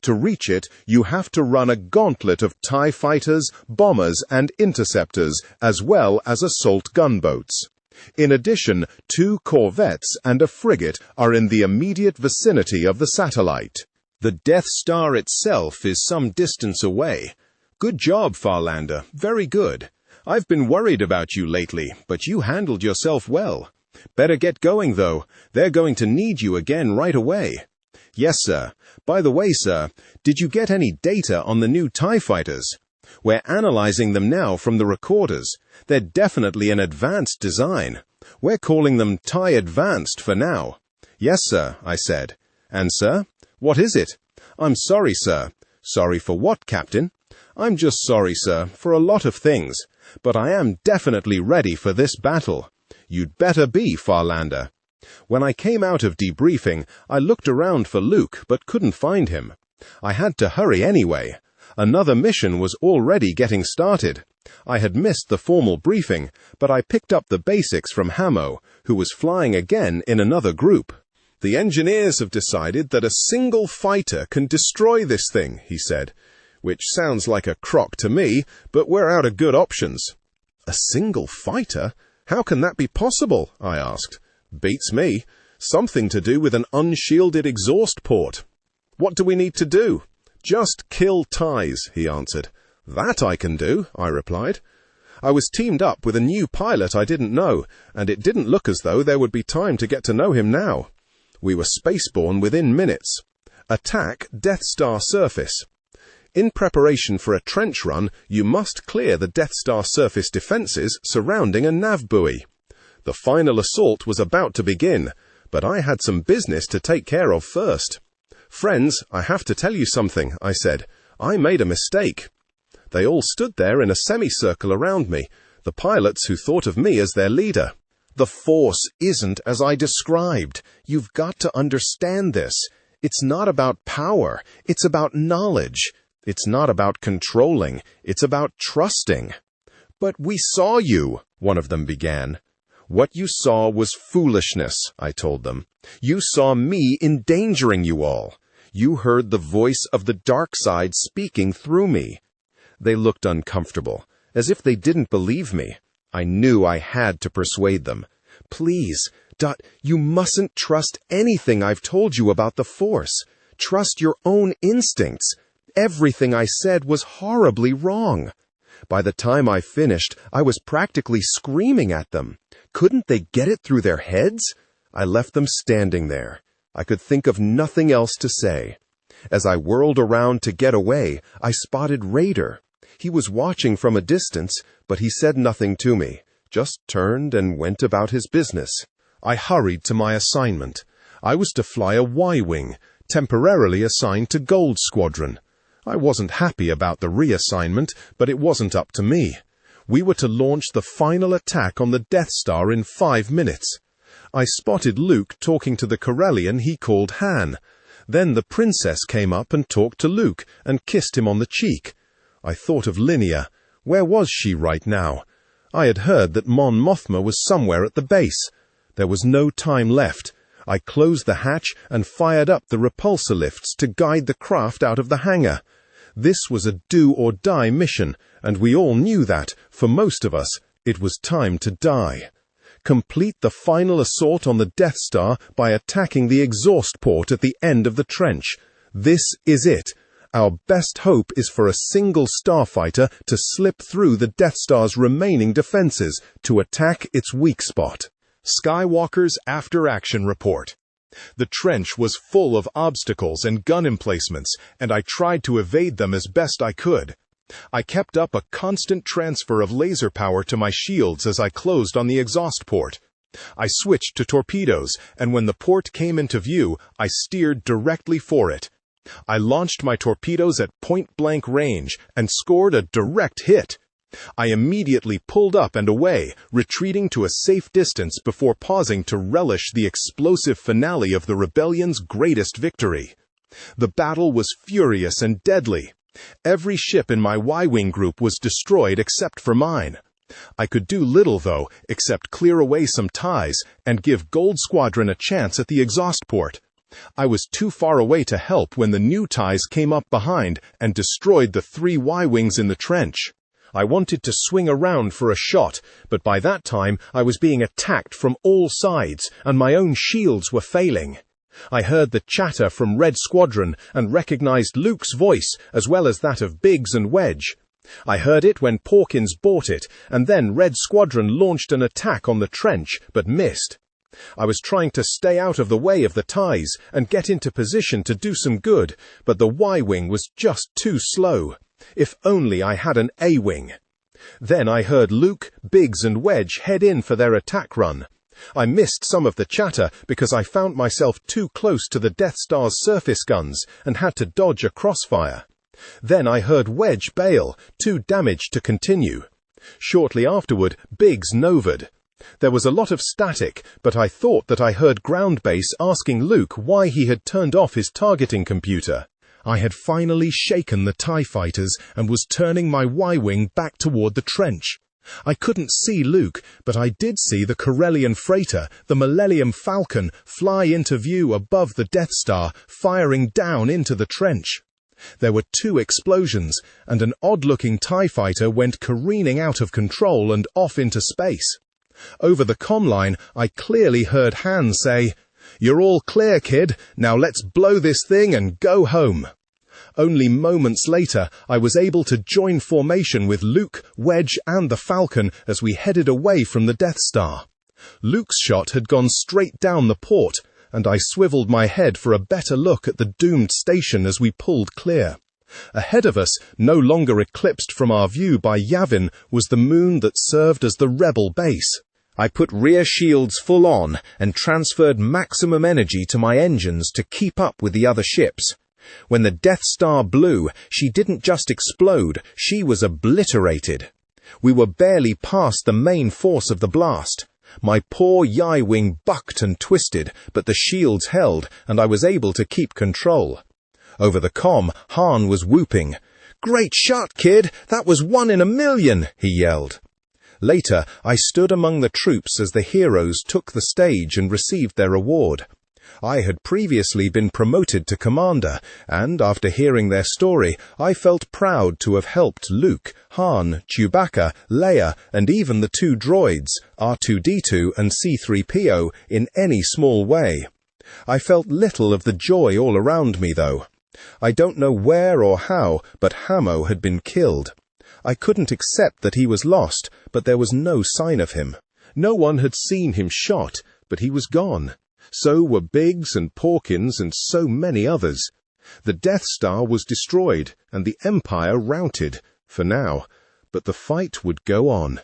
Speaker 2: To reach it, you have to run a gauntlet of TIE fighters, bombers, and interceptors, as well as assault gunboats. In addition, 2 corvettes and a frigate are in the immediate vicinity of the satellite. The Death Star itself is some distance away. Good job, Farlander. Very good. I've been worried about you lately, but you handled yourself well. Better get going, though. They're going to need you again right away. Yes, sir. By the way, sir, did you get any data on the new TIE fighters? We're analyzing them now from the recorders. They're definitely an advanced design. We're calling them TIE Advanced for now. Yes, sir, I said. And, sir? What is it? I'm sorry, sir. Sorry for what, Captain? I'm just sorry, sir, for a lot of things. But I am definitely ready for this battle. You'd better be, Farlander. When I came out of debriefing, I looked around for Luke, but couldn't find him. I had to hurry anyway. Another mission was already getting started. I had missed the formal briefing, but I picked up the basics from Hamo, who was flying again in another group. The engineers have decided that a single fighter can destroy this thing, he said, which sounds like a crock to me, but we're out of good options. A single fighter? How can that be possible? I asked. Beats me. Something to do with an unshielded exhaust port. What do we need to do? Just kill TIEs, he answered. That I can do, I replied. I was teamed up with a new pilot I didn't know, and it didn't look as though there would be time to get to know him now. We were spaceborne within minutes. Attack Death Star surface. In preparation for a trench run, you must clear the Death Star surface defenses surrounding a nav buoy. The final assault was about to begin, but I had some business to take care of first. Friends, I have to tell you something, I said. I made a mistake. They all stood there in a semicircle around me, the pilots who thought of me as their leader. The Force isn't as I described. You've got to understand this. It's not about power. It's about knowledge. It's not about controlling. It's about trusting. But we saw you, one of them began. What you saw was foolishness, I told them. You saw me endangering you all. You heard the voice of the dark side speaking through me. They looked uncomfortable, as if they didn't believe me. I knew I had to persuade them. Please, you mustn't trust anything I've told you about the Force. Trust your own instincts. Everything I said was horribly wrong. By the time I finished, I was practically screaming at them. Couldn't they get it through their heads? I left them standing there. I could think of nothing else to say. As I whirled around to get away, I spotted Raider. He was watching from a distance, but he said nothing to me, just turned and went about his business. I hurried to my assignment. I was to fly a Y-Wing, temporarily assigned to Gold Squadron.
Speaker 1: I wasn't happy about the reassignment, but it wasn't up to me. We were to launch the final attack on the Death Star in 5 minutes. I spotted Luke talking to the Corellian he called Han. Then the princess came up and talked to Luke and kissed him on the cheek. I thought of Linnea. Where was she right now? I had heard that Mon Mothma was somewhere at the base. There was no time left. I closed the hatch and fired up the repulsor lifts to guide the craft out of the hangar. This was a do-or-die mission, and we all knew that, for most of us, it was time to die. Complete the final assault on the Death Star by attacking the exhaust port at the end of the trench. This is it. Our best hope is for a single starfighter to slip through the Death Star's remaining defenses to attack its weak spot. Skywalker's after-action report. The trench was full of obstacles and gun emplacements, and I tried to evade them as best I could. I kept up a constant transfer of laser power to my shields as I closed on the exhaust port. I switched to torpedoes, and when the port came into view, I steered directly for it. I launched my torpedoes at point-blank range and scored a direct hit. I immediately pulled up and away, retreating to a safe distance before pausing to relish the explosive finale of the rebellion's greatest victory. The battle was furious and deadly. Every ship in my Y-Wing group was destroyed except for mine. I could do little, though, except clear away some ties and give Gold Squadron a chance at the exhaust port. I was too far away to help when the new ties came up behind and destroyed the 3 Y-Wings in the trench. I wanted to swing around for a shot, but by that time I was being attacked from all sides, and my own shields were failing. I heard the chatter from Red Squadron and recognized Luke's voice as well as that of Biggs and Wedge. I heard it when Porkins bought it, and then Red Squadron launched an attack on the trench, but missed. I was trying to stay out of the way of the ties and get into position to do some good, but the Y-Wing was just too slow. If only I had an A-Wing. Then I heard Luke, Biggs and Wedge head in for their attack run. I missed some of the chatter because I found myself too close to the Death Star's surface guns and had to dodge a crossfire. Then I heard Wedge bail, too damaged to continue. Shortly afterward, Biggs novaed. There was a lot of static, but I thought that I heard Ground Base asking Luke why he had turned off his targeting computer. I had finally shaken the TIE fighters and was turning my Y-Wing back toward the trench. I couldn't see Luke, but I did see the Corellian freighter, the Millennium Falcon, fly into view above the Death Star, firing down into the trench. There were 2 explosions, and an odd-looking TIE fighter went careening out of control and off into space. Over the comm line, I clearly heard Han say, "You're all clear, kid. Now let's blow this thing and go home." Only moments later, I was able to join formation with Luke, Wedge, and the Falcon as we headed away from the Death Star. Luke's shot had gone straight down the port, and I swiveled my head for a better look at the doomed station as we pulled clear. Ahead of us, no longer eclipsed from our view by Yavin, was the moon that served as the rebel base. I put rear shields full on and transferred maximum energy to my engines to keep up with the other ships. When the Death Star blew, she didn't just explode, she was obliterated. We were barely past the main force of the blast. My poor Y-Wing bucked and twisted, but the shields held, and I was able to keep control. Over the comm, Han was whooping. "Great shot, kid! That was 1 in a million!" he yelled. Later, I stood among the troops as the heroes took the stage and received their award. I had previously been promoted to commander, and after hearing their story, I felt proud to have helped Luke, Han, Chewbacca, Leia, and even the 2 droids, R2-D2 and C-3PO, in any small way. I felt little of the joy all around me, though. I don't know where or how, but Hamo had been killed. I couldn't accept that he was lost, but there was no sign of him. No one had seen him shot, but he was gone. So were Biggs and Porkins and so many others. The Death Star was destroyed, and the Empire routed, for now. But the fight would go on.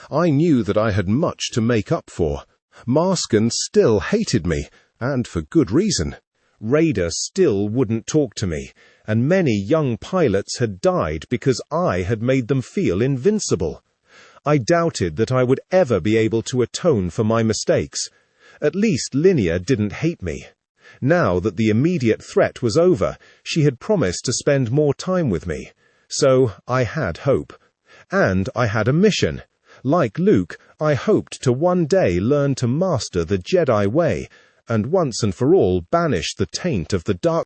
Speaker 1: I knew that I had much to make up for. Marsken still hated me, and for good reason. Raider still wouldn't talk to me,
Speaker 2: and many young pilots had died because I had made them feel invincible. I doubted that I would ever be able to atone for my mistakes. At least Linnea didn't hate me. Now that the immediate threat was over, she had promised to spend more time with me. So I had hope. And I had a mission. Like Luke, I hoped to one day learn to master the Jedi way, and once and for all banish the taint of the dark